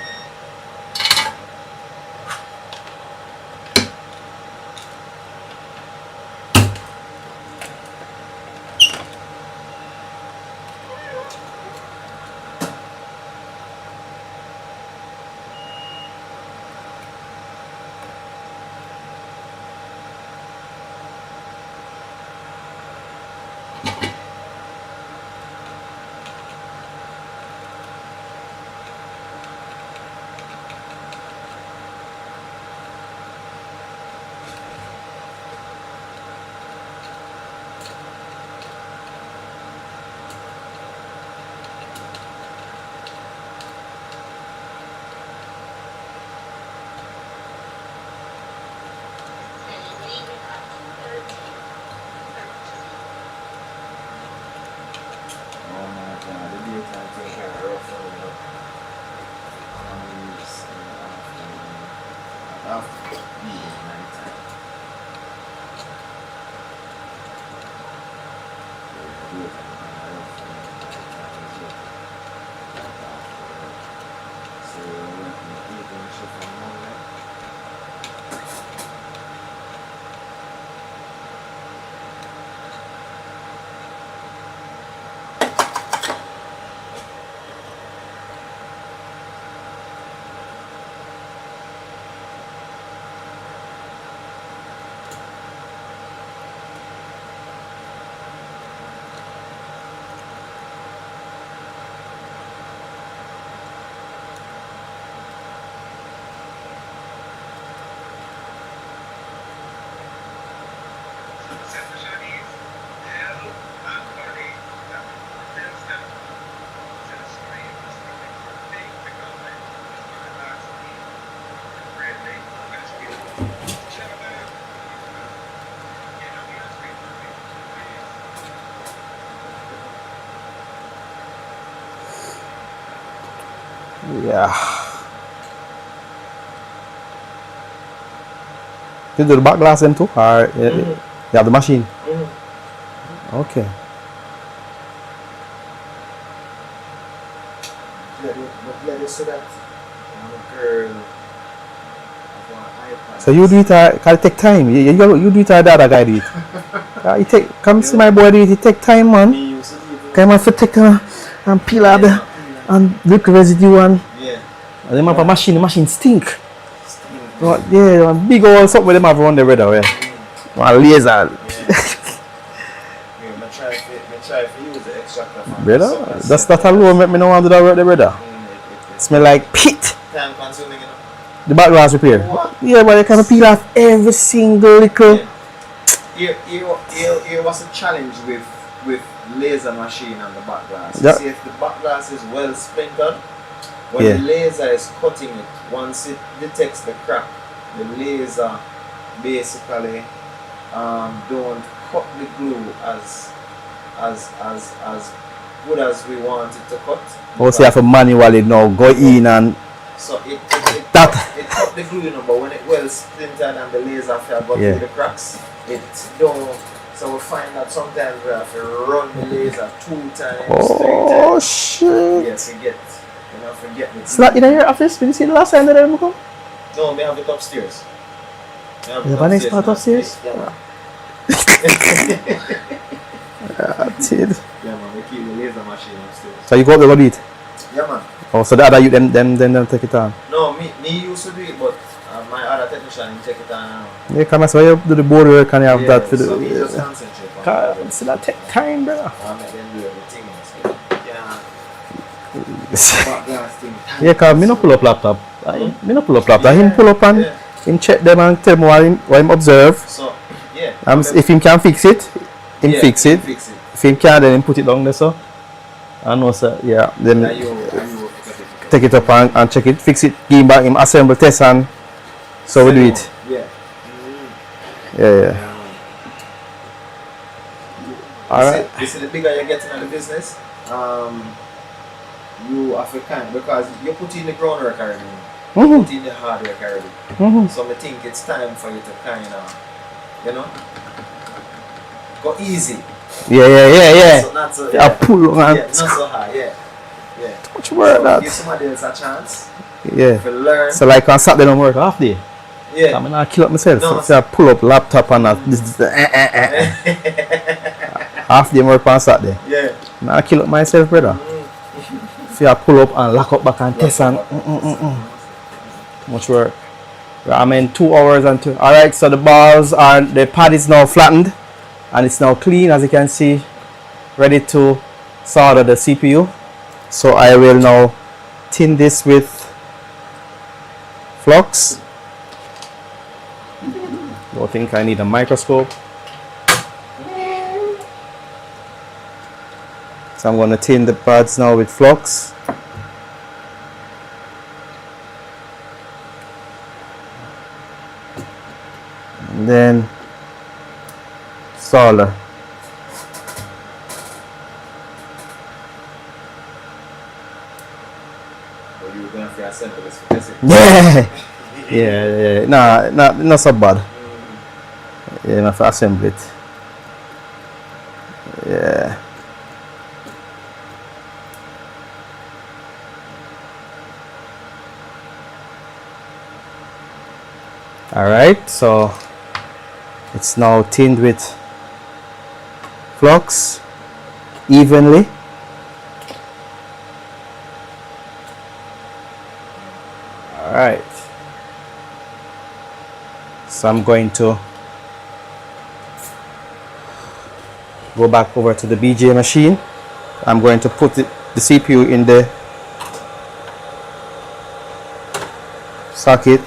Yeah. You do the back glass then too? Or you have the machine? Okay. So you do it, cause it take time. You do it, the other guy do it. It take, come see my boy do it, it take time, man. Come on, for take and peel out the and look residue and and them have a machine, the machine stink. Yeah, one big old something with them have around the brother, yeah. One laser. I try to use the extractor fan. Brother, that's that alone make me no want to do that work, the brother. Smell like pit. Time consuming, you know. The back glass repair. What? Yeah, but they can peel off every single little. Here was a challenge with laser machine and the back glass. Yeah. You see, if the back glass is well splintered, when the laser is cutting it, once it detects the crack, the laser basically don't cut the glue as good as we want it to cut. Also, you have to manually now go in and so it cut the glue, you know, but when it well splintered and the laser fell got through the cracks, it don't. So we find that sometimes we have to run the laser 2 times, 3 times. oh shit. Yes, you know, forget it. It's not in your office. Did you see the last time that I come? No, we have it upstairs. You have a nice part upstairs? Yeah. That's it. Yeah, man, we keep the laser machine upstairs. So you go up there, go do it? Yeah, man. Oh, so the other you them take it on? No, me used to do it, but my other technician didn't take it on now. Yeah, come on, so you do the board work and you have that to do. So me just concentrate on God, so that take time, brother. I make them do everything. Yeah, cause me no pull up laptop. Me no pull up laptop. Him pull up and him check them and tell me what him observe. So, yeah. If him can fix it, him fix it. Fix it. If him can, then him put it down there, so. I know, sir. Yeah. Then take it up and check it, fix it, give him back, him assemble, test, and so we do it. Yeah. Yeah. Alright. You see, the bigger you get into the business, you have to kind because you put in the groundwork already. You put in the hard work already. So I think it's time for you to kind of, you know, go easy. Yeah. So not so, I pull on. Yeah, not so hard, yeah. Much work so that. Give somebody else a chance. Yeah. To learn. So like on Saturday don't work half day. Yeah. I'm not kill up myself. No, so I pull up laptop and this half day work on Saturday. Yeah. I kill up myself, brother. See I pull up and lock up back and test and much work. I'm in 2 hours and 2. Alright, so the pad is now flattened and it's now clean, as you can see, ready to solder the CPU. So I will now tin this with flux. Don't think I need a microscope. So I'm going to tin the pads now with flux. And then solder. Yeah. Nah, not so bad. Yeah, I have to assemble it. Yeah. Alright, so it's now tinned with flux evenly. Alright, so I'm going to go back over to the BJ machine. I'm going to put the CPU in the socket.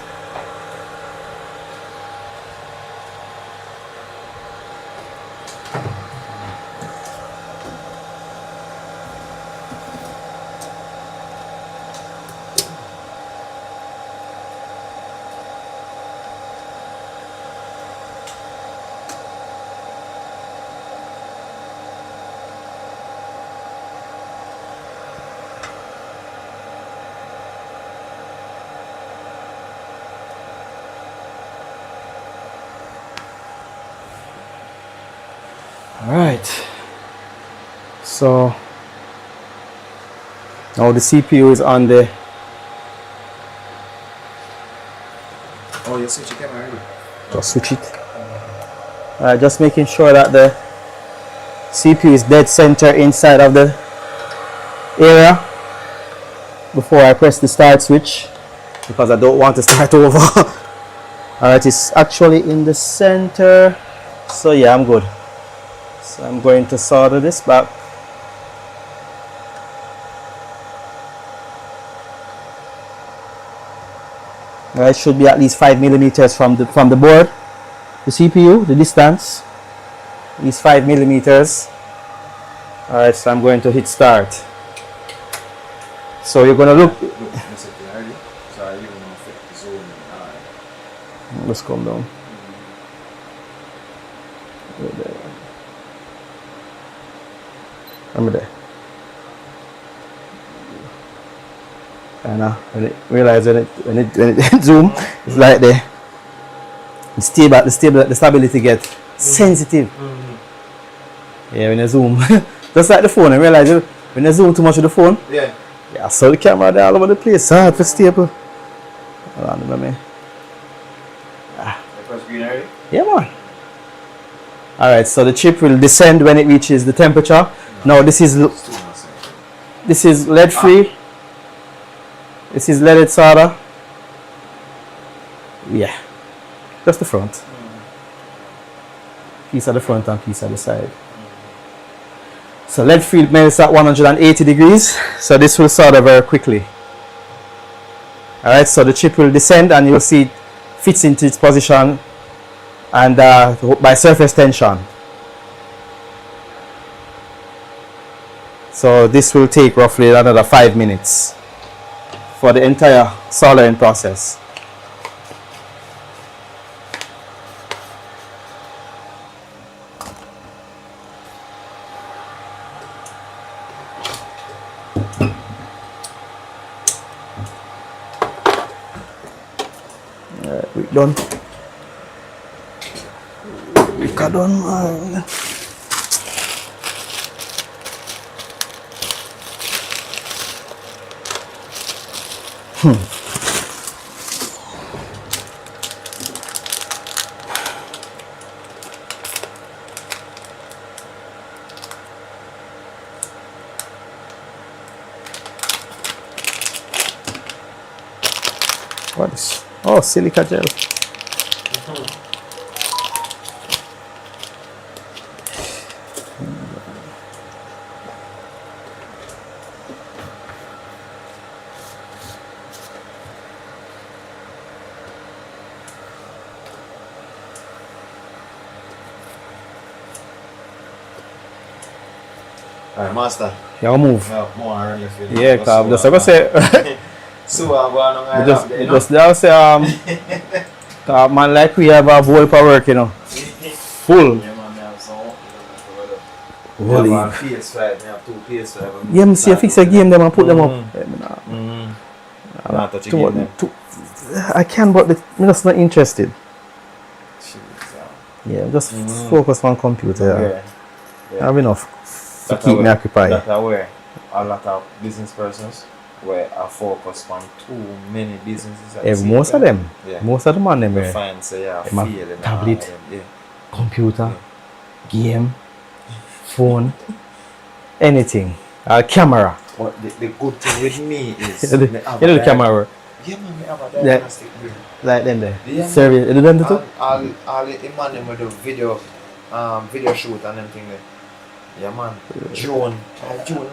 Alright, so now the CPU is on the. Oh, you switch your camera already? Just switch it. Just making sure that the CPU is dead center inside of the area before I press the start switch, because I don't want to start over. Alright, it's actually in the center, so yeah, I'm good. So I'm going to solder this back. It should be at least 5 millimeters from the board. The CPU, the distance is 5 millimeters. Alright, so I'm going to hit start. So you're going to look. Let's calm down. I'm there. And when it realize when it zoom, it's like the stability get sensitive. Yeah, when you zoom, just like the phone. I realize when you zoom too much of the phone. Yeah. So the camera there all over the place. Hard for stable. Hold on a minute. Yeah, man. Alright, so the chip will descend when it reaches the temperature. Now this is lead free. This is leaded solder. Yeah, just the front. Piece at the front and piece at the side. So lead free melts at 180 degrees. So this will solder very quickly. Alright, so the chip will descend and you'll see it fits into its position and by surface tension. So this will take roughly another 5 minutes for the entire soldering process. done. Wicker done, man. What is? Oh, silica gel. Alright, master. Yeah, move. No, more iron if you Yeah, cause just like I say, so I'm going on just now say cause man like we have a bowl for work, you know, full. Yeah, man, I have some. Holy. I have PS5, I have two PS5. Yeah, me see fix a game them and put them up. Not touch again them. I can, but I'm just not interested. Yeah, just focus on computer. Yeah. I have enough to keep me occupied. That's where a lot of business persons where are focused on too many businesses at the same Most of time. them, Yeah. most of them on them, You find say yeah, them have feel and tablet, all them, yeah. computer, game, phone, anything, camera. But the good thing with me is You know the camera, yeah, man, we have a diagnostic brain. like them there. Yeah, Service, you do them too? all the man them with the video shoot and them thing there. Yeah, man. Drone,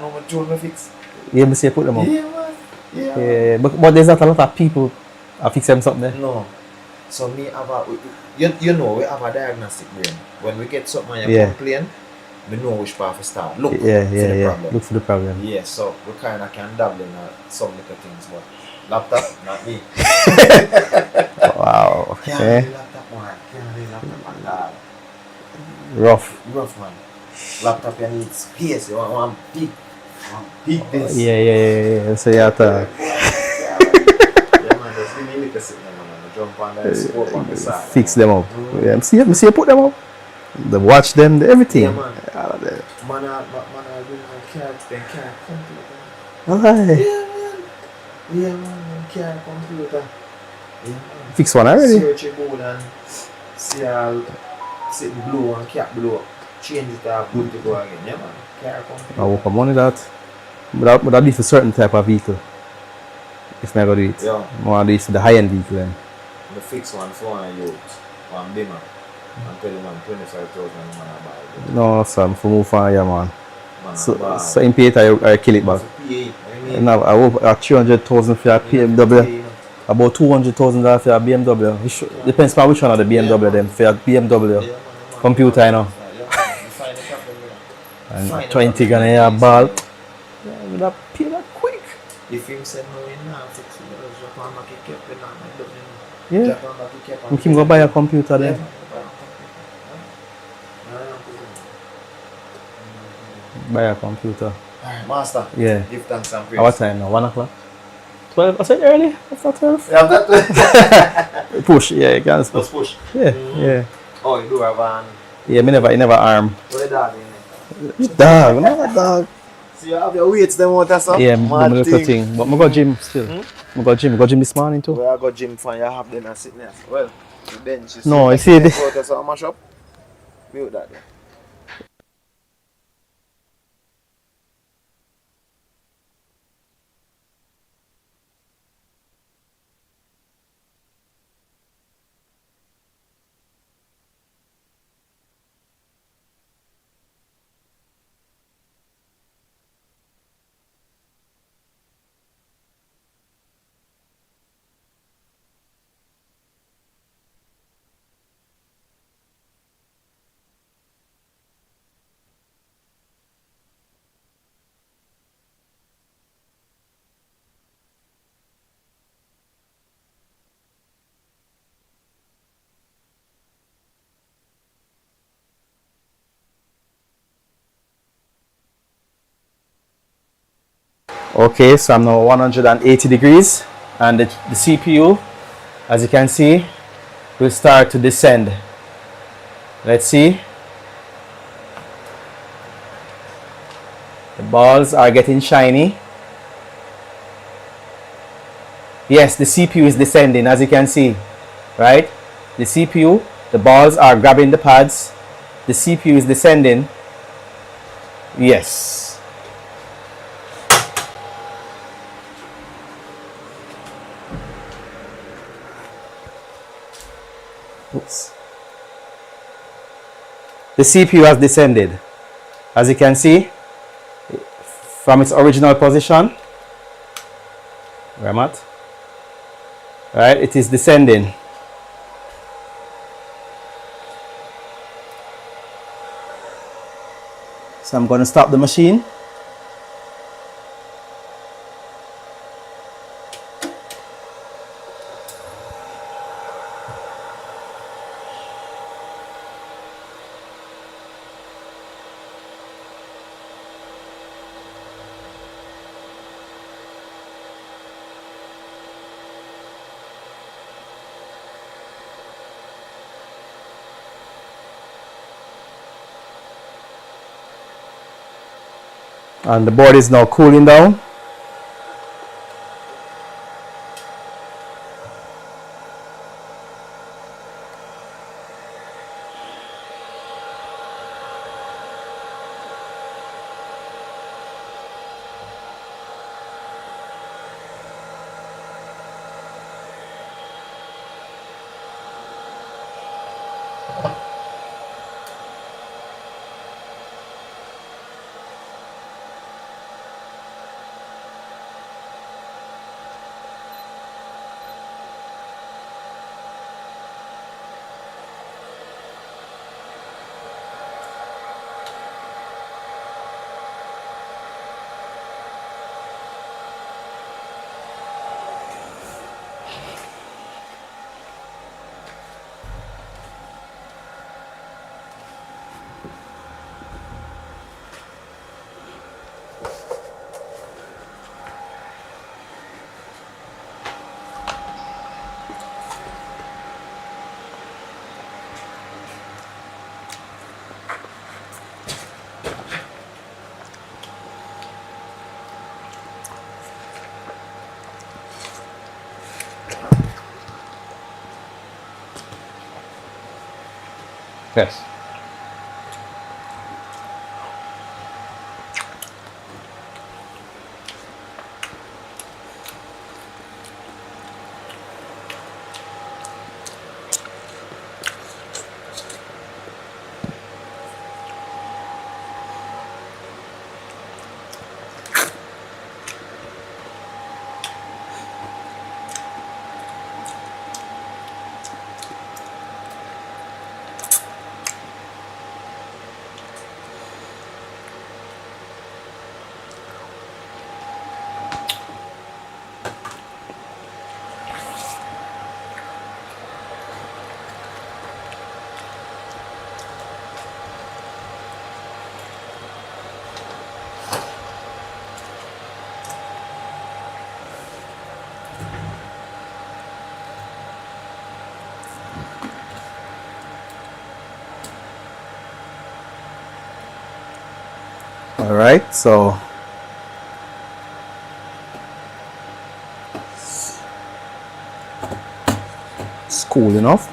no more drone we fix. Yeah, me see you put them up. Yeah, man. Yeah. Yeah, but there's not a lot of people fix them something there. No. So me have a, you know, we have a diagnostic brain. When we get something and you Yeah. complain, we know which path to start. Look Yeah, for the problem. Look for the problem. Yeah, so we kind of can dabble in some little things, but laptop, not me. Wow. Can't Okay. do laptop, man. Can't do laptop, man. Rough. Man. Laptop, you need space. You want one big this. Yeah. So you have to Yeah, man. Just give me a little sit there, man. Jump on that scope on the side. fix them up. Yeah, me see you put them up. The watch them, the everything. Yeah, man. All of that. Man, I bring my cat, then cat computer. Alright. Yeah, man, cat computer. Yeah, man. Fix one already. Search your board and see all sitting blue and cat blue. Change it up, good to go again. Yeah, man. Cat computer. I work for money that. But that is a certain type of vehicle. If I go do it. Yeah. I want to do it for the high end vehicle then. The fix one for one youth, one dimmer. I'm telling man 25,000 man I buy it. No, son, for move on, yeah, man. Man, So in P8 I kill it back. For P8, I mean, And I hope 300,000 for a BMW. About 200,000 for a BMW. Depends on which one of the BMW then. For a BMW computer, you know. And 20 gonna have a ball. Yeah, we have pay that quick. if him say no in now, fix it. Just one back keep it on. Yeah. Just one back keep on. We can go buy a computer then. Buy a computer. Alright, master. Yeah. Give thanks and praise. At what time now? 1 o'clock? 12? I said early? After 12? Yeah, that Push, yeah, you can Let's push. Yeah. Oh, you do have an. Yeah, me never arm. What the dog in Dog, no dog. So you have your weights, them out stuff? Yeah, Mad me little thing. But I go gym still. I go gym this morning too. Where I go gym for you have them and sitting there. Well, the bench is. No, you see the- Go to some mash up. Build that there. Okay, so I'm now 180 degrees and the CPU, as you can see, will start to descend. Let's see. The balls are getting shiny. Yes, the CPU is descending, as you can see, right? The CPU, the balls are grabbing the pads. The CPU is descending. Yes. Oops. The CPU has descended. As you can see, from its original position, where I'm at, right, it is descending. So I'm going to stop the machine. And the board is now cooling down. Yes. All right, so it's cool enough.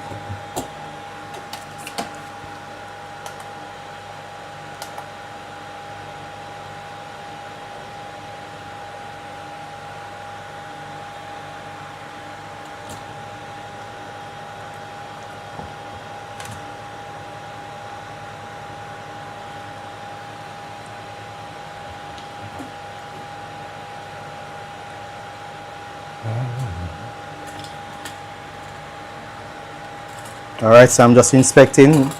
All right, so I'm just inspecting,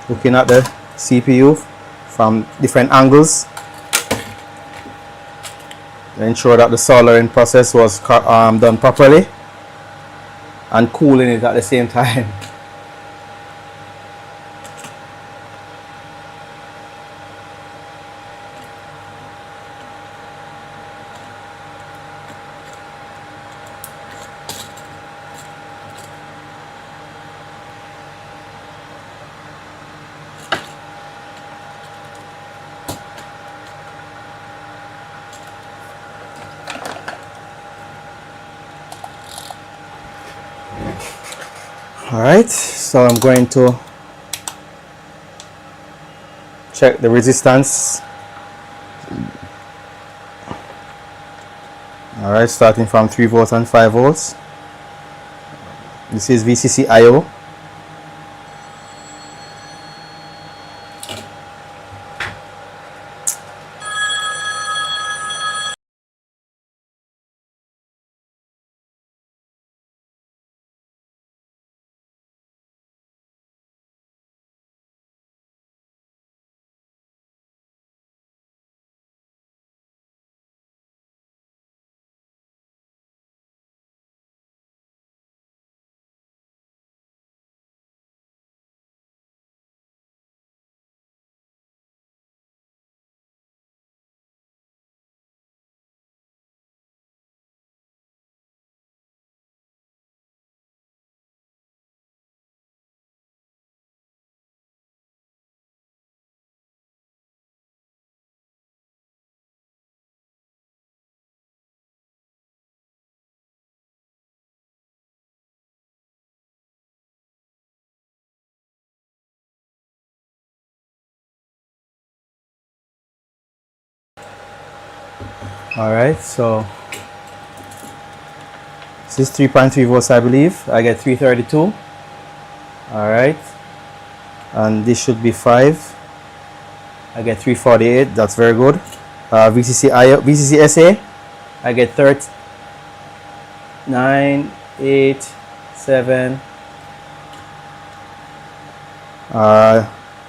looking at the CPU from different angles to ensure that the soldering process was done properly and cooling it at the same time. All right, so I'm going to check the resistance. All right, starting from 3 volts and 5 volts. This is VCC IO. All right, so this is 3.3 volts, I believe. I get 332. All right, and this should be 5. I get 348. That's very good. VCC IO, VCC SA, I get 30, 9, 8, 7.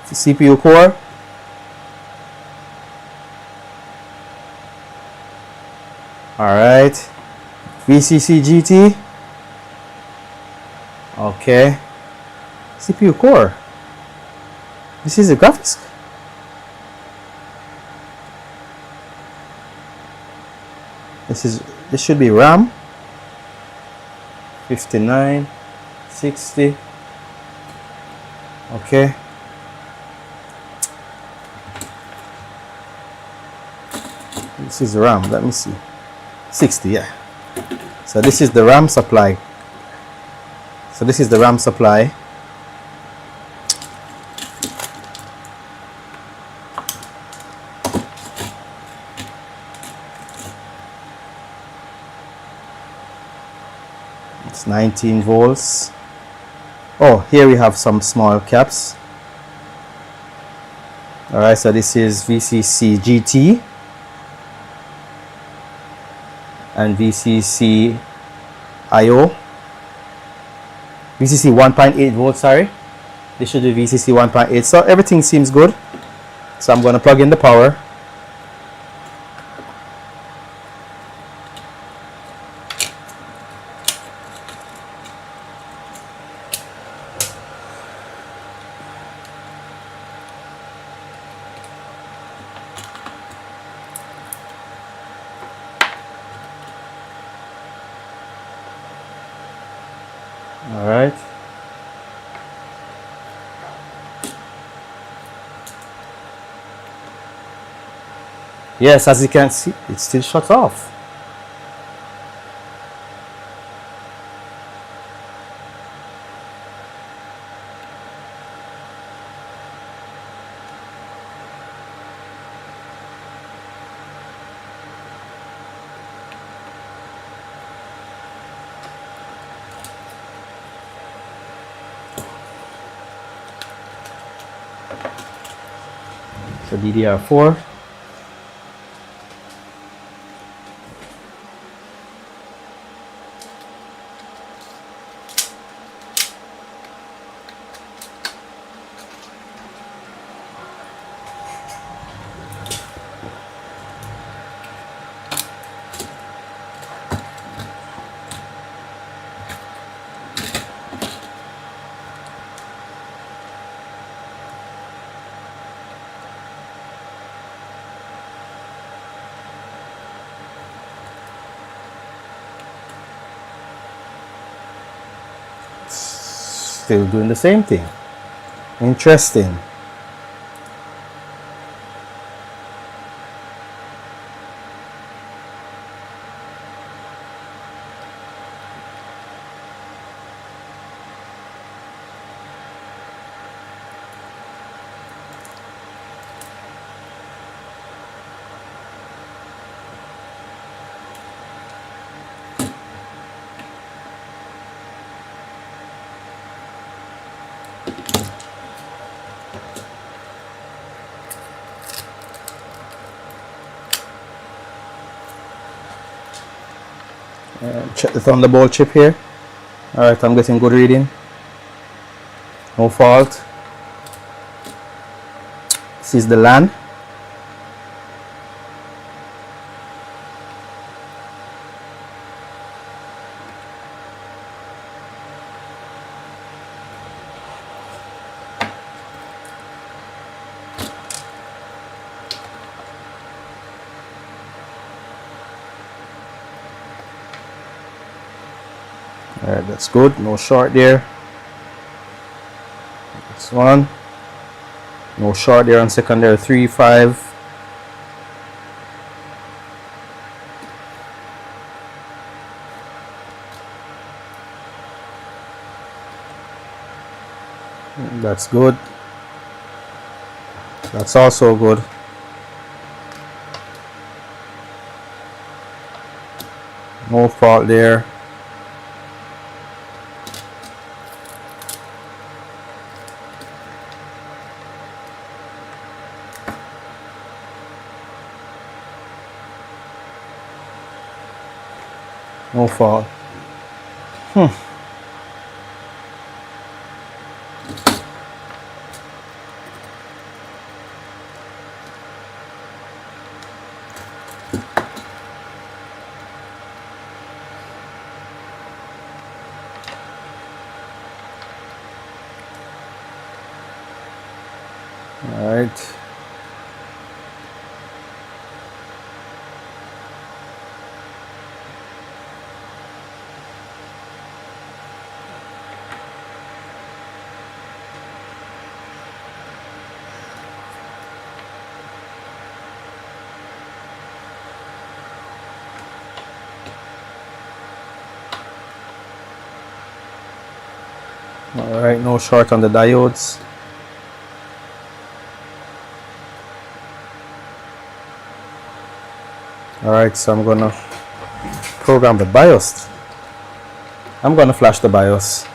CPU core. All right, VCC GT. Okay, CPU core. This is the graphics. This should be RAM. 59, 60. Okay. This is RAM. Let me see. 60, yeah. So this is the RAM supply. It's 19 volts. Oh, here we have some small caps. All right, so this is VCC GT and VCC IO. VCC 1.8 volts, sorry. This should be VCC 1.8. So everything seems good. So I'm going to plug in the power. All right. Yes, as you can see, it still shuts off. So DDR4. Still doing the same thing. Interesting. Check the Thunderbolt chip here. Alright, I'm getting good reading. No fault. This is the LAN. Alright, that's good. No short there. This one. No short there on secondary 3, 5. That's good. That's also good. No fault there. No fault. Alright. Alright, no short on the diodes. Alright, so I'm gonna program the BIOS. I'm gonna flash the BIOS.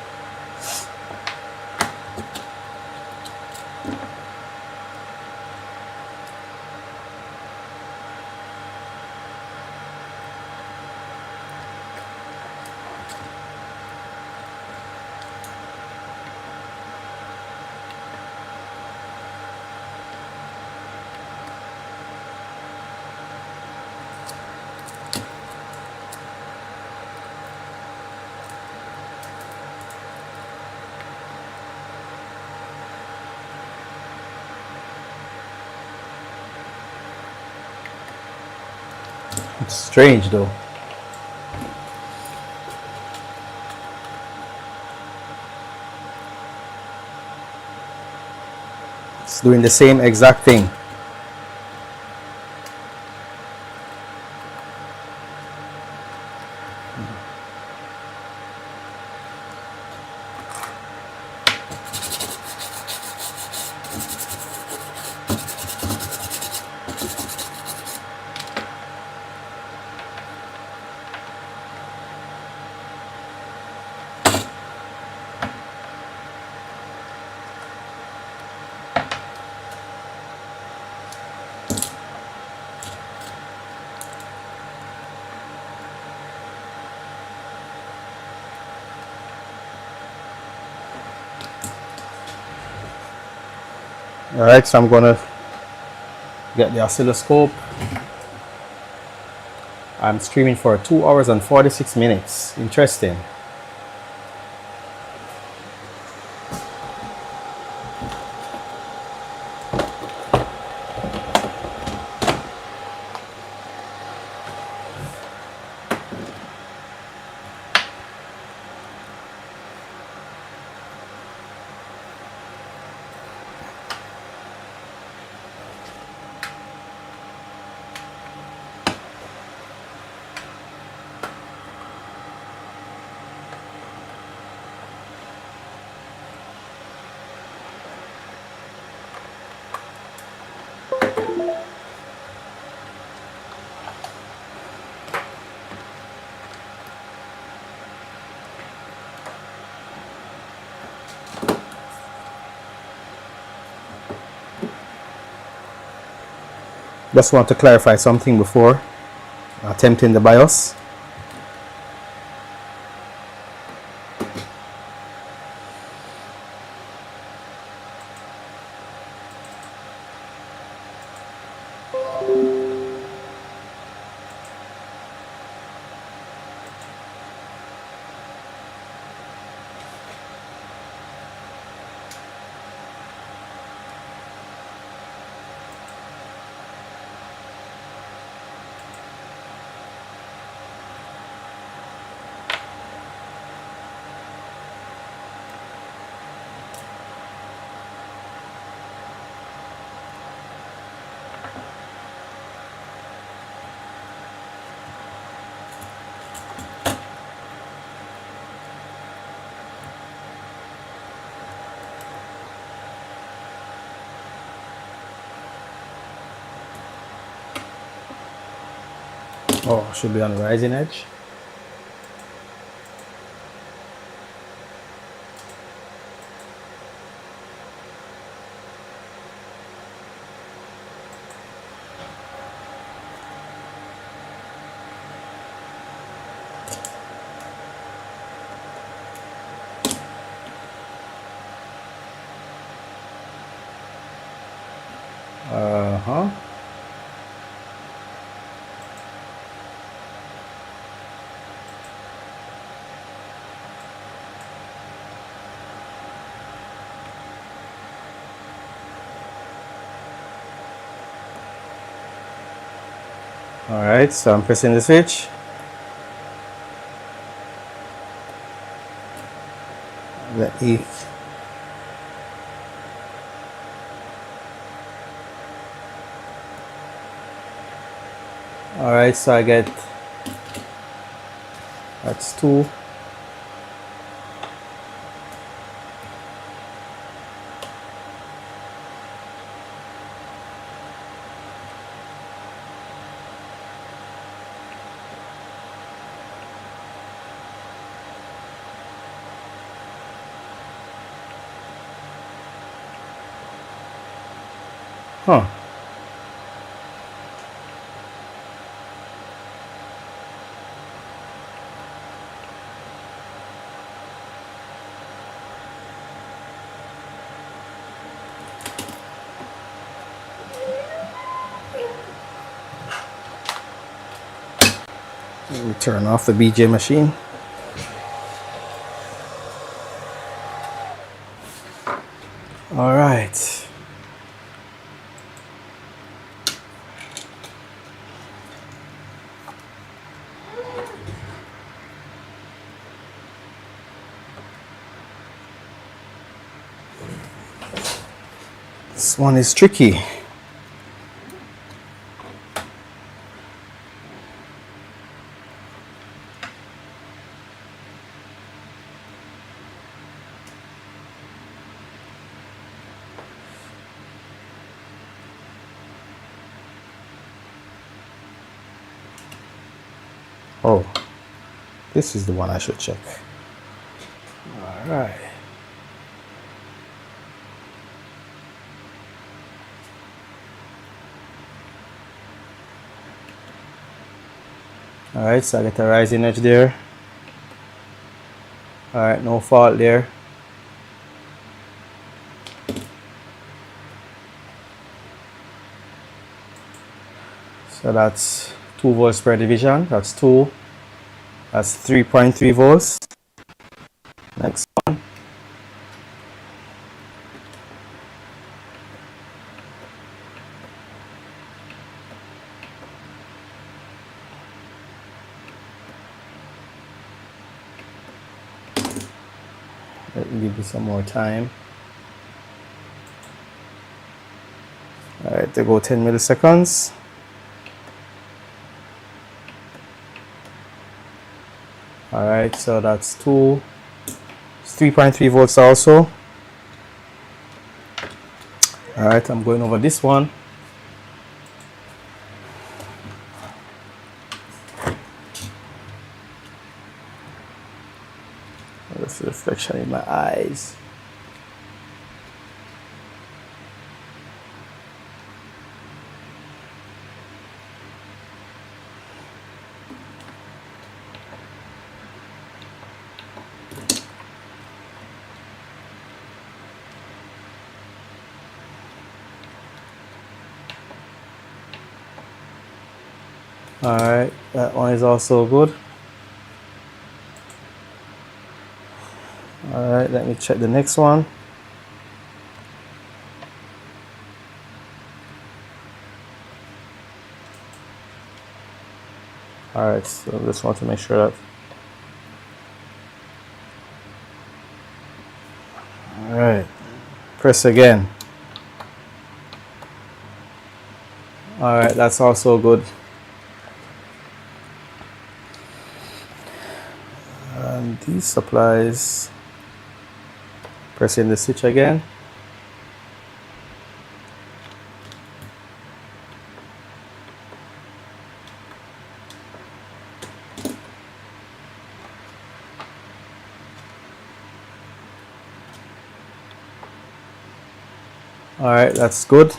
It's strange though. It's doing the same exact thing. Alright, so I'm gonna get the oscilloscope. I'm streaming for 2 hours and 46 minutes. Interesting. Just want to clarify something before attempting the BIOS. Oh, should be on the rising edge. Uh-huh. Alright, so I'm pressing the switch. The E. Alright, so I get, that's 2. Huh. Let me turn off the BJ machine. Alright. This one is tricky. Oh, this is the one I should check. Alright. Alright, so I get a rising edge there. Alright, no fault there. So that's 2 volts per division. That's 2. That's 3.3 volts. Next one. Let me give you some more time. Alright, they go 10 milliseconds. Alright, so that's 2. It's 3.3 volts also. Alright, I'm going over this one. There's a reflection in my eyes. Alright, that one is also good. Alright, let me check the next one. Alright, so I just want to make sure that. Alright, press again. Alright, that's also good. And these supplies, pressing the switch again. All right, that's good.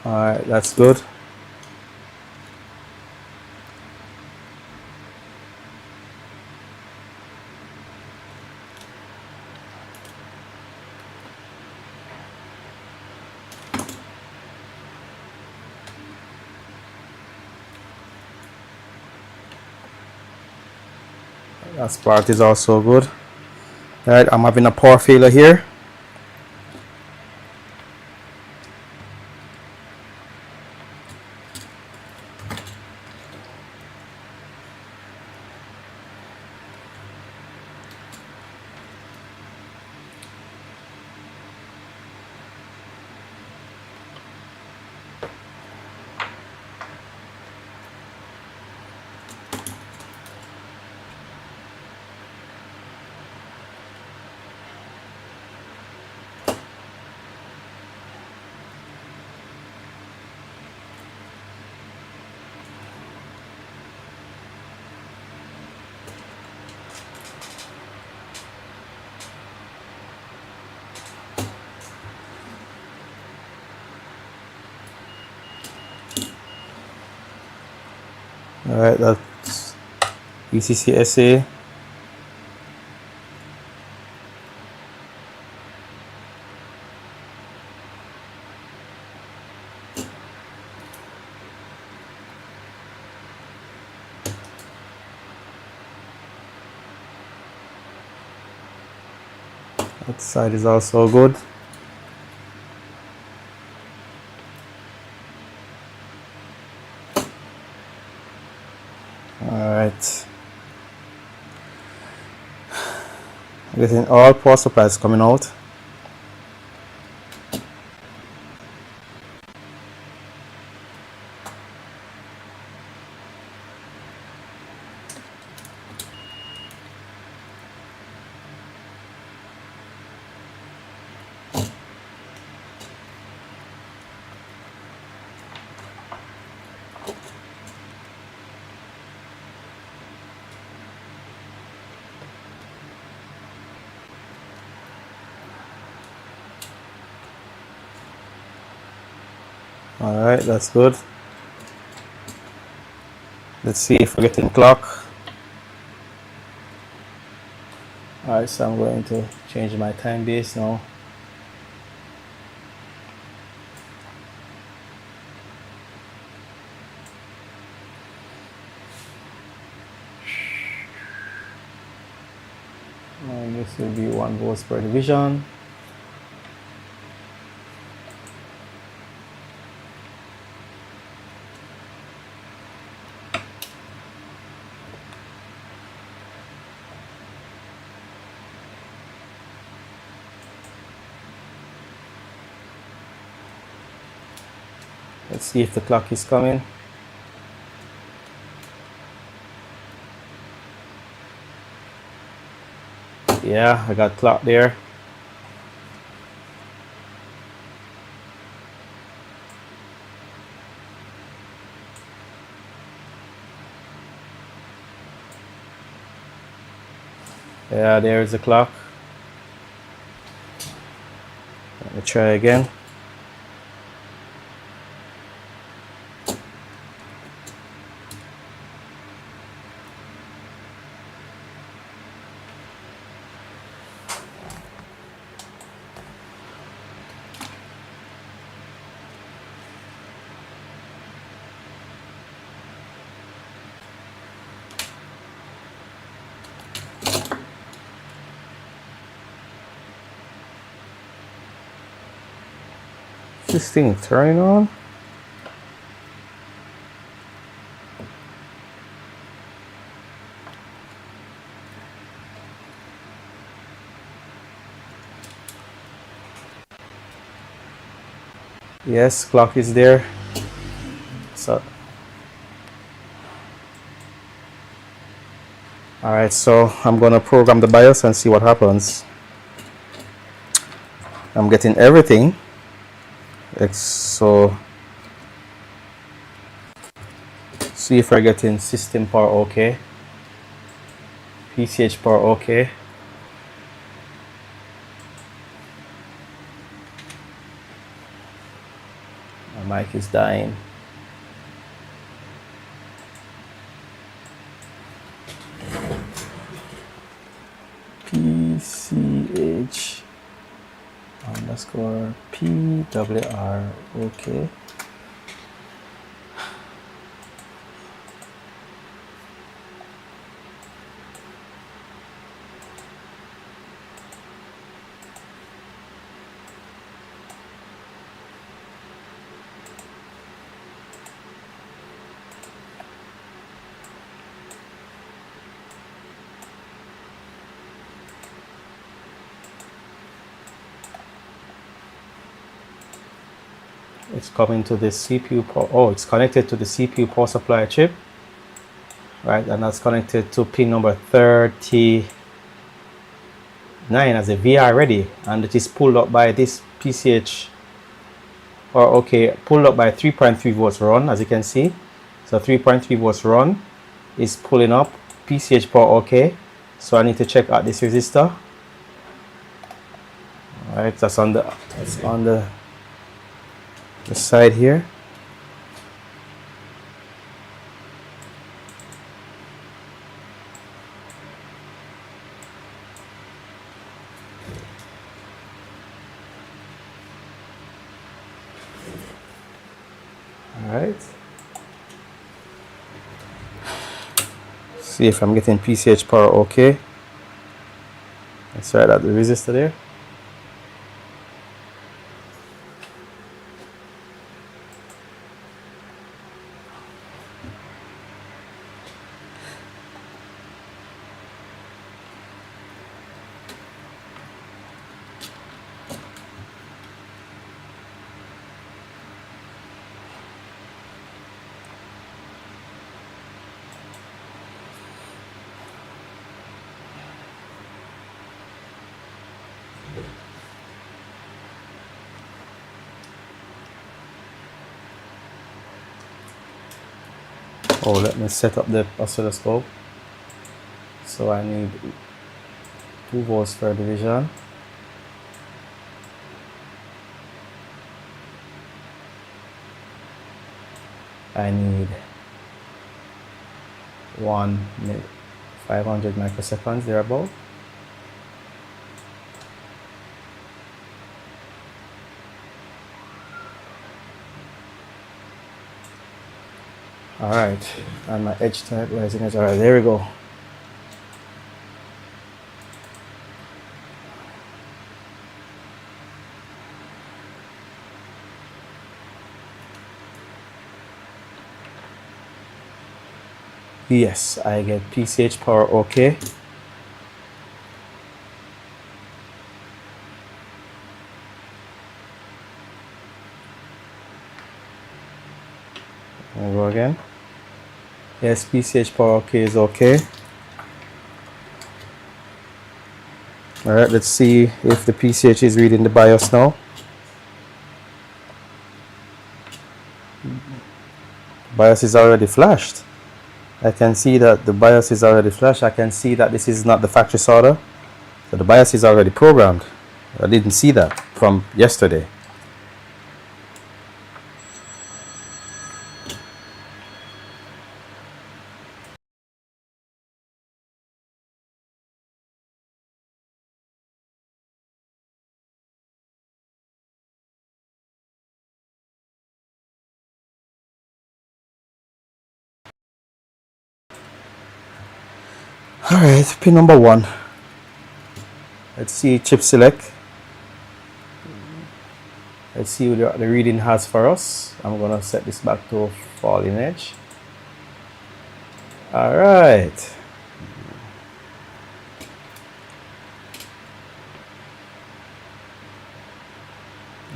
All right, that's good. That part is also good. All right, I'm having a power failure here. All right, that's ECCSA. That side is also good. All right. Getting all power supplies coming out. All right, that's good. Let's see if we're getting clock. All right, so I'm going to change my time base now. And this will be 1 volts per division. Let's see if the clock is coming. Yeah, I got clock there. Yeah, there's the clock. Let me try again. This thing turning on? Yes, clock is there. So alright, so I'm gonna program the BIOS and see what happens. I'm getting everything. So see if we're getting system power okay, PCH power okay. My mic is dying. PCH underscore PWR okay. It's coming to the CPU power. Oh, it's connected to the CPU power supply chip, right? And that's connected to pin number 39 as a VR ready, and it is pulled up by this PCH or okay, pulled up by 3.3 volts run, as you can see. So 3.3 volts run is pulling up PCH power okay. So I need to check out this resistor. All right, that's on the side here. All right. See if I'm getting PCH power okay. Let's try that the resistor there. Oh, let me set up the oscilloscope. So I need 2 volts per division. I need 500 microseconds thereabout. All right, and my edge type rising edge. All right, there we go. Yes, I get PCH power okay. I'll go again. Yes, PCH power okay is okay. All right, let's see if the PCH is reading the BIOS now. BIOS is already flashed. I can see that the BIOS is already flashed. I can see that this is not the factory solder. So the BIOS is already programmed. I didn't see that from yesterday. All right, pin number 1. Let's see chip select. Let's see what the reading has for us. I'm gonna set this back to falling edge. All right.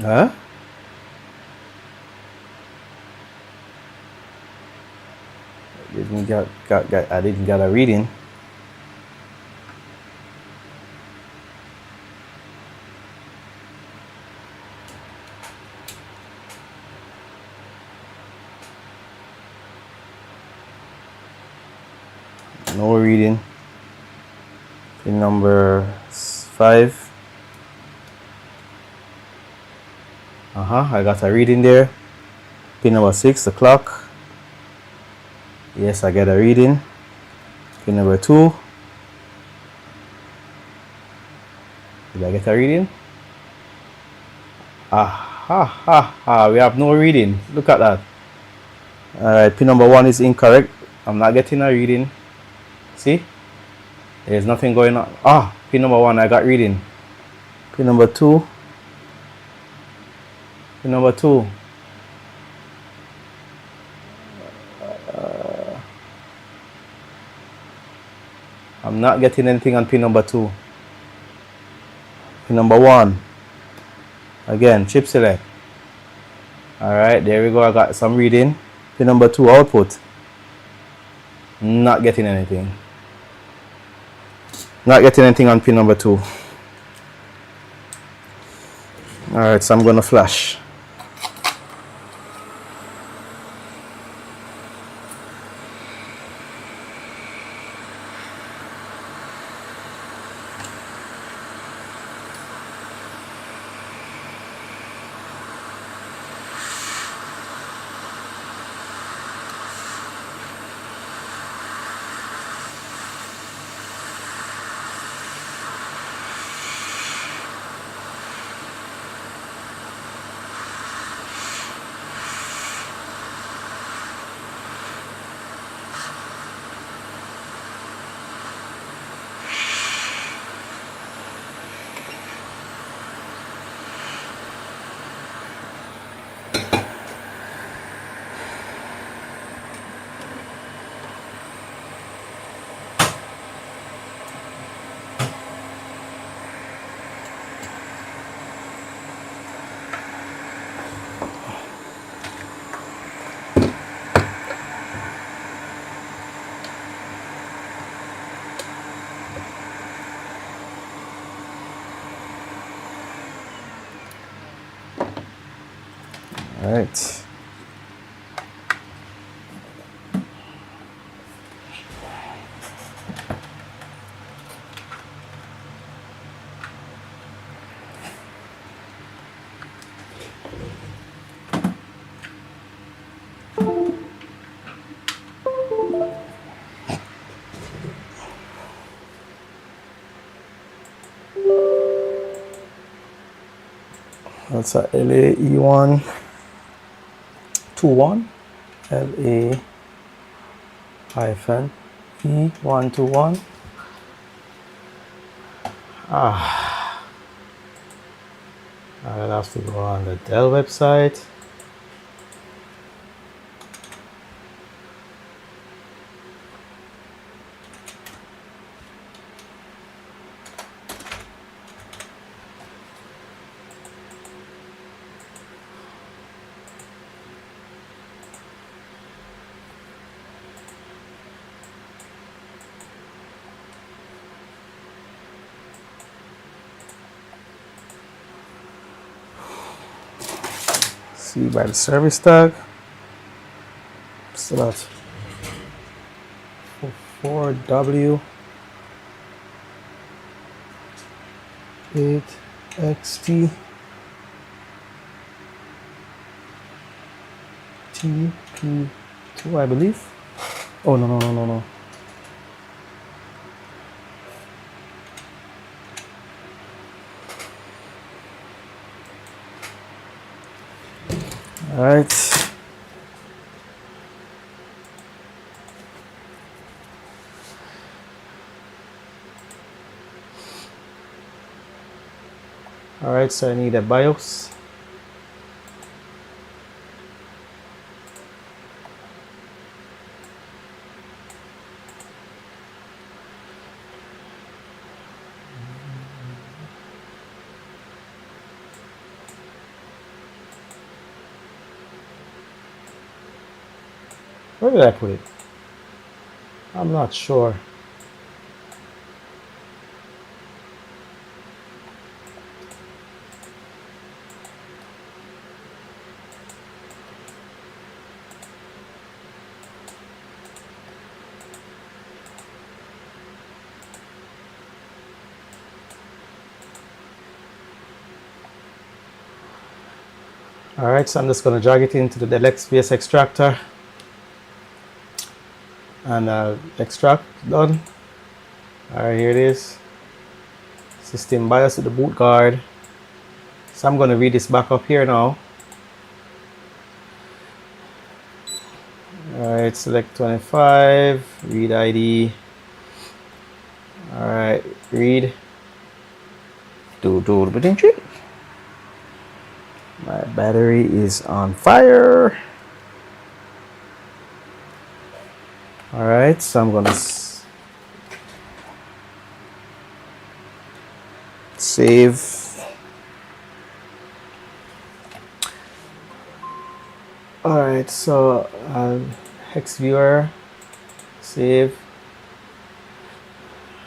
Huh? I didn't get a reading. No reading. Pin number 5. I got a reading there. Pin number 6, the clock. Yes, I get a reading. Pin number 2. Did I get a reading? We have no reading. Look at that. Alright, pin number 1 is incorrect. I'm not getting a reading. See? There's nothing going on. Pin number 1, I got reading. Pin number 2. Pin number 2. I'm not getting anything on pin number 2. Pin number 1. Again, chip select. Alright, there we go. I got some reading. Pin number 2, output. Not getting anything. Not getting anything on pin number 2. Alright, so I'm gonna flash. Alright. That's a LAE1 21 LA hyphen E121. I'll have to go on the Dell website. See by the service tag. So that's 4W 8XT TP2, I believe. Oh, no. All right. All right, so I need a BIOS. Where did I put it? I'm not sure. Alright, so I'm just going to drag it into the Deluxe VS extractor and extract done. Alright, here it is. System BIOS with the boot guard. So I'm going to read this back up here now. Alright, select 25, read ID. Alright, read. My battery is on fire. Alright, so I'm gonna save. Alright, so hex viewer, save.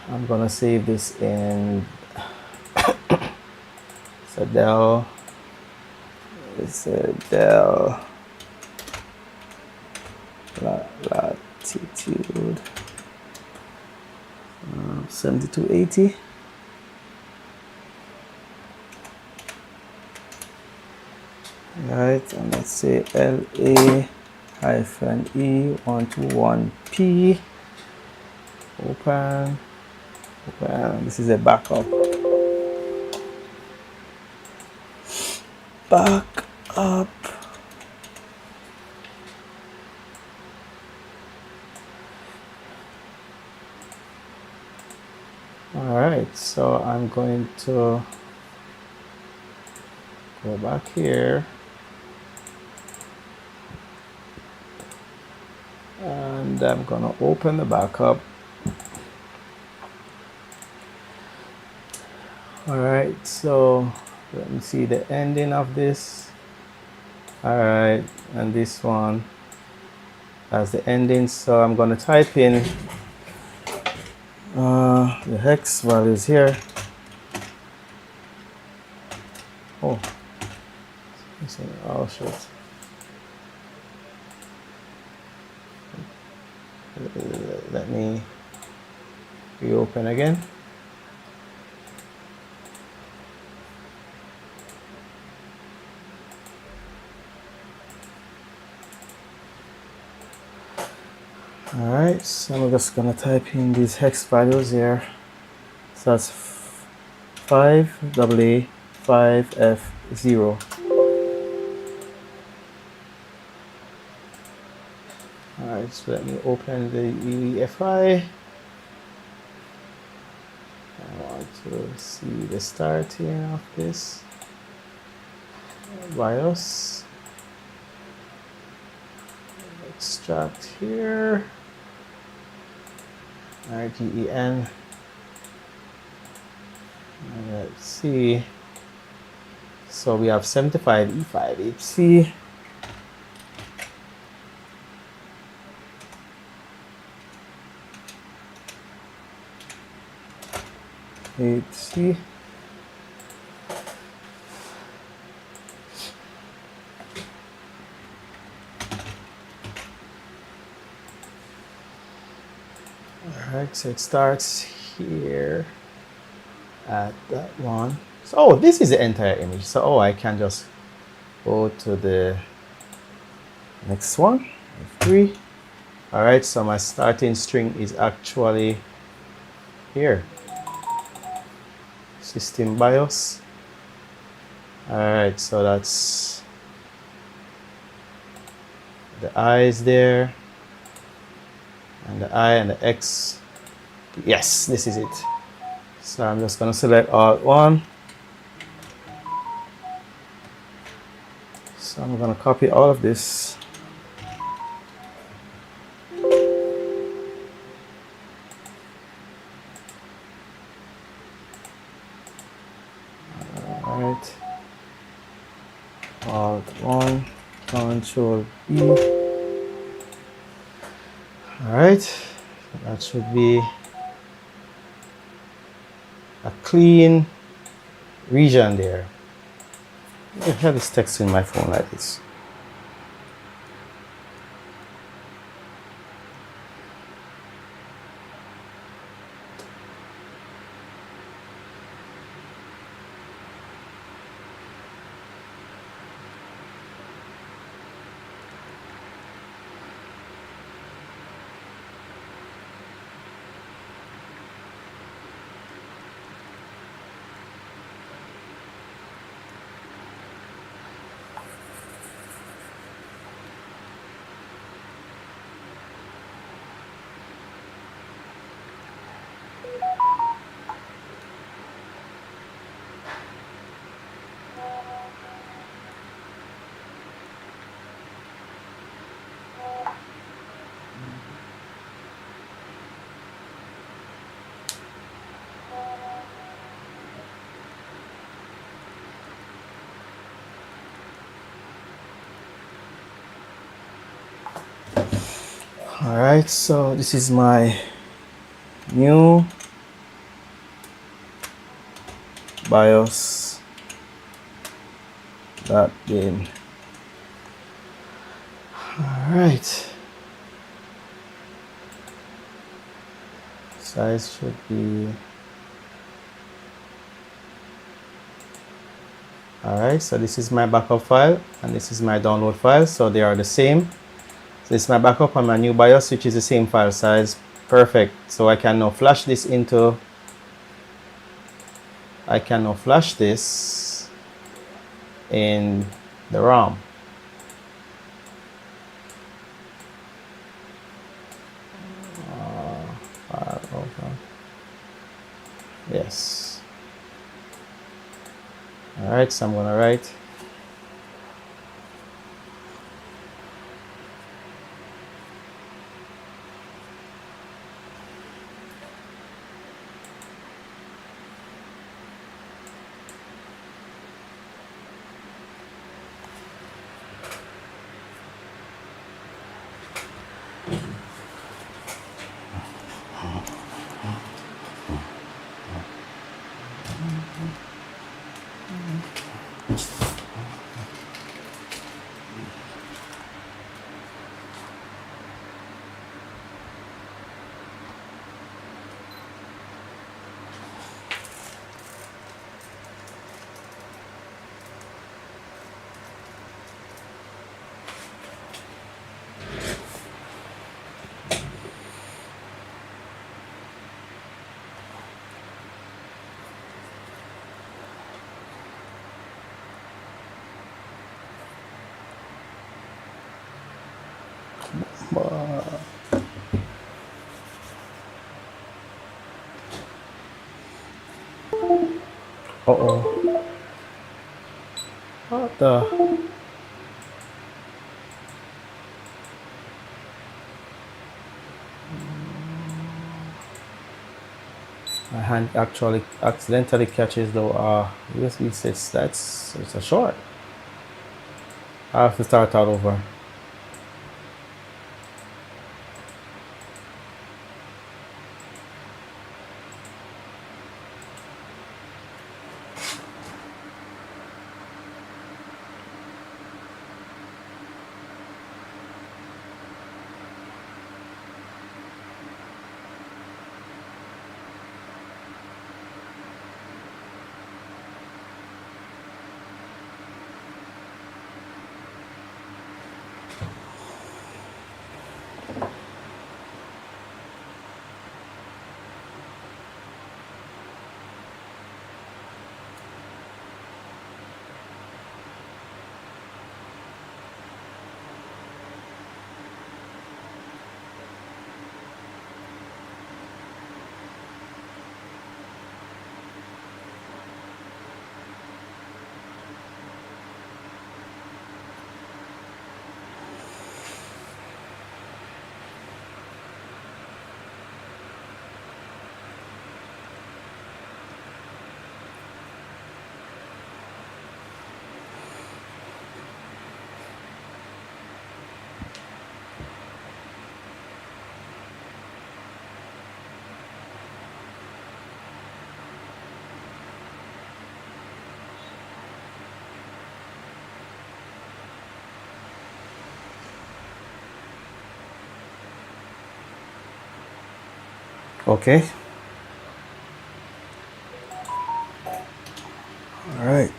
I'm gonna save this in Dell. It's a Dell Latitude 7280. Right, and let's say LA-E121P. Open. This is a backup. Alright, so I'm going to go back here and I'm gonna open the backup. Alright, so let me see the ending of this. Alright, and this one has the ending, so I'm gonna type in the hex values here. Oh shit. Let me reopen again. Alright, so I'm just gonna type in these hex values here. So that's 5AA5F0. Alright, so let me open the EFI. I want to see the starting of this. BIOS. Extract here. RGEN. Let's see. So we have 75E5HC. HC. Alright, so it starts here at that one. So, oh, this is the entire image. So, I can just go to the next one, F3. Alright, so my starting string is actually here. System BIOS. Alright, so that's the I is there, and the I and the X. Yes, this is it. So I'm just going to select Alt 1. So I'm going to copy all of this. Alright. Alt 1, Control E. Alright. That should be a clean region there. What the hell is texting my phone like this? Alright, so this is my new BIOS that bin. Alright, size should be alright. So this is my backup file and this is my download file, so they are the same. So this is my backup and my new BIOS, which is the same file size. Perfect. So I can now flash this into in the RAM. File open. Yes. Alright, so I'm gonna write uh-oh. What the? My hand actually accidentally catches the USB sticks. It's a short. I have to start all over. Okay. All right.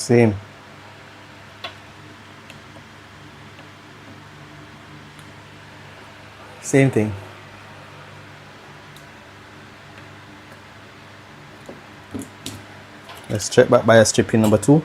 Same. Same thing. Let's check back by a strip pin number 2.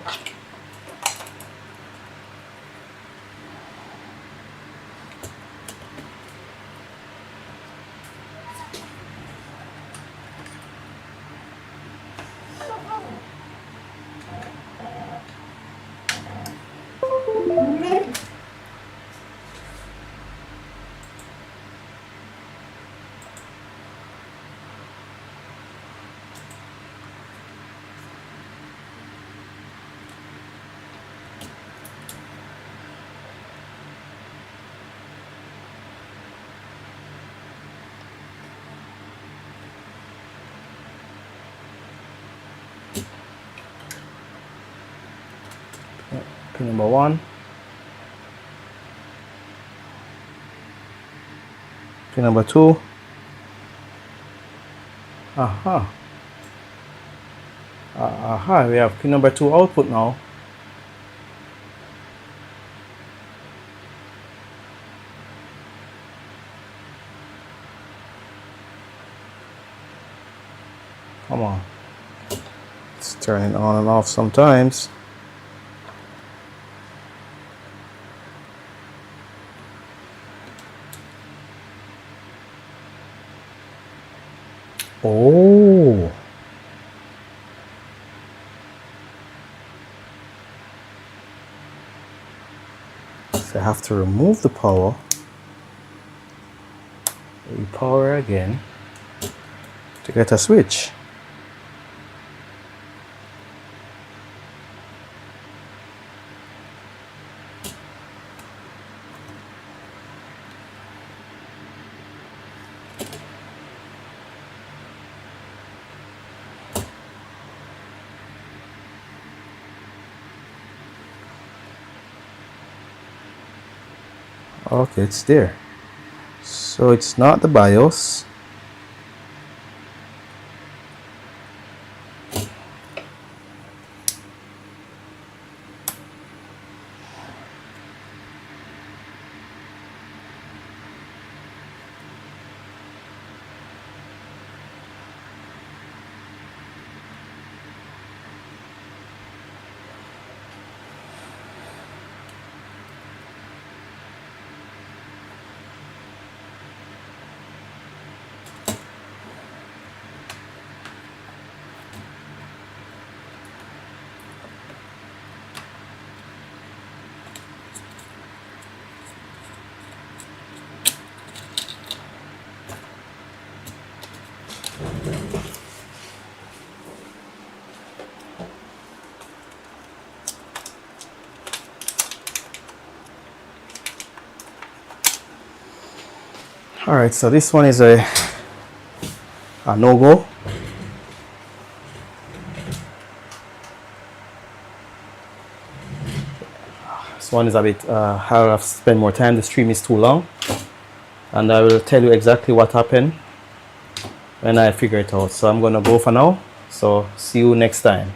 Pin number 1. Pin number 2. Aha. Aha, we have pin number 2 output now. Come on. It's turning on and off sometimes. Oh. So I have to remove the power. Repower again to get a switch. Okay, it's there. So it's not the BIOS. Alright, so this one is a no-go. This one is a bit, I'll have to spend more time. The stream is too long. And I will tell you exactly what happened when I figure it out. So I'm gonna go for now. So see you next time.